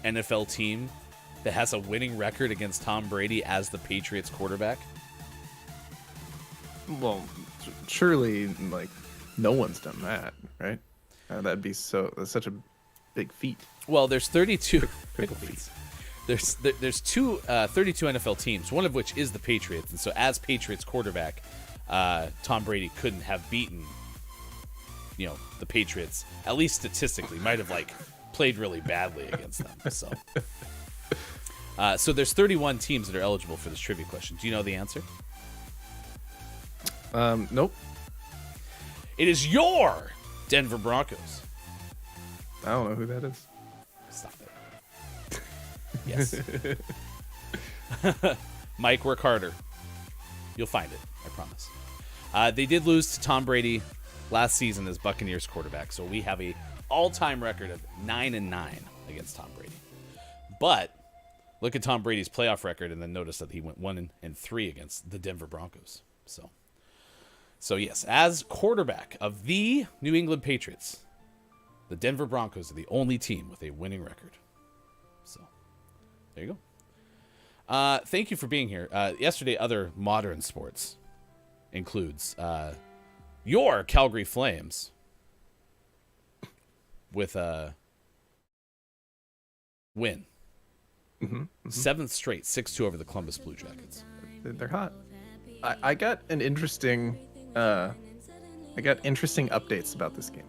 NFL team that has a winning record against Tom Brady as the Patriots quarterback? Well, surely, no one's done that, right? That's such a big feat. Well, there's 32. Critical feat. There's 32 NFL teams, one of which is the Patriots, and so as Patriots quarterback, Tom Brady couldn't have beaten, the Patriots. At least statistically, might have played really badly against them. So there's 31 teams that are eligible for this trivia question. Do you know the answer? Nope. It is your Denver Broncos. I don't know who that is. Stop it. Yes. Mike, work harder. You'll find it, I promise. They did lose to Tom Brady last season as Buccaneers quarterback, so we have a all-time record of 9-9 against Tom Brady. But look at Tom Brady's playoff record and then notice that he went 1-3 against the Denver Broncos. So yes, as quarterback of the New England Patriots, the Denver Broncos are the only team with a winning record. So there you go. Thank you for being here. Yesterday, other modern sports includes your Calgary Flames with a win. Mm-hmm. 7th straight, 6-2 over the Columbus Blue Jackets. They're hot. I got an interesting updates about this game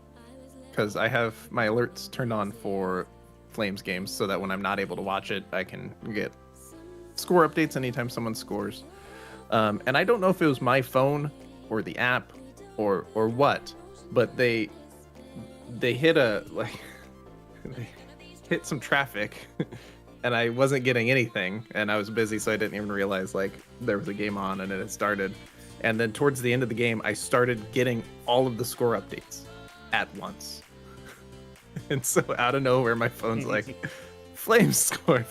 because I have my alerts turned on for Flames games so that when I'm not able to watch it, I can get score updates anytime someone scores. And I don't know if it was my phone or the app or what, but they hit they hit some traffic and I wasn't getting anything and I was busy, so I didn't even realize there was a game on and it had started. And then towards the end of the game, I started getting all of the score updates at once. And so out of nowhere, my phone's Flames scored.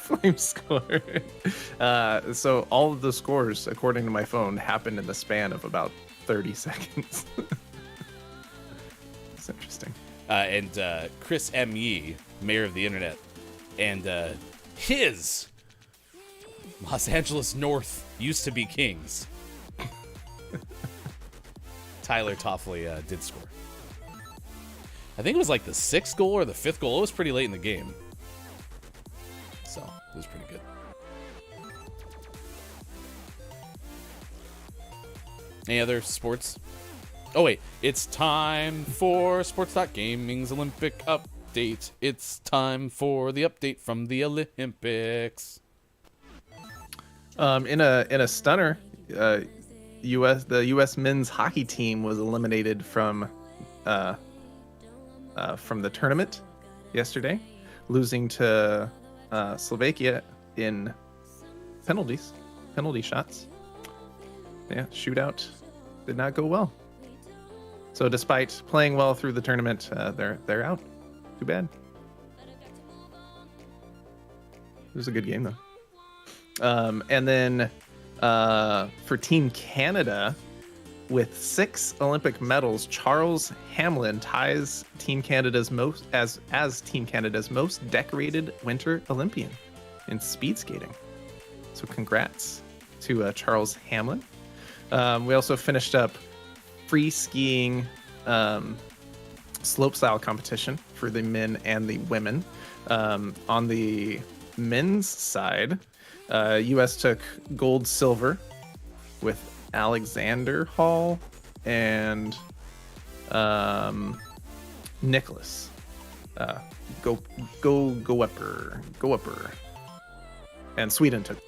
So all of the scores, according to my phone, happened in the span of about 30 seconds. It's interesting. And Chris M. Yee, mayor of the internet, and his Los Angeles North used to be Kings. Tyler Toffoli did score. I think it was like the 6th goal or the 5th goal. It was pretty late in the game. So, it was pretty good. Any other sports? Oh, wait. It's time for Sports.Gaming's Olympic update. It's time for the update from the Olympics. In a stunner, the U.S. men's hockey team was eliminated from the tournament yesterday, losing to Slovakia in penalty shots. Yeah, shootout did not go well. So despite playing well through the tournament, they're out. Too bad. It was a good game though. And then for Team Canada, with 6 Olympic medals, Charles Hamlin ties Team Canada's most decorated Winter Olympian in speed skating. So congrats to Charles Hamlin. We also finished up free skiing slopestyle competition for the men and the women. On the men's side, U.S. took gold, silver with Alexander Hall and Nicholas. Go upper. And Sweden took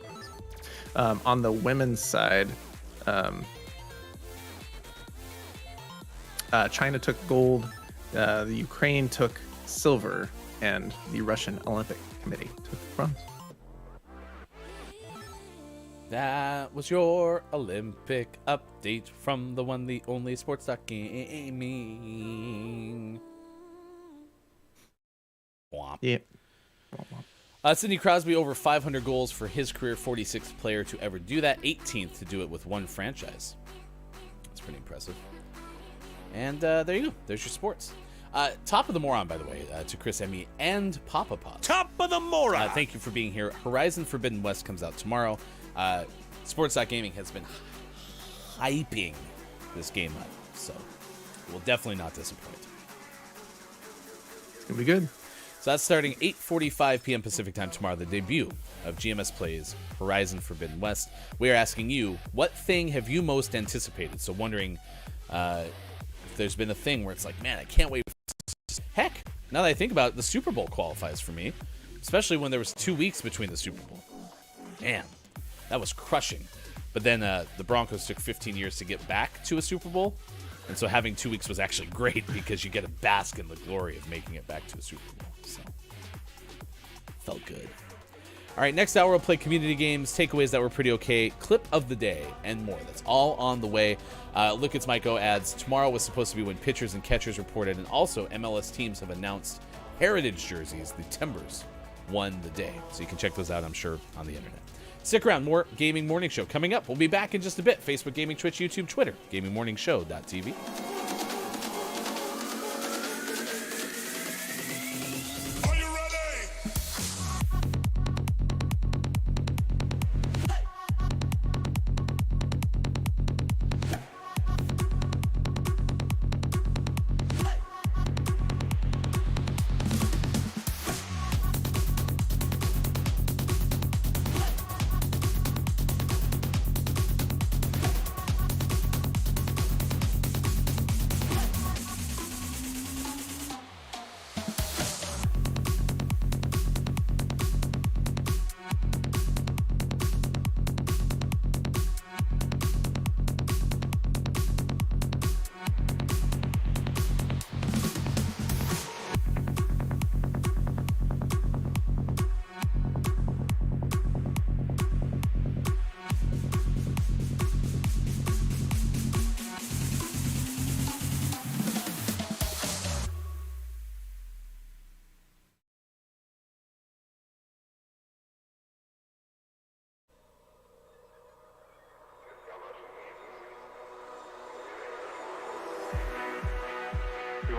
bronze. On the women's side, China took gold, the Ukraine took silver, and the Russian Olympic Committee took bronze. That was your Olympic update from the one, the only Sports.Gaming. Yeah. Sidney Crosby over 500 goals for his career, 46th player to ever do that, 18th to do it with one franchise. That's pretty impressive. And there you go. There's your sports. Top of the Moron, by the way, to Chris Emmy and Papa Pop. Top of the Moron. Thank you for being here. Horizon Forbidden West comes out tomorrow. Sports.Gaming has been hyping this game up, so it will definitely not disappoint. It's going to be good. So that's starting 8:45 p.m. Pacific time tomorrow, the debut of GMS Plays Horizon Forbidden West. We are asking you, what thing have you most anticipated? So wondering if there's been a thing where it's like, man, I can't wait. Heck, now that I think about it, the Super Bowl qualifies for me, especially when there was 2 weeks between the Super Bowl. Man, that was crushing. But then the Broncos took 15 years to get back to a Super Bowl. And so having 2 weeks was actually great because you get to bask in the glory of making it back to a Super Bowl. So, felt good. All right, next hour we'll play community games, takeaways that were pretty okay, clip of the day, and more. That's all on the way. Look, it's Mike O adds, tomorrow was supposed to be when pitchers and catchers reported, and also MLS teams have announced heritage jerseys. The Timbers won the day. So you can check those out, I'm sure, on the internet. Stick around, more Gaming Morning Show coming up. We'll be back in just a bit. Facebook, Gaming, Twitch, YouTube, Twitter, GamingMorningShow.tv.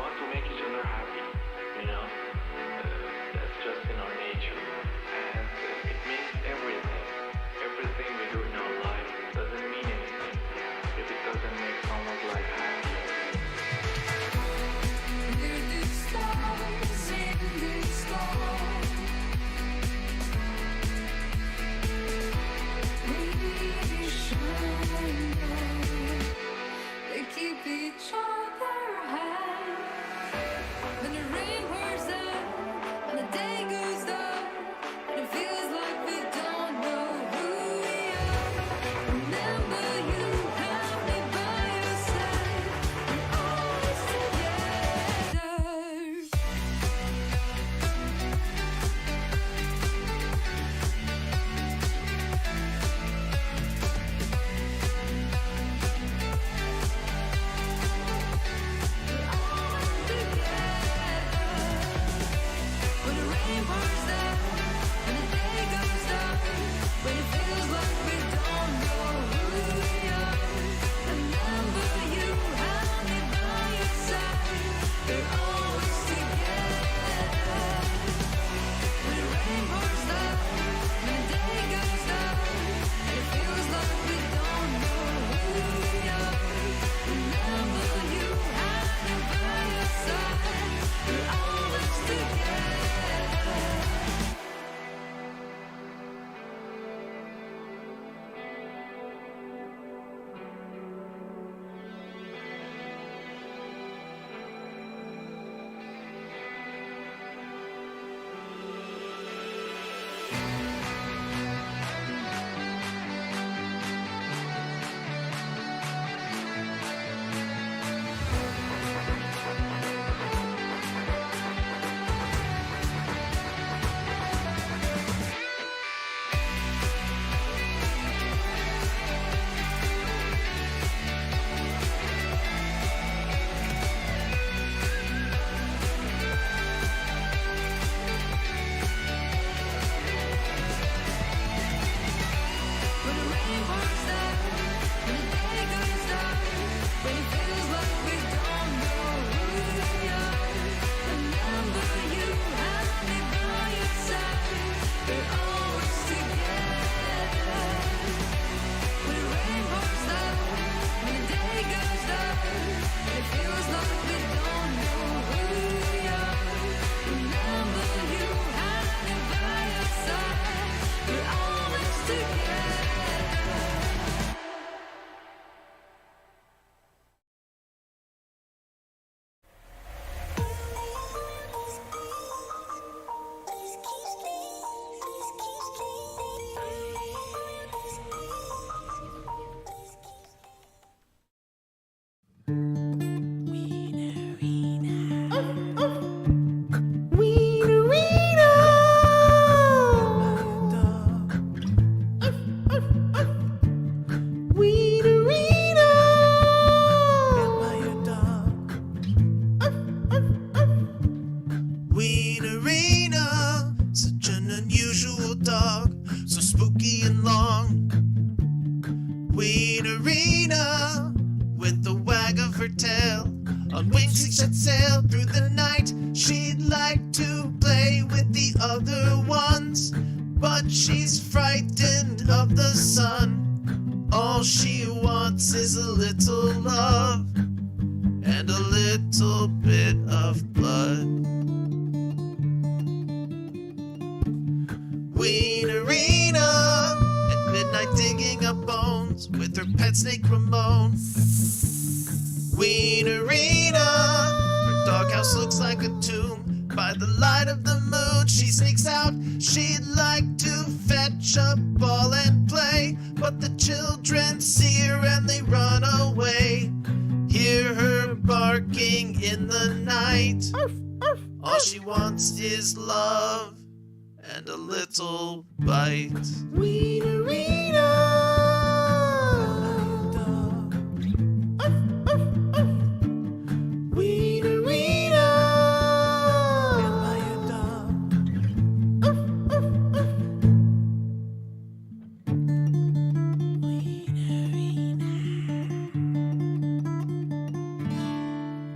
want to make each other happy, you know. That's just in our nature, and it means everything. Everything we do in our life doesn't mean anything if it doesn't make someone's life happy. Keep each other high. When the rain pours down, when the day goes down, and it feels like we don't know who we are. Remember you have me by your side. We're always together. When the rain pours down, when the day goes down, when it feels like we don't know who we are. Remember you have me by your side. We're always together. When the rain pours down, when the day goes down, and it feels like we don't know who we are. Remember you have me by your side. We're always together. When the rain pours down, when the day goes down, when it feels like we don't know who we are. Remember you have me by your side. We're always together. When the rain pours down, when the day goes down, when it feels like we don't know who we are. Remember you have me by your side. We're always together. Wienerina, such an unusual dog, so spooky and long. Wienerina, with the wag of her tail, on wings she set sail through the night. She'd like to play with the other ones, but she's frightened of the sun. All she wants is a little love and a little bit of blood. Wienerina, at midnight digging up bones with her pet snake Ramon. Wienerina, her doghouse looks like a tomb. By the light of the moon she sneaks out. She'd like to fetch a ball and play, but the children see her and they run away. Hear her barking in the night. All she wants is love and a little bite. Wienerina.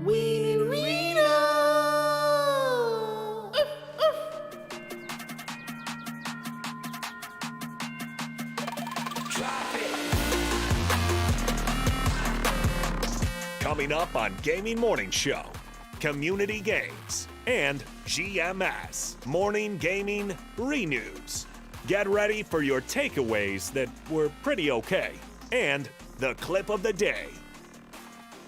Wienerina. Coming up on Gaming Morning Show, Community Games, and GMS, Morning Gaming Renews. Get ready for your takeaways that were pretty okay, and the clip of the day.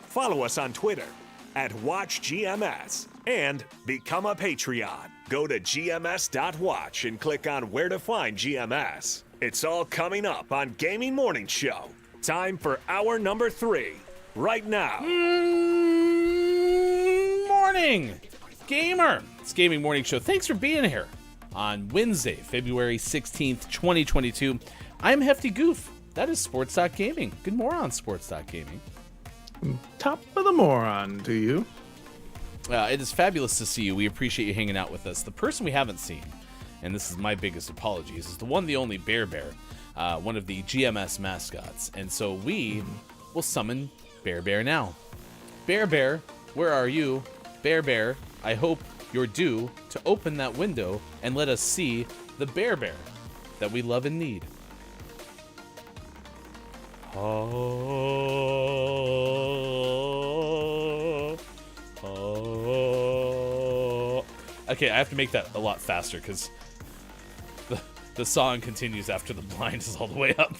Follow us on Twitter at WatchGMS and become a Patreon. Go to gms.watch and click on where to find GMS. It's all coming up on Gaming Morning Show. Time for hour number 3, right now. Morning, gamer. It's Gaming Morning Show. Thanks for being here on Wednesday, February 16th, 2022. I'm Hefty Goof. That is Sports Talk Gaming. Good morning, Sports Talk Gaming. Top of the moron to you. It is fabulous to see you. We appreciate you hanging out with us. The person we haven't seen, and this is my biggest apologies, is the one, the only Bear Bear, one of the GMS mascots. And so we will summon Bear Bear now. Bear Bear, where are you? Bear Bear, I hope you're due to open that window and let us see the Bear Bear that we love and need. Okay, I have to make that a lot faster because the song continues after the blind is all the way up.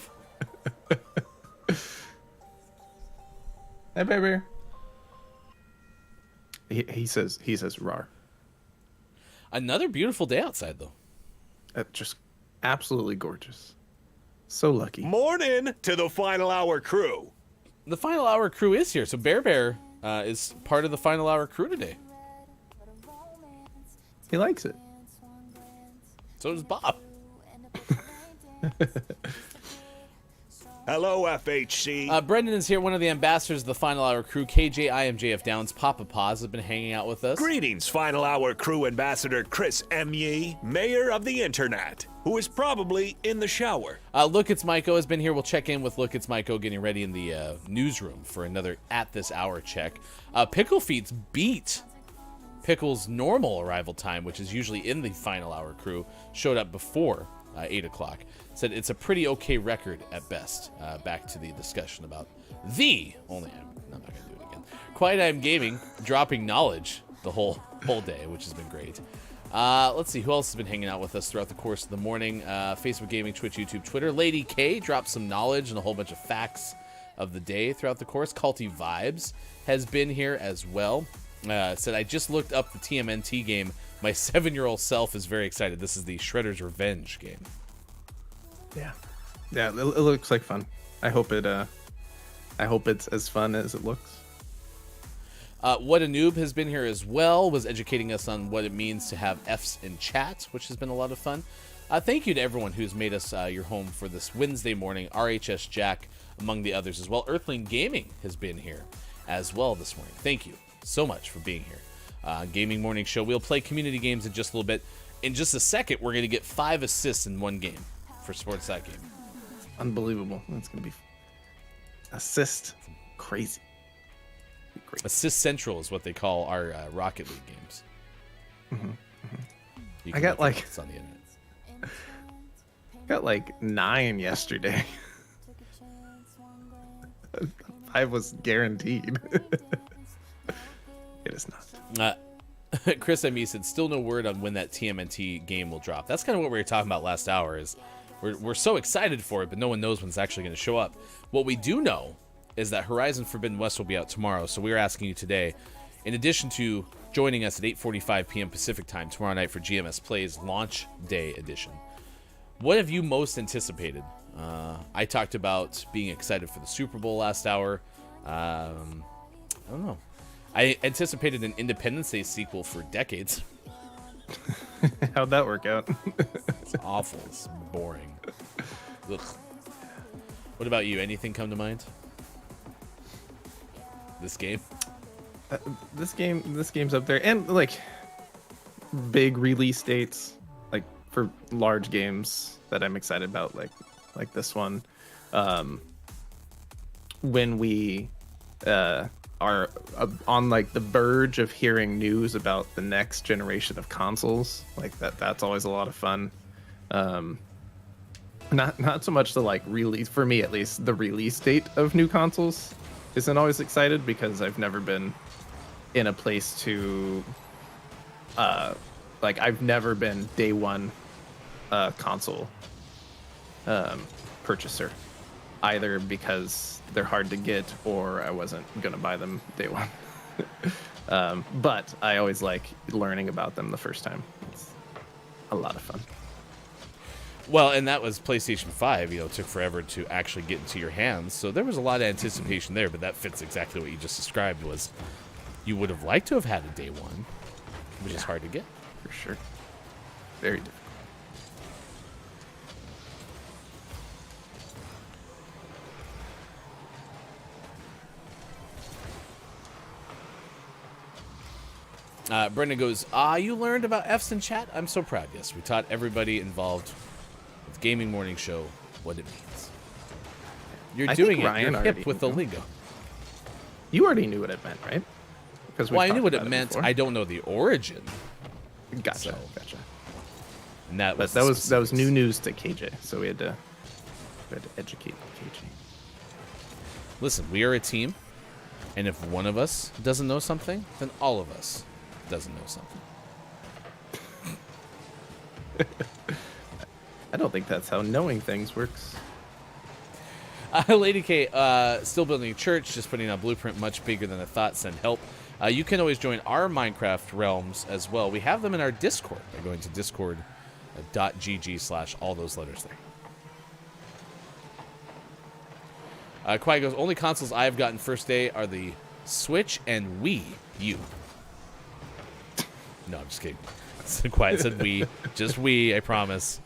Hey, baby. He says rar. Another beautiful day outside, though. Just absolutely gorgeous. So lucky. Morning to the Final Hour crew. The Final Hour crew is here, so Bear Bear is part of the Final Hour crew today. He likes it. So does Bob. Hello, FHC. Brendan is here, one of the ambassadors of the Final Hour crew. KJ, IMJF Downs, Papa Paws have been hanging out with us. Greetings, Final Hour crew ambassador Chris M. Yee, mayor of the internet, who is probably in the shower. Look, It's Maiko has been here. We'll check in with Look, It's Maiko getting ready in the newsroom for another At This Hour check. Pickle Feet's beat Pickle's normal arrival time, which is usually in the Final Hour crew, showed up before 8 o'clock. Said it's a pretty okay record at best. Back to the discussion about the only... I'm not going to do it again. Quiet I'm Gaming, dropping knowledge the whole day, which has been great. Let's see, who else has been hanging out with us throughout the course of the morning? Facebook Gaming, Twitch, YouTube, Twitter. Lady K dropped some knowledge and a whole bunch of facts of the day throughout the course. Culty Vibes has been here as well. Said, I just looked up the TMNT game. My 7-year-old self is very excited. This is the Shredder's Revenge game. Yeah, it looks like fun. I hope it's as fun as it looks. What a Noob has been here as well, was educating us on what it means to have Fs in chat, which has been a lot of fun. Thank you to everyone who's made us your home for this Wednesday morning. RHS Jack, among the others as well. Earthling Gaming has been here as well this morning. Thank you so much for being here. Gaming Morning Show. We'll play community games in just a little bit. In just a second, we're going to get 5 assists in one game for Sports That Game. Unbelievable. That's going to be assist. Crazy. Great. Assist Central is what they call our Rocket League games. I got like... It's on the internet. Got like 9 yesterday. 5 was guaranteed. It is not. Chris M.E. said, still no word on when that TMNT game will drop. That's kind of what we were talking about last hour, is we're so excited for it, but no one knows when it's actually going to show up. What we do know is that Horizon Forbidden West will be out tomorrow, so we're asking you today, in addition to joining us at 8:45 p.m. Pacific time tomorrow night for GMS Plays Launch Day Edition, what have you most anticipated? I talked about being excited for the Super Bowl last hour. I don't know. I anticipated an Independence Day sequel for decades. How'd that work out? It's awful. It's boring. Ugh. What about you? Anything come to mind? This game? This game's up there, and like big release dates, like for large games that I'm excited about, like this one. When we are on like the verge of hearing news about the next generation of consoles, like that's always a lot of fun. Not so much the like release, for me at least, the release date of new consoles isn't always excited because I've never been in a place to, like I've never been day one console purchaser, either because they're hard to get or I wasn't gonna buy them day one. But I always like learning about them the first time. It's a lot of fun. Well, and that was PlayStation 5, it took forever to actually get into your hands. So there was a lot of anticipation there, but that fits exactly what you just described was you would have liked to have had a day one, which is hard to get. For sure. Very difficult. Brendan goes, you learned about F's in chat? I'm so proud. Yes, we taught everybody involved with Gaming Morning Show what it means. You're doing it. Ryan You're hip with the lingo. You already knew what it meant, right? Because I knew what it meant. Before. I don't know the origin. Gotcha. So, Gotcha. And that was that was new news to KJ, so we had to educate KJ. Listen, we are a team, and if one of us doesn't know something, then all of us doesn't know something. I don't think that's how knowing things works. Lady K, still building a church, just putting out blueprint much bigger than I thought. Send help. You can always join our Minecraft realms as well. We have them in our Discord by going to discord.gg/all those letters there. Quiet goes, only consoles I've gotten first day are the Switch and Wii U. No, I'm just kidding. Quiet said Wii. Just Wii, I promise.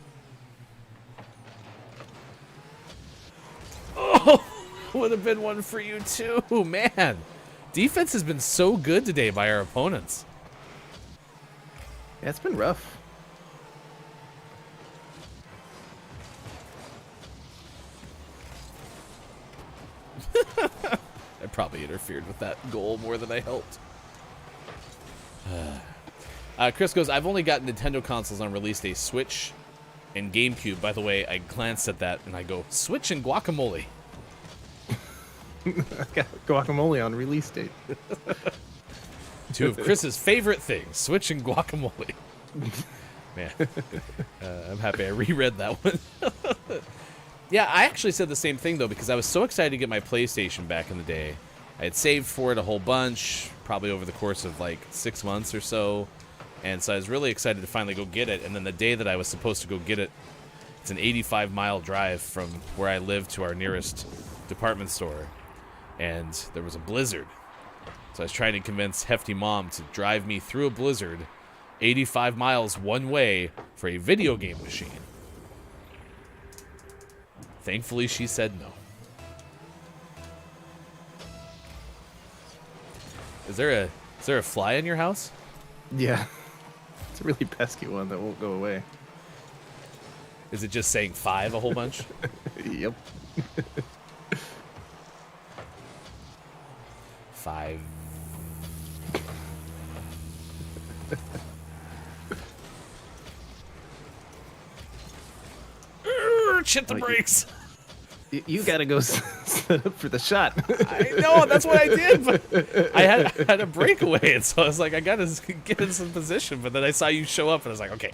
Oh, would have been one for you too, man. Defense has been so good today by our opponents. Yeah, it's been rough. I probably interfered with that goal more than I helped. Chris goes, I've only got Nintendo consoles on release day, Switch and GameCube. By the way, I glanced at that and I go, Switch and guacamole. Got guacamole on release date. Two of Chris's favorite things, Switch and guacamole. Man, I'm happy I reread that one. Yeah, I actually said the same thing, though, because I was so excited to get my PlayStation back in the day. I had saved for it a whole bunch, probably over the course of, like, 6 months or so. And so I was really excited to finally go get it. And then the day that I was supposed to go get it, it's an 85-mile drive from where I live to our nearest department store. And there was a blizzard. So I was trying to convince Hefty Mom to drive me through a blizzard 85 miles one way for a video game machine. Thankfully, she said no. Is there a fly in your house? Yeah. It's a really pesky one that won't go away. Is it just saying 5 a whole bunch? Yep. 5. Hit the brakes. You gotta go set up for the shot. I know, that's what I did, but I had a breakaway, and so I was like, I gotta get in some position, but then I saw you show up, and I was like, okay.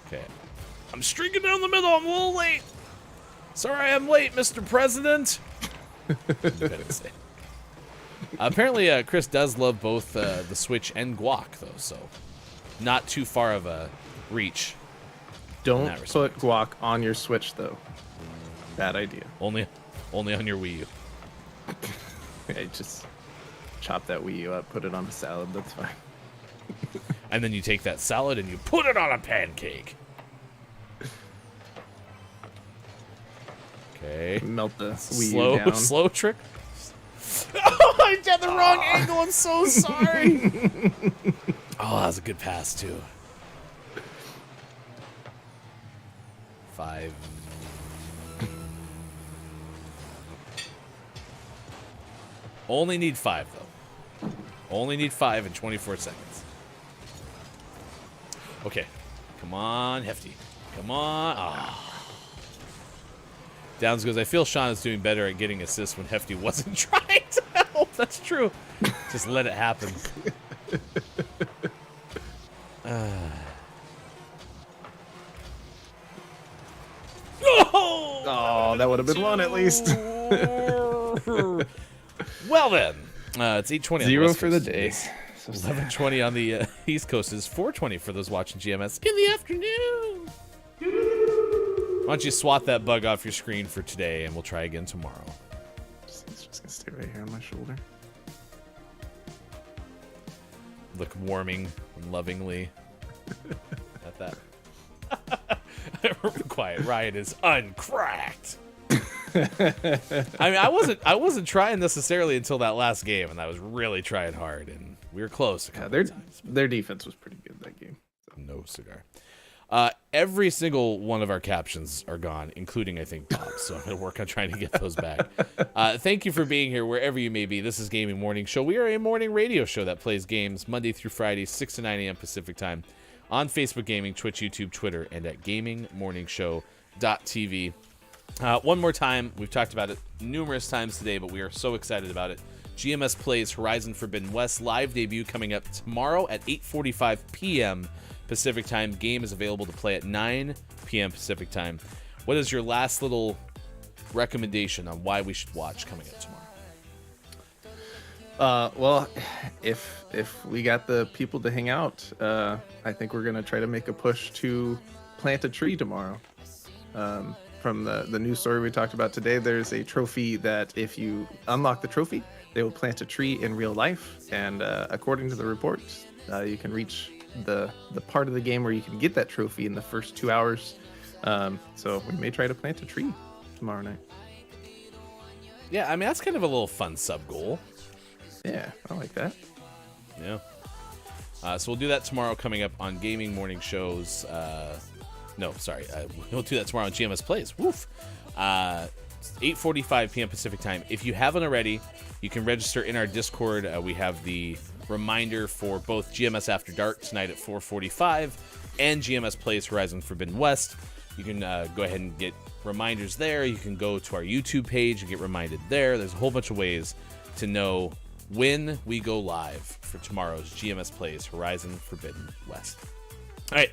Okay. I'm streaking down the middle, I'm a little late. Sorry I'm late, Mr. President. You couldn't say. Apparently, Chris does love both the Switch and guac, though, so not too far of a reach. Don't put guac on your Switch, though. Bad idea. Only on your Wii U. Hey, just chop that Wii U up, put it on a salad. That's fine. And then you take that salad and you put it on a pancake. Okay. Melt the Wii U down. Slow trick. Oh, I had the wrong angle. I'm so sorry. Oh, that was a good pass, too. 5. Only need 5, though. Only need 5 in 24 seconds. Okay. Come on, Hefty. Come on. Ah. Downs goes, I feel Sean is doing better at getting assists when Hefty wasn't trying to help. That's true. Just let it happen. Oh, that would have been one at least. Well then, it's 8:20 on the Zero West for the Coast. day. It's So sad. 11:20 on the East Coast. Is 4:20 for those watching GMS in the afternoon. Why don't you swat that bug off your screen for today, and we'll try again tomorrow. It's just gonna stay right here on my shoulder. Look warming and lovingly at that. Quiet. Ryan is uncracked. I mean, I wasn't trying necessarily until that last game, and I was really trying hard, and we were close. Yeah, their defense was pretty good that game. No cigar. Every single one of our captions are gone, including, I think, Bob. So I'm going to work on trying to get those back. Thank you for being here wherever you may be. This is Gaming Morning Show. We are a morning radio show that plays games Monday through Friday, 6 to 9 a.m. Pacific time on Facebook Gaming, Twitch, YouTube, Twitter, and at GamingMorningShow.tv. One more time, we've talked about it numerous times today, but we are so excited about it. GMS Plays Horizon Forbidden West live debut coming up tomorrow at 8:45 p.m. Pacific time. Game is available to play at 9 p.m. Pacific time. What is your last little recommendation on why we should watch coming up tomorrow? Well, if we got the people to hang out, I think we're gonna try to make a push to plant a tree tomorrow. From the news story we talked about today, there's a trophy that if you unlock the trophy, they will plant a tree in real life. And according to the report, you can reach the part of the game where you can get that trophy in the first 2 hours. So we may try to plant a tree tomorrow night. Yeah, I mean, that's kind of a little fun sub-goal. Yeah, I like that. Yeah. So we'll do that tomorrow coming up on Gaming Morning Shows. No, sorry. We'll do that tomorrow on GMS Plays. Woof. 8:45 p.m. Pacific time. If you haven't already, you can register in our Discord. We have the reminder for both GMS After Dark tonight at 4:45 and GMS Plays Horizon Forbidden West. You can go ahead and get reminders there. You can go to our YouTube page and get reminded there. There's a whole bunch of ways to know when we go live for tomorrow's GMS Plays Horizon Forbidden West. All right.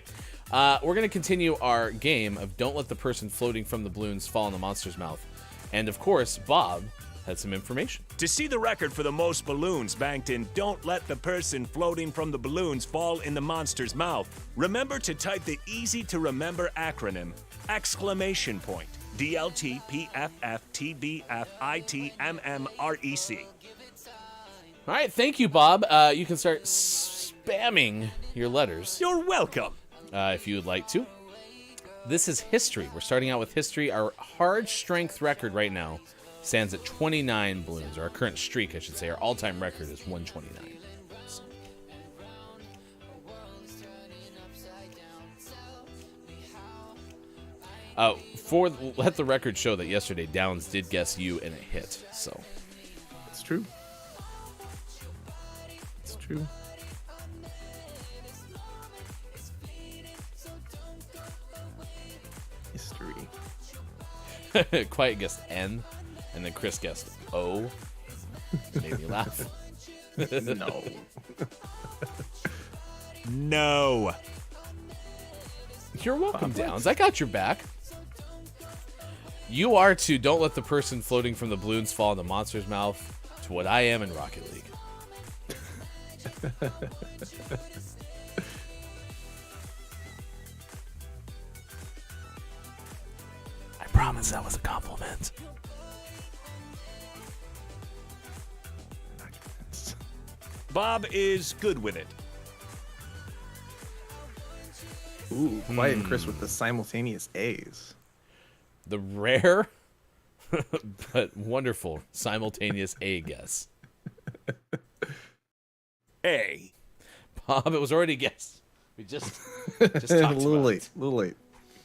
We're going to continue our game of Don't Let the Person Floating from the Balloons Fall in the Monster's Mouth. And, of course, Bob had some information. To see the record for the most balloons banked in Don't Let the Person Floating from the Balloons Fall in the Monster's Mouth, remember to type the easy-to-remember acronym, ! DLTPFFTBFITMMREC. All right, thank you, Bob. You can start spamming your letters. You're welcome. If you would like to. This is history. We're starting out with history. Our hard strength record right now stands at 29 balloons. Or our current streak, I should say. Our all-time record is 129. So. Let the record show that yesterday Downs did guess you in a hit. So It's true. It's true. History. Quiet guessed N, and then Chris guessed O. Made me laugh. No. No. You're welcome, Downs. I got your back. You are to Don't Let the Person Floating from the Balloons Fall in the Monster's Mouth to what I am in Rocket League. I promise that was a compliment. Bob is good with it. Ooh, Quiet and Chris with the simultaneous A's. The rare but wonderful simultaneous A guess. A. Bob, it was already guessed. We just talked a about little it. late. A little late.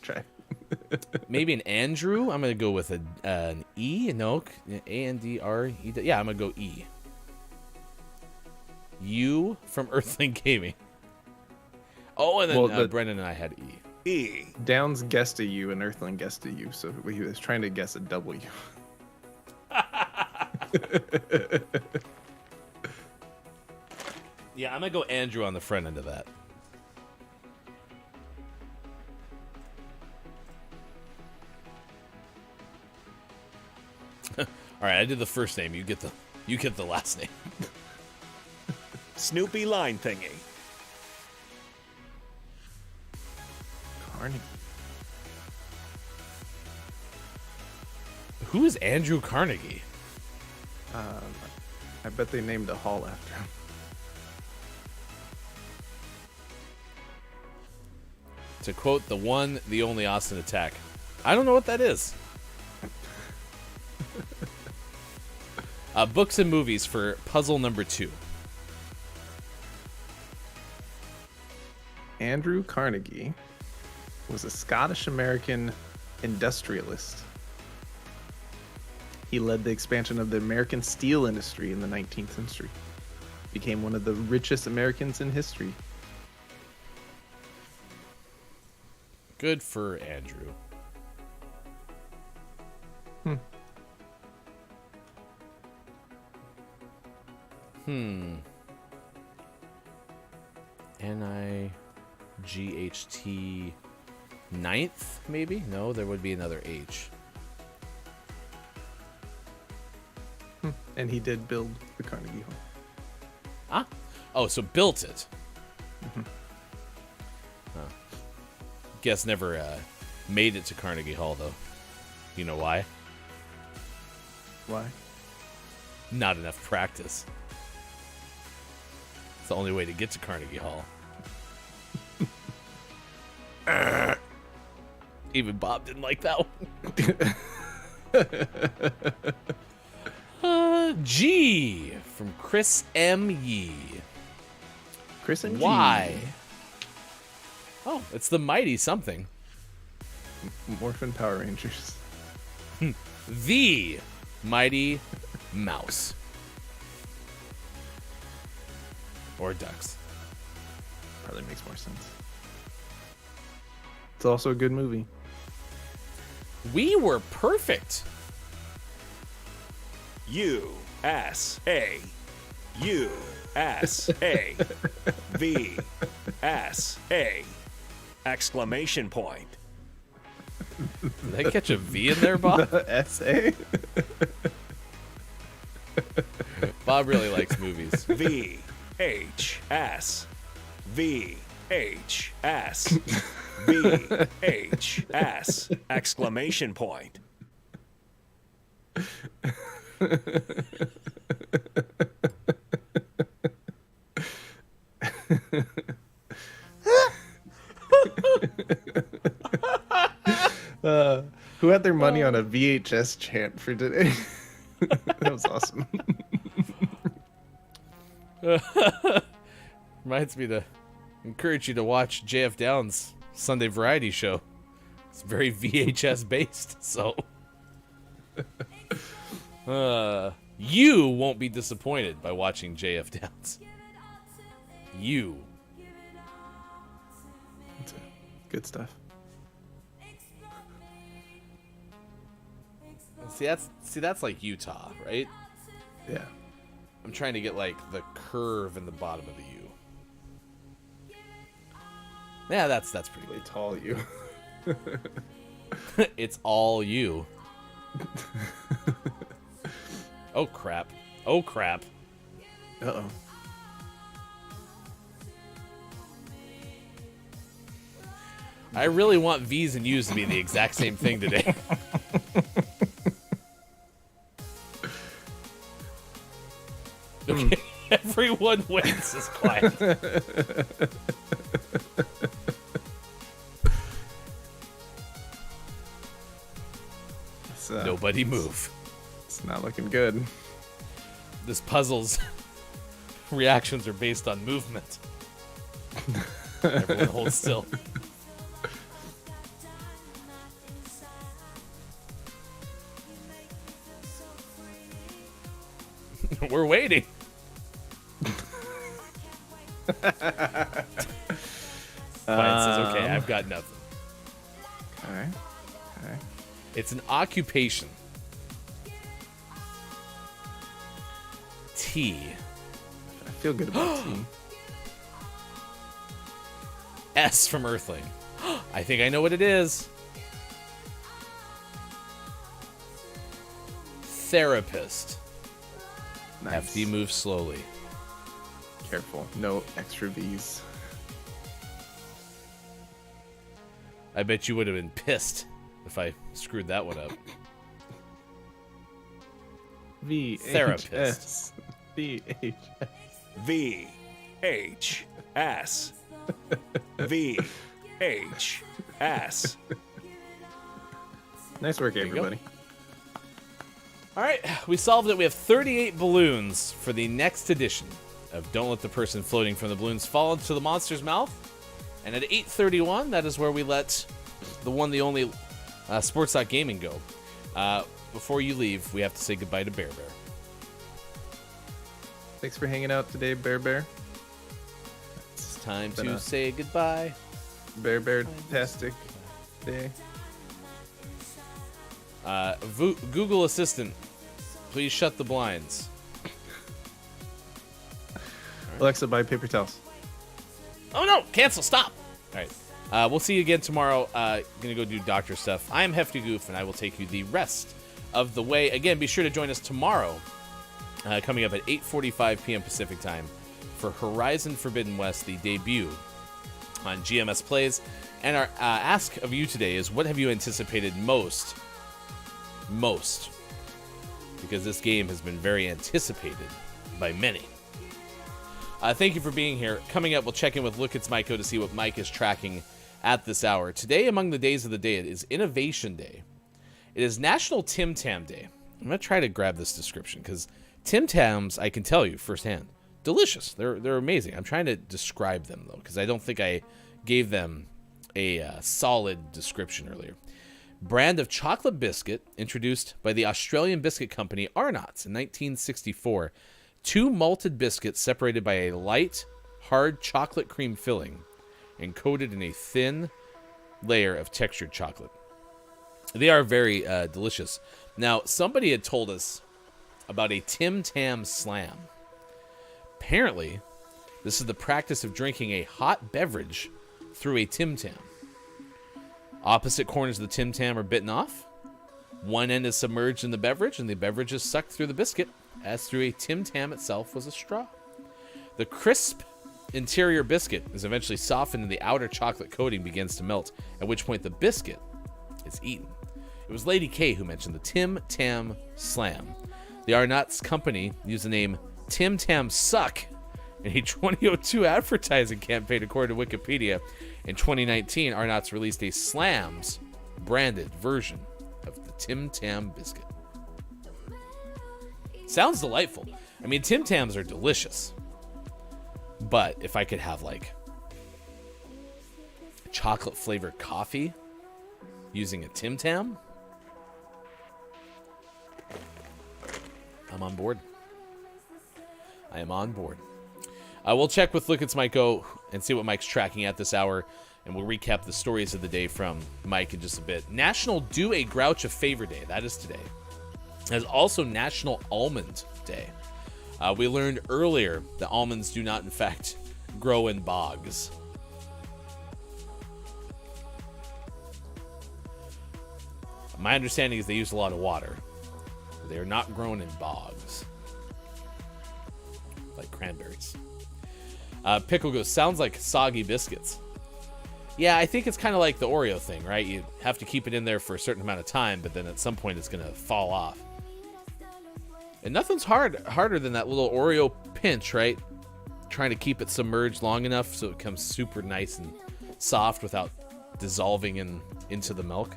Try. Maybe an Andrew. I'm gonna go with an E. No, ANDRE. Yeah, I'm gonna go E. U from Earthling Gaming. Oh, and then Well, Brendan and I had E. E. Downs guessed a U and Earthling guessed a U, so he was trying to guess a W. Yeah, I'm gonna go Andrew on the front end of that. All right, I did the first name. You get the last name. Snoopy line thingy. Carnegie. Who is Andrew Carnegie? I bet they named a hall after him. To quote the one, the only Austin Attack. I don't know what that is. Books and movies for puzzle number 2. Andrew Carnegie was a Scottish-American industrialist. He led the expansion of the American steel industry in the 19th century. Became one of the richest Americans in history. Good for Andrew. N-I-G-H-T 9th, maybe? No, there would be another H. And he did build the Carnegie Hall. Ah? Oh, so built it. Guess never made it to Carnegie Hall, though. You know why? Why? Not enough practice. It's the only way to get to Carnegie Hall. Even Bob didn't like that one. G from Chris M. Yee. Chris and Why? Oh, it's the mighty something. Morphin Power Rangers. The Mighty Mouse. Or Ducks. Probably makes more sense. It's also a good movie. We were perfect. U-S-A. U-S-A. V-S-A. Exclamation point. Did I catch a V in there, Bob? S.A.? Bob really likes movies. V-H-S. V-H-S. V-H-S. Exclamation point. Who had their money on a VHS chant for today? That was awesome. Reminds me to encourage you to watch JF Downs' Sunday variety show. It's very VHS based, so you won't be disappointed by watching JF Downs. You. Good stuff. See that's like Utah, right? Yeah. I'm trying to get like the curve in the bottom of the U. Yeah, that's pretty Really tall you. good. It's all you. Oh crap. Oh crap. Uh-oh. I really want V's and U's to be the exact same thing today. Okay, everyone waits is quiet. Nobody move. It's not looking good. This puzzle's reactions are based on movement. Everyone hold still. We're waiting. You've got nothing. Okay. It's an occupation. T. I feel good about T. S from Earthling. I think I know what it is. Therapist. Nice. FD moves slowly. Careful. No extra V's. I bet you would have been pissed if I screwed that one up. V. Therapist. V. H. V H S V H S. Nice work, you go. everybody. All right, we solved it. We have 38 balloons for the next edition of Don't Let the Person Floating from the Balloons Fall into the Monster's Mouth. And at 8:31, that is where we let the one, the only Sports.Gaming go. Before you leave, we have to say goodbye to Bear Bear. Thanks for hanging out today, Bear Bear. It's time to say goodbye. Bear Bear-tastic day. Google Assistant, please shut the blinds. Alexa, buy paper towels. Oh no! Cancel! Stop! Alright. We'll see you again tomorrow. Gonna go do doctor stuff. I am Hefty Goof, and I will take you the rest of the way. Again, be sure to join us tomorrow, coming up at 8:45 p.m. Pacific time, for Horizon Forbidden West, the debut on GMS Plays. And our ask of you today is, what have you anticipated most? Because this game has been very anticipated by many. Thank you for being here. Coming up, we'll check in with Look It's Miko to see what Mike is tracking at this hour. Today, among the days of the day, it is Innovation Day. It is National Tim Tam Day. I'm going to try to grab this description, because Tim Tams, I can tell you firsthand, delicious. They're amazing. I'm trying to describe them, though, because I don't think I gave them a solid description earlier. Brand of chocolate biscuit introduced by the Australian biscuit company Arnott's in 1964. 2 malted biscuits separated by a light, hard chocolate cream filling and coated in a thin layer of textured chocolate. They are very delicious. Now, somebody had told us about a Tam Slam. Apparently, this is the practice of drinking a hot beverage through a Tim Tam. Opposite corners of the Tim Tam are bitten off. One end is submerged in the beverage, and the beverage is sucked through the biscuit, as through a Tim Tam itself was a straw. The crisp interior biscuit is eventually softened, and the outer chocolate coating begins to melt, at which point the biscuit is eaten. It was Lady K who mentioned the Tam Slam. The Arnott's company used the name Tim Tam Suck in a 2002 advertising campaign, according to Wikipedia. In 2019, Arnott's released a Slams branded version of the Tim Tam biscuit. Sounds delightful. I mean, Tim Tams are delicious. But if I could have, like, chocolate flavored coffee using a Tim Tam, I'm on board. I am on board. We'll check with Look It's Miko and see what Mike's tracking at this hour, and we'll recap the stories of the day from Mike in just a bit. National Do a Grouch a Favor Day. That is today. There's also National Almond Day. We learned earlier that almonds do not, in fact, grow in bogs. My understanding is they use a lot of water. They are not grown in bogs, like cranberries. Pickle goes, sounds like soggy biscuits. Yeah, I think it's kind of like the Oreo thing, right? You have to keep it in there for a certain amount of time, but then at some point it's going to fall off. And nothing's harder than that little Oreo pinch, right? Trying to keep it submerged long enough so it becomes super nice and soft without dissolving into the milk.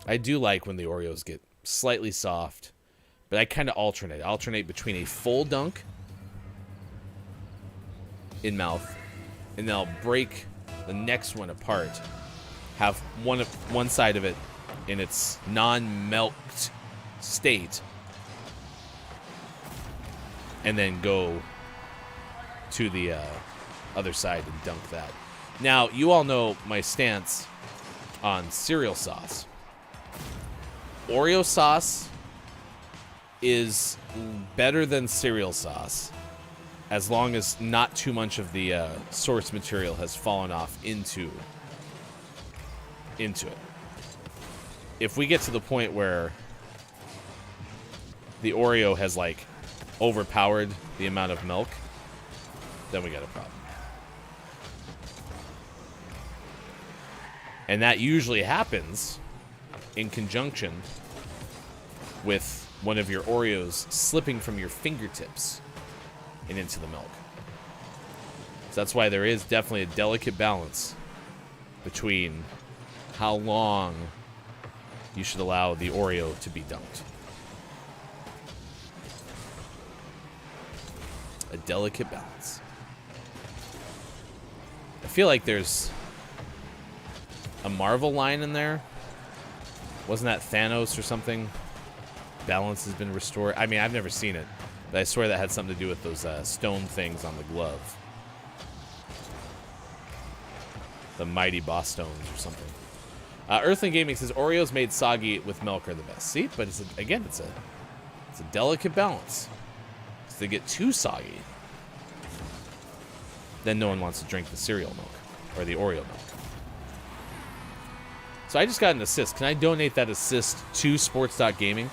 I do like when the Oreos get slightly soft, but I kind of alternate between a full dunk in mouth, and then I'll break the next one apart, have one side of it in its non-milked state, and then go to the other side and dunk that. Now, you all know my stance on cereal sauce. Oreo sauce is better than cereal sauce as long as not too much of the source material has fallen off into it. If we get to the point where the Oreo has like overpowered the amount of milk, then we got a problem. And that usually happens in conjunction with one of your Oreos slipping from your fingertips and into the milk. So that's why there is definitely a delicate balance between how long you should allow the Oreo to be dunked. A delicate balance. I feel like there's a Marvel line in there. Wasn't that Thanos or something? Balance has been restored. I mean, I've never seen it, but I swear that had something to do with those stone things on the glove. The mighty boss stones or something. Earthling Gaming says Oreos made soggy with milk are the best. See, but it's a delicate balance. If they get too soggy, then no one wants to drink the cereal milk or the Oreo milk. So I just got an assist. Can I donate that assist to sports.gaming?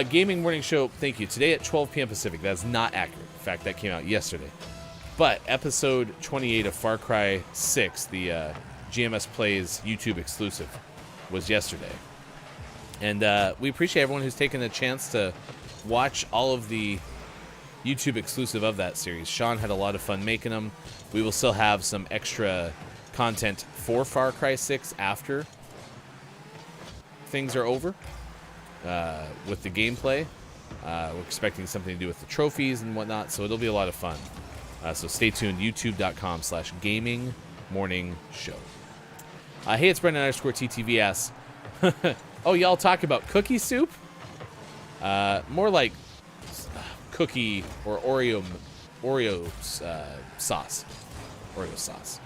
Gaming Morning Show, thank you. Today at 12 p.m. Pacific. That's not accurate. In fact, that came out yesterday. But episode 28 of Far Cry 6, the GMS Plays YouTube exclusive, was yesterday. And we appreciate everyone who's taken the chance to watch all of the YouTube exclusive of that series. Sean had a lot of fun making them. We will still have some extra content for Far Cry 6 after things are over with the gameplay. We're expecting something to do with the trophies and whatnot, so it'll be a lot of fun. So stay tuned, youtube.com/GamingMorningShow. Hey, it's Brendan _TTV asks, oh, y'all talk about cookie soup? More like cookie or Oreo sauce. Oreo sauce.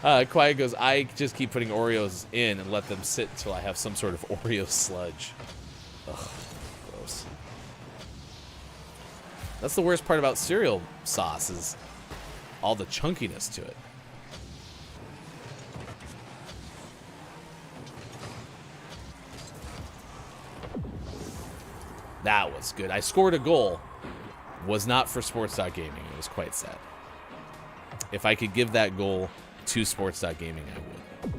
Quiet goes, I just keep putting Oreos in and let them sit until I have some sort of Oreo sludge. Ugh, gross. That's the worst part about cereal sauce is all the chunkiness to it. That was good. I scored a goal. Was not for sports.gaming. It was quite sad. If I could give that goal to sports.gaming, I would.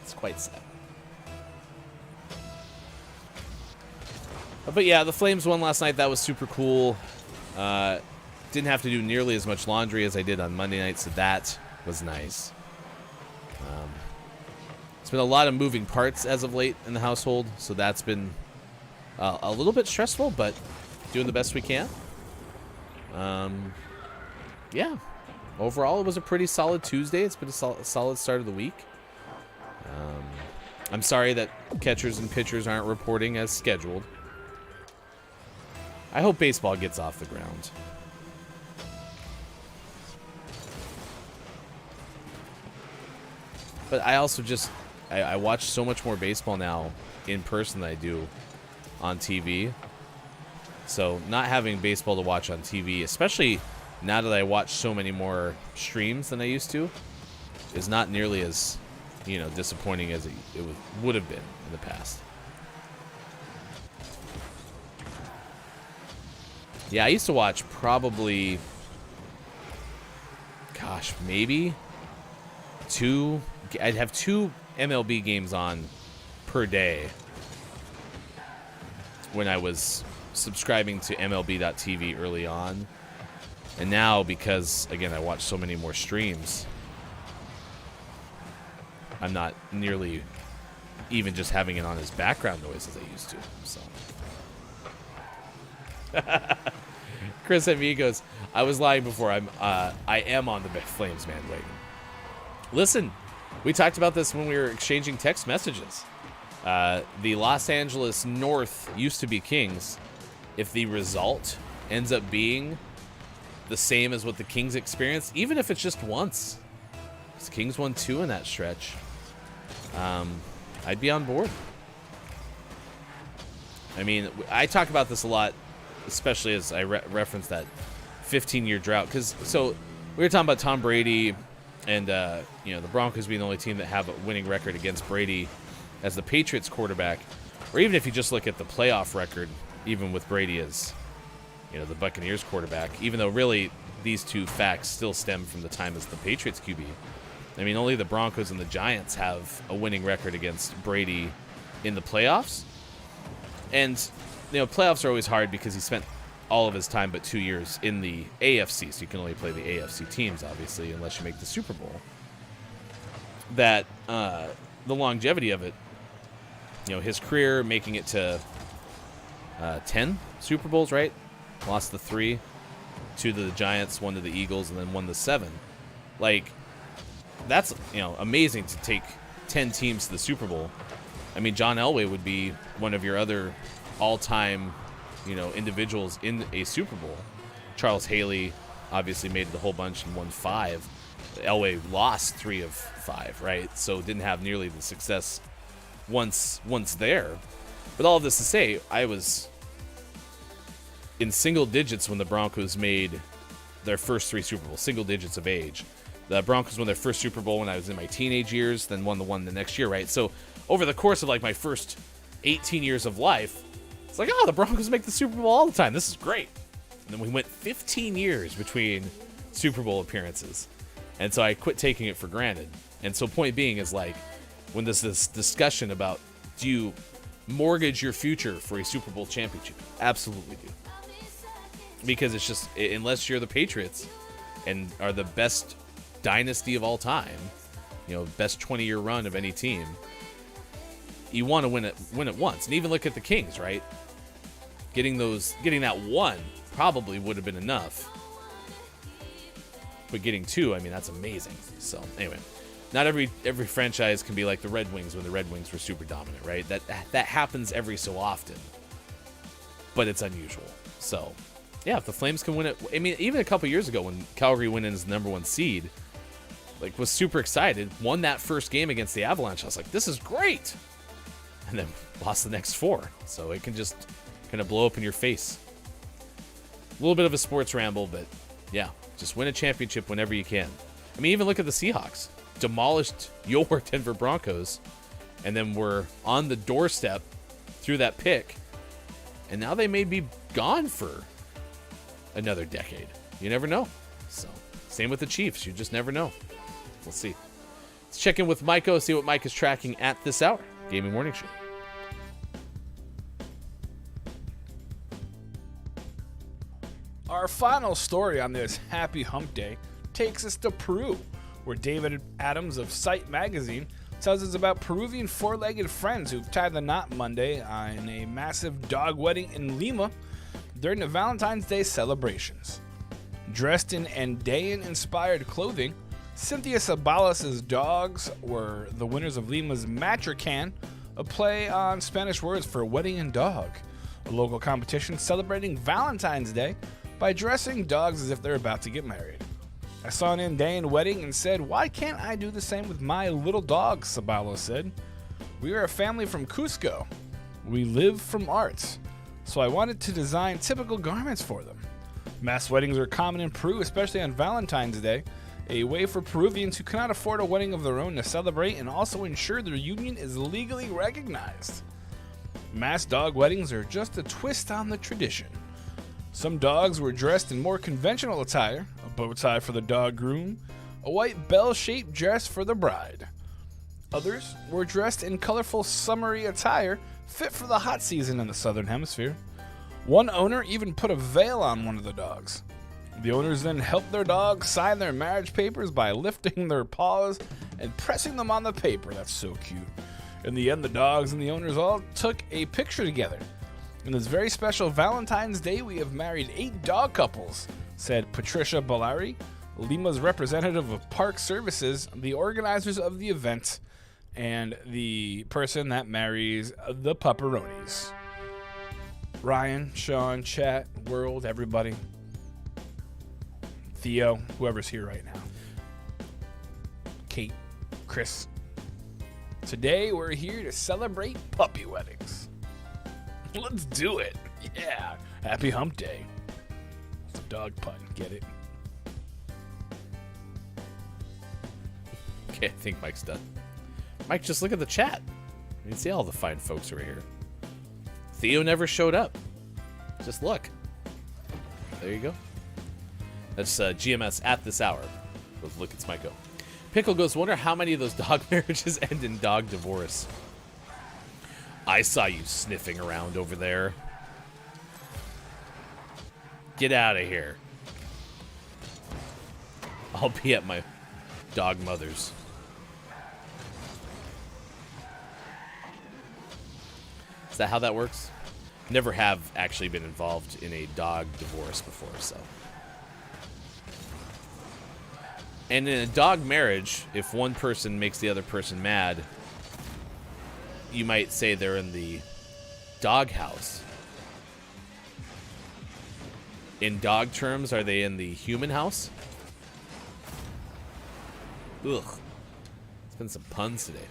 It's quite sad. But yeah, the Flames won last night. That was super cool. Didn't have to do nearly as much laundry as I did on Monday night, so that was nice. It's been a lot of moving parts as of late in the household, so that's been a little bit stressful, but doing the best we can. Yeah, overall it was a pretty solid Tuesday. It's been a solid start of the week. I'm sorry that catchers and pitchers aren't reporting as scheduled. I hope baseball gets off the ground. But I also just I watch so much more baseball now in person than I do on TV. So not having baseball to watch on TV, especially now that I watch so many more streams than I used to, is not nearly as, disappointing as it would have been in the past. Yeah, I used to watch probably, maybe I'd have 2 MLB games on per day when I was subscribing to MLB.TV early on. And now, because, again, I watch so many more streams, I'm not nearly even just having it on as background noise as I used to. So, Chris Amigos, I was lying before. I am on the Flames bandwagon. Listen, we talked about this when we were exchanging text messages. The Los Angeles North used to be Kings. If the result ends up being the same as what the Kings experienced, even if it's just once, because Kings won 2 in that stretch, I'd be on board. I mean, I talk about this a lot, especially as I reference that 15-year drought. Because so we were talking about Tom Brady and the Broncos being the only team that have a winning record against Brady as the Patriots quarterback, or even if you just look at the playoff record, even with Brady as the Buccaneers quarterback, even though really these two facts still stem from the time as the Patriots QB. I mean, only the Broncos and the Giants have a winning record against Brady in the playoffs. And, playoffs are always hard because he spent all of his time but 2 years in the AFC, so you can only play the AFC teams, obviously, unless you make the Super Bowl. That, the longevity of it, his career making it to 10 Super Bowls, right? Lost the 3, 2 to the Giants, 1 to the Eagles, and then won the 7. Like, that's, amazing to take 10 teams to the Super Bowl. I mean, John Elway would be one of your other all-time, individuals in a Super Bowl. Charles Haley obviously made it the whole bunch and won 5. Elway lost 3 of 5, right? So didn't have nearly the success once there. But all of this to say, I was in single digits when the Broncos made their first 3 Super Bowls, single digits of age. The Broncos won their first Super Bowl when I was in my teenage years, then won the one the next year, right? So over the course of like my first 18 years of life, it's like, oh, the Broncos make the Super Bowl all the time. This is great. And then we went 15 years between Super Bowl appearances. And so I quit taking it for granted. And so point being is like, when there's this discussion about, do you mortgage your future for a Super Bowl championship? Absolutely do. Because it's just, unless you're the Patriots and are the best dynasty of all time, best 20-year run of any team, you want to win it once. And even look at the Kings, right? Getting that 1 probably would have been enough. But getting 2, I mean, that's amazing. So anyway, not every franchise can be like the Red Wings when the Red Wings were super dominant, right? That happens every so often, but it's unusual. So yeah, if the Flames can win it, I mean, even a couple years ago when Calgary went in as the number 1 seed, like, was super excited, won that first game against the Avalanche. I was like, this is great. And then lost the next 4. So it can just kind of blow up in your face. A little bit of a sports ramble, but yeah, just win a championship whenever you can. I mean, even look at the Seahawks. Demolished your Denver Broncos, and then we're on the doorstep through that pick, and now they may be gone for another decade. You never know. So, same with the Chiefs. You just never know. We'll see. Let's check in with Maiko, see what Mike is tracking at this hour. Gaming Morning Show. Our final story on this happy hump day takes us to Peru, where David Adams of Sight Magazine tells us about Peruvian four-legged friends who've tied the knot Monday on a massive dog wedding in Lima during the Valentine's Day celebrations. Dressed in Andean-inspired clothing, Cynthia Sabalas' dogs were the winners of Lima's Matrican, a play on Spanish words for wedding and dog, a local competition celebrating Valentine's Day by dressing dogs as if they're about to get married. I saw an Andean wedding and said, why can't I do the same with my little dog, Sabalos said. We are a family from Cusco. We live from arts, so I wanted to design typical garments for them. Mass weddings are common in Peru, especially on Valentine's Day, a way for Peruvians who cannot afford a wedding of their own to celebrate and also ensure their union is legally recognized. Mass dog weddings are just a twist on the tradition. Some dogs were dressed in more conventional attire, a bow tie for the dog groom, a white bell-shaped dress for the bride. Others were dressed in colorful summery attire fit for the hot season in the southern hemisphere. One owner even put a veil on one of the dogs. The owners then helped their dogs sign their marriage papers by lifting their paws and pressing them on the paper. That's so cute. In the end, the dogs and the owners all took a picture together. In this very special Valentine's Day, we have married 8 dog couples, said Patricia Bellari, Lima's representative of Park Services, the organizers of the event, and the person that marries the pepperonis. Ryan, Sean, chat, world, everybody. Theo, whoever's here right now. Kate, Chris. Today we're here to celebrate puppy weddings. Let's do it. Yeah. Happy hump day. It's a dog pun. Get it? Okay, I think Mike's done. Mike, just look at the chat. You can see all the fine folks over here. Theo never showed up. Just look. There you go. That's GMS at this hour. Look, it's Mike. Pickle goes, wonder how many of those dog marriages end in dog divorce. I saw you sniffing around over there. Get out of here. I'll be at my dog mother's. Is that how that works? Never have actually been involved in a dog divorce before, so. And in a dog marriage, if one person makes the other person mad, you might say they're in the dog house. In dog terms, are they in the human house? Ugh. It's been some puns today.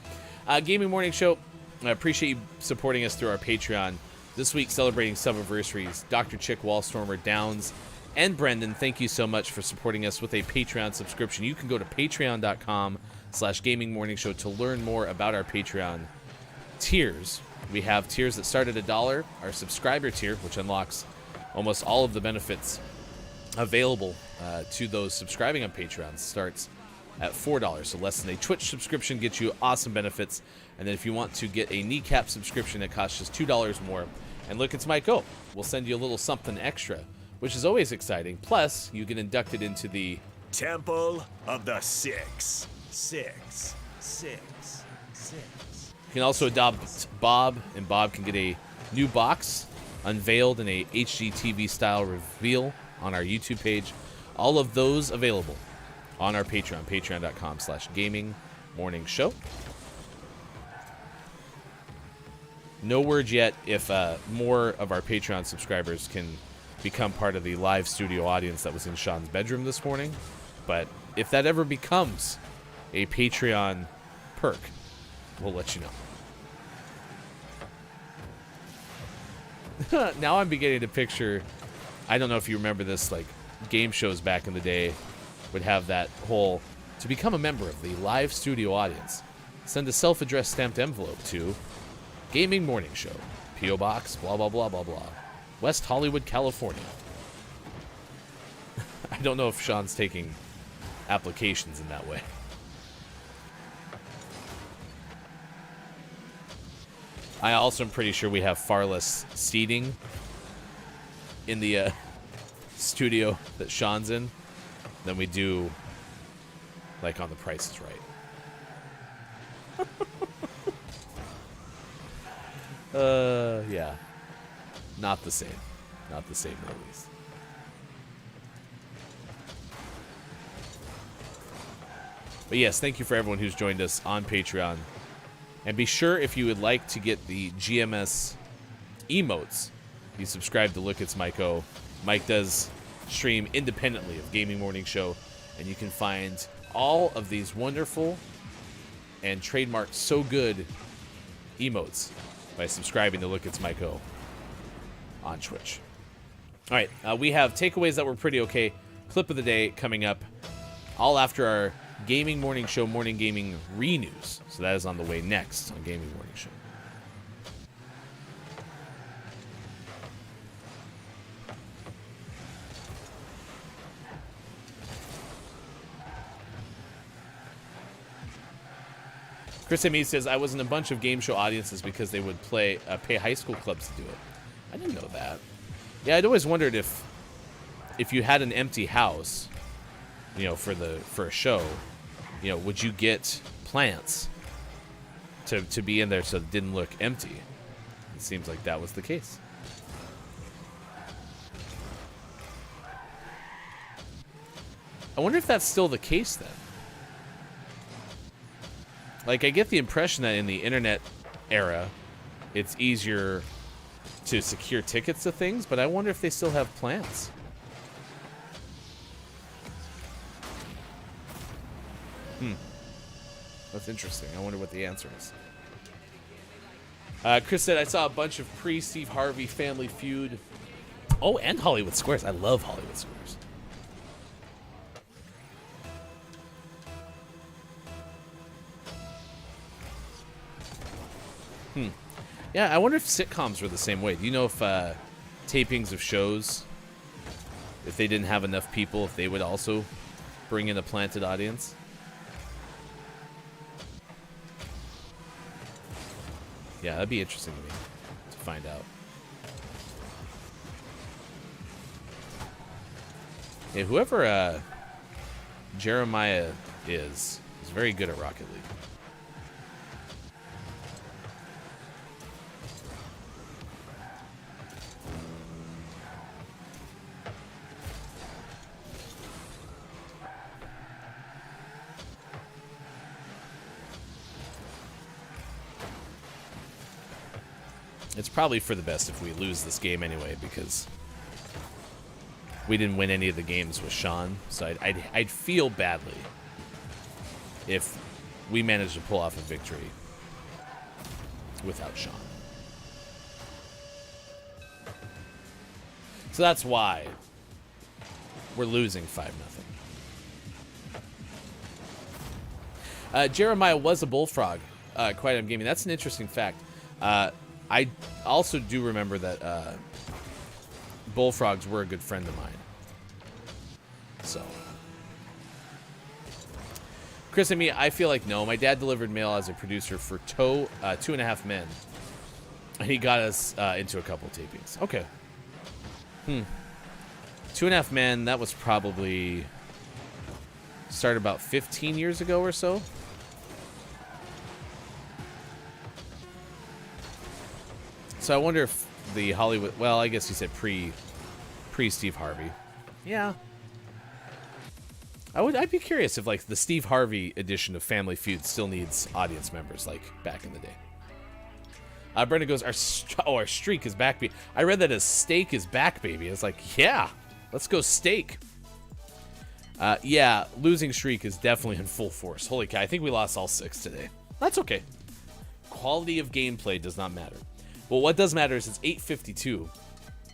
Gaming Morning Show, I appreciate you supporting us through our Patreon. This week, celebrating sub-anniversaries, Dr. Chick, Wallstormer, Downs, and Brendan, thank you so much for supporting us with a Patreon subscription. You can go to patreon.com/gamingmorningshow to learn more about our Patreon tiers. We have tiers that start at $1. Our subscriber tier, which unlocks almost all of the benefits available to those subscribing on Patreon, starts at $4. So less than a Twitch subscription gets you awesome benefits. And then if you want to get a kneecap subscription, it costs just $2 more. And look, it's Mike O. We'll send you a little something extra, which is always exciting. Plus, you get inducted into the Temple of the Six. Six. Six. Six. You can also adopt Bob, and Bob can get a new box unveiled in a HGTV style reveal on our YouTube page. All of those available on our Patreon, patreon.com/gamingmorningshow. No word yet if more of our Patreon subscribers can become part of the live studio audience that was in Sean's bedroom this morning. But if that ever becomes a Patreon perk, we'll let you know. Now I'm beginning to picture, I don't know if you remember this, like game shows back in the day would have that whole, to become a member of the live studio audience, send a self-addressed stamped envelope to Gaming Morning Show, P.O. Box, blah, blah, blah, blah, blah, West Hollywood, California. I don't know if Sean's taking applications in that way. I also am pretty sure we have far less seating in the studio that Sean's in than we do, like, on The Price is Right. Yeah. Not the same. Not the same, at least. But yes, thank you for everyone who's joined us on Patreon. And be sure, if you would like to get the GMS emotes, you subscribe to Look It's Mike O. Mike does stream independently of Gaming Morning Show, and you can find all of these wonderful and trademarked so good emotes by subscribing to Look It's Mike O on Twitch. All right, we have takeaways that were pretty okay. Clip of the day coming up, all after our Gaming Morning Show Morning Gaming Renews. So that is on the way next on Gaming Morning Show. Chris M. says, I was in a bunch of game show audiences because they would pay high school clubs to do it. I didn't know that. Yeah, I'd always wondered if you had an empty house, for a show, would you get plants to be in there so it didn't look empty? It seems like that was the case. I wonder if that's still the case then. Like, I get the impression that in the internet era, it's easier to secure tickets to things, but I wonder if they still have plans. That's interesting. I wonder what the answer is. Chris said, I saw a bunch of pre-Steve Harvey Family Feud. Oh, and Hollywood Squares. I love Hollywood Squares. Yeah, I wonder if sitcoms were the same way. Do you know if tapings of shows, if they didn't have enough people, if they would also bring in a planted audience? Yeah, that'd be interesting to me to find out. Yeah, whoever Jeremiah is very good at Rocket League. It's probably for the best if we lose this game anyway, because we didn't win any of the games with Sean. So I'd feel badly if we managed to pull off a victory without Sean. So that's why we're losing 5-0. Jeremiah was a bullfrog. Quiet on Gaming. That's an interesting fact. I also do remember that bullfrogs were a good friend of mine. So, Chris and me, I feel like no. My dad delivered mail as a producer for 2.5 Men, and he got us into a couple tapings. Okay. 2.5 Men. That was probably started about 15 years ago or so. So I wonder if the Hollywood... Well, I guess you said pre-Steve Harvey. Yeah. I'd be curious if, like, the Steve Harvey edition of Family Feud still needs audience members, like, back in the day. Brenda goes, our streak is back, baby. I read that as steak is back, baby. It's like, yeah, let's go steak. Yeah, losing streak is definitely in full force. Holy cow, I think we lost all 6 today. That's okay. Quality of gameplay does not matter. Well, what does matter is it's 8:52.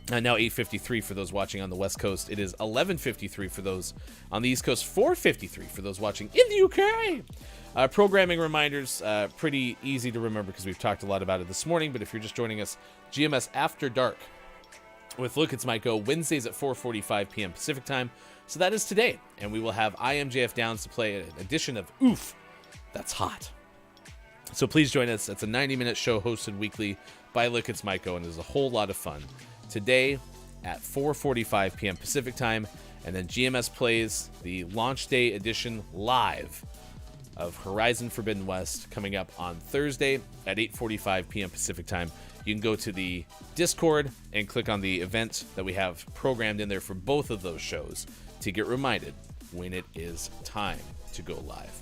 Now 8:53 for those watching on the West Coast. It is 11:53 for those on the East Coast. 4:53 for those watching in the UK. Programming reminders, pretty easy to remember because we've talked a lot about it this morning. But if you're just joining us, GMS After Dark with Look It's Mike Wednesdays at 4:45 p.m. Pacific time. So that is today, and we will have IMJF Downs to play an edition of Oof, That's Hot. So please join us. It's a 90-minute show hosted weekly by Look It's Mike and it's a whole lot of fun. Today at 4:45 p.m. Pacific time, and then GMS plays the launch day edition live of Horizon Forbidden West coming up on Thursday at 8:45 p.m. Pacific time. You can go to the Discord and click on the event that we have programmed in there for both of those shows to get reminded when it is time to go live.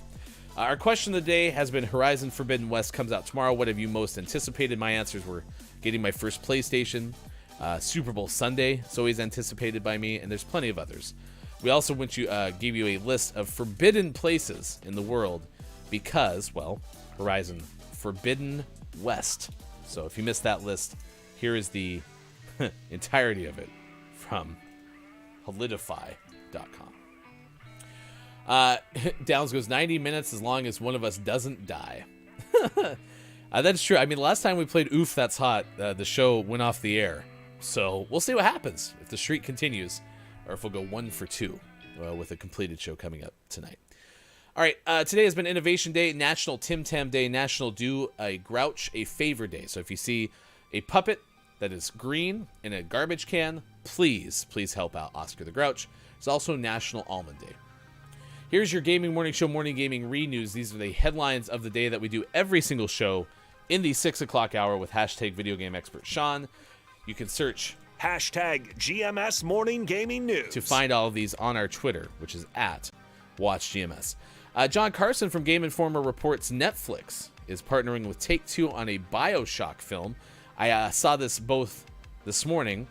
Our question of the day has been Horizon Forbidden West comes out tomorrow. What have you most anticipated? My answers were getting my first PlayStation. Super Bowl Sunday is always anticipated by me, and there's plenty of others. We also gave you a list of forbidden places in the world because, well, Horizon Forbidden West. So if you missed that list, here is the entirety of it from holidify.com. Downs goes 90 minutes as long as one of us doesn't die. That's true. I mean, last time we played Oof, That's Hot, the show went off the air. So we'll see what happens if the streak continues or if we'll go 1 for 2 with a completed show coming up tonight. All right, today has been Innovation Day, National Tim Tam Day, National Do a Grouch a Favor Day. So if you see a puppet that is green in a garbage can, please help out Oscar the Grouch. It's also National Almond Day. Here's your Gaming Morning Show Morning Gaming Re-News. These are the headlines of the day that we do every single show in the 6 o'clock hour with hashtag Video Game Expert Sean. You can search Hashtag GMS Morning Gaming News. To find all of these on our Twitter, which is at WatchGMS. John Carson from Game Informer reports Netflix is partnering with Take-Two on a BioShock film. I saw this both this morning,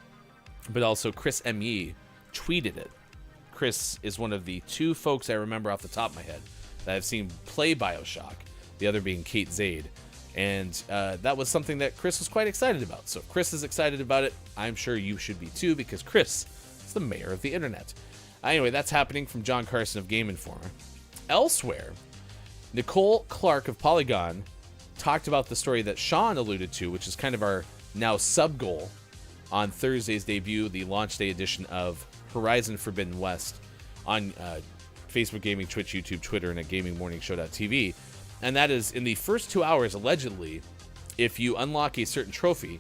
but also Chris M.E. tweeted it. Chris is one of the two folks I remember off the top of my head that I've seen play BioShock, the other being Kate Zaid. And that was something that Chris was quite excited about. So if Chris is excited about it, I'm sure you should be too, because Chris is the mayor of the internet. Anyway, that's happening from John Carson of Game Informer. Elsewhere, Nicole Clark of Polygon talked about the story that Sean alluded to, which is kind of our now sub-goal on Thursday's debut, the launch day edition of Horizon Forbidden West on Facebook Gaming, Twitch, YouTube, Twitter, and at GamingMorningShow.tv. And that is, in the first 2 hours, allegedly, if you unlock a certain trophy,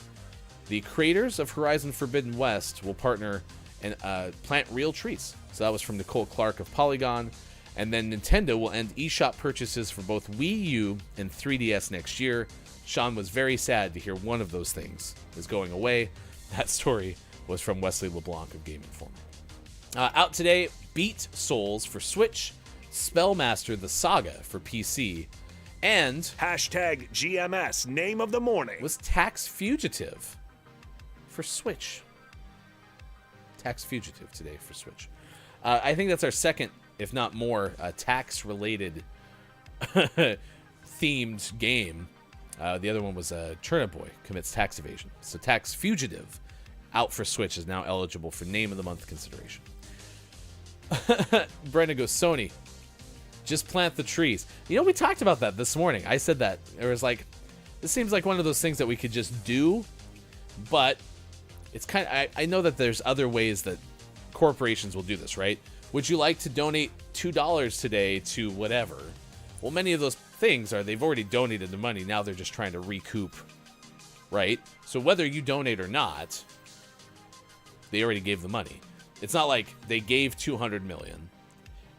the creators of Horizon Forbidden West will partner and plant real trees. So that was from Nicole Clark of Polygon. And then Nintendo will end eShop purchases for both Wii U and 3DS next year. Sean was very sad to hear one of those things is going away. That story was from Wesley LeBlanc of Game Informer. Out today, Beat Souls for Switch, Spellmaster the Saga for PC, and Hashtag GMS Name of the Morning was Tax Fugitive for Switch. Tax Fugitive today for Switch. I think that's our second, if not more, tax-related themed game. The other one was Turnip Boy Commits Tax Evasion. So Tax Fugitive out for Switch is now eligible for Name of the Month consideration. Brendan goes, Sony, just plant the trees. You know, we talked about that this morning. I said that. It was like, this seems like one of those things that we could just do, but it's kind of, I know that there's other ways that corporations will do this, right? Would you like to donate $2 today to whatever? Well, many of those things are, they've already donated the money. Now they're just trying to recoup, right? So whether you donate or not, they already gave the money. It's not like they gave $200 million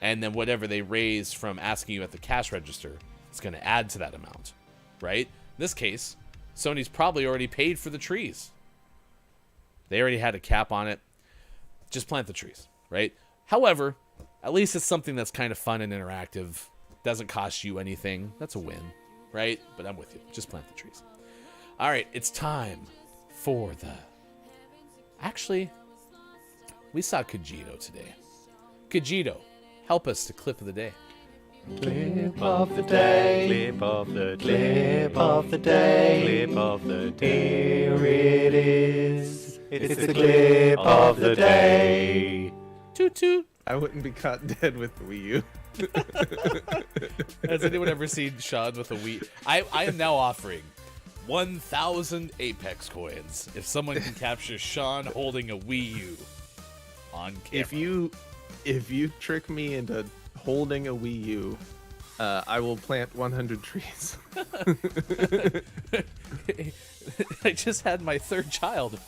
and then whatever they raise from asking you at the cash register, it's going to add to that amount, right? In this case, Sony's probably already paid for the trees. They already had a cap on it. Just plant the trees, right? However, at least it's something that's kind of fun and interactive. Doesn't cost you anything. That's a win, right? But I'm with you. Just plant the trees. All right, it's time for the... Actually, we saw Kajito today. Kajito, help us to clip of the day. Clip of the day. Clip of the day. Clip of the day. Clip of the day. Here it is. It's the clip of the day. Toot toot. I wouldn't be caught dead with the Wii U. Has anyone ever seen Sean with a Wii? I am now offering 1,000 Apex coins if someone can capture Sean holding a Wii U on camera. If you trick me into holding a Wii U, I will plant 100 trees. I just had my third child.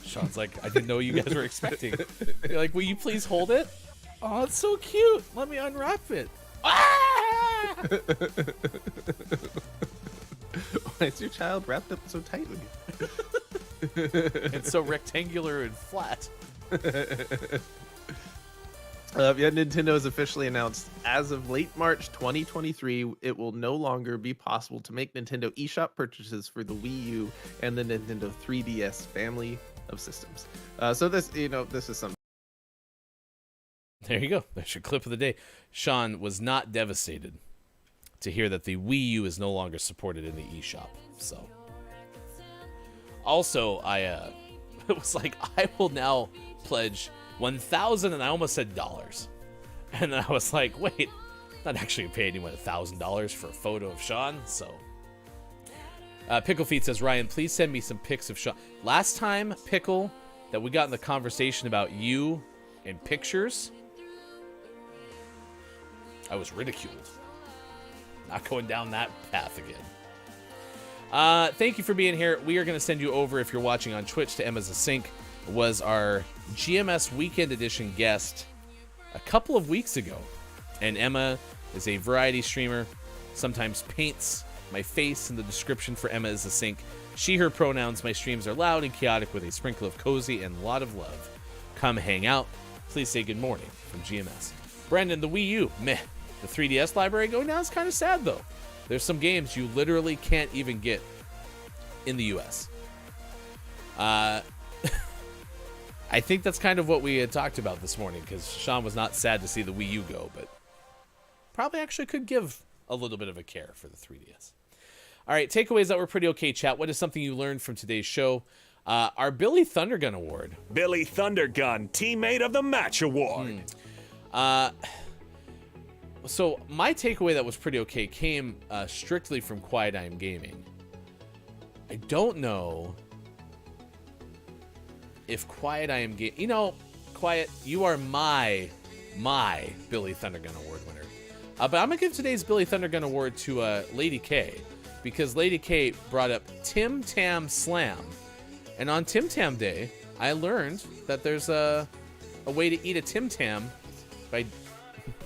Sean's like, I didn't know you guys were expecting. You're like, will you please hold it? Oh, it's so cute. Let me unwrap it. Ah! Why is your child wrapped up so tightly? It's so rectangular and flat. Nintendo has officially announced as of late March 2023, it will no longer be possible to make Nintendo eShop purchases for the Wii U and the Nintendo 3DS family of systems. So this is something. There you go. That's your clip of the day. Sean was not devastated to hear that the Wii U is no longer supported in the eShop. So, also, I was like, I will now pledge 1,000, and I almost said dollars, and then I was like, wait, I'm not actually gonna pay anyone $1,000 for a photo of Sean. So, Pickle Feet says, Ryan, please send me some pics of Sean. Last time, Pickle, that we got in the conversation about you in pictures, I was ridiculed. Not going down that path again. Thank you for being here. We are going to send you over, if you're watching on Twitch, to Emma's Sync. Was our GMS Weekend Edition guest a couple of weeks ago. And Emma is a variety streamer, sometimes paints my face in the description for Emma is a sink. She, her pronouns. My streams are loud and chaotic with a sprinkle of cozy and a lot of love. Come hang out. Please say good morning from GMS. Brandon, the Wii U, meh. The 3DS library going down is kind of sad, though. There's some games you literally can't even get in the US. I think that's kind of what we had talked about this morning, because Sean was not sad to see the Wii U go, but probably actually could give a little bit of a care for the 3DS. All right, takeaways that were pretty okay, chat. What is something you learned from today's show? Our Billy Thundergun Award. Billy Thundergun, Teammate of the Match Award. So my takeaway that was pretty okay came strictly from Quiet I Am Gaming. I don't know if Quiet I Am Gaming... You know, Quiet, you are my Billy Thundergun Award winner. But I'm going to give today's Billy Thundergun Award to Lady K, because Lady K brought up Tam Slam. And on Tim Tam Day, I learned that there's a way to eat a Tim Tam by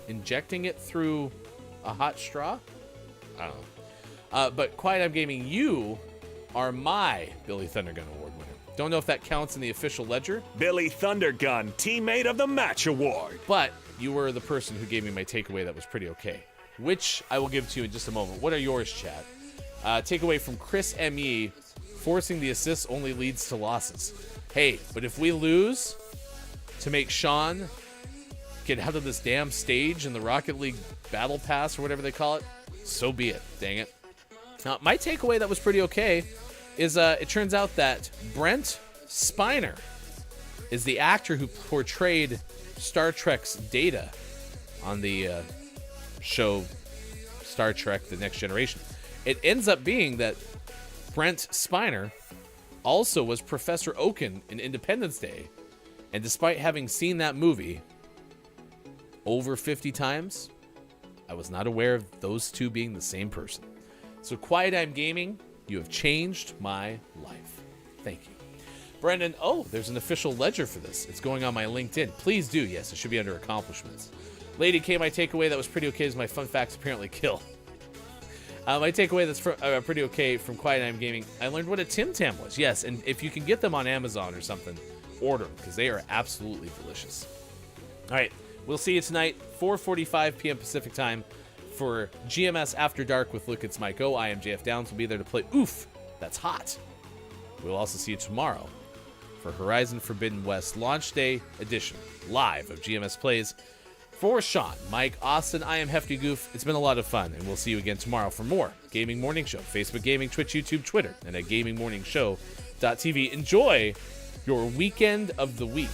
injecting it through a hot straw. I don't know. But Quiet I'm Gaming, you are my Billy Thundergun Award winner. Don't know if that counts in the official ledger. Billy Thundergun, Teammate of the Match Award. But you were the person who gave me my takeaway that was pretty okay, which I will give to you in just a moment. What are yours, chat? Takeaway from Chris M.E. Forcing the assists only leads to losses. Hey, but if we lose to make Sean get out of this damn stage in the Rocket League Battle Pass or whatever they call it, so be it. Dang it. My takeaway that was pretty okay is it turns out that Brent Spiner is the actor who portrayed Star Trek's Data on the show Star Trek The Next Generation. It ends up being that Brent Spiner also was Professor Oaken in Independence Day, and despite having seen that movie over 50 times, I was not aware of those two being the same person. So Quiet I'm Gaming, you have changed my life. Thank you. Brendan, there's an official ledger for this. It's going on my LinkedIn. Please do. Yes, it should be under accomplishments. Lady K, my takeaway that was pretty okay is my fun facts apparently kill. My takeaway that's pretty okay from Quiet I'm Gaming, I learned what a Tim Tam was. Yes, and if you can get them on Amazon or something, order them, because they are absolutely delicious. All right, we'll see you tonight, 4:45 p.m. Pacific time, for GMS After Dark with Look It's Mike O. I am JF Downs. We'll be there to play Oof, That's Hot. We'll also see you tomorrow for Horizon Forbidden West Launch Day Edition, live of GMS Plays. For Sean, Mike, Austin, I am Hefty Goof. It's been a lot of fun, and we'll see you again tomorrow for more Gaming Morning Show. Facebook Gaming, Twitch, YouTube, Twitter, and at GamingMorningShow.tv. Enjoy your weekend of the week.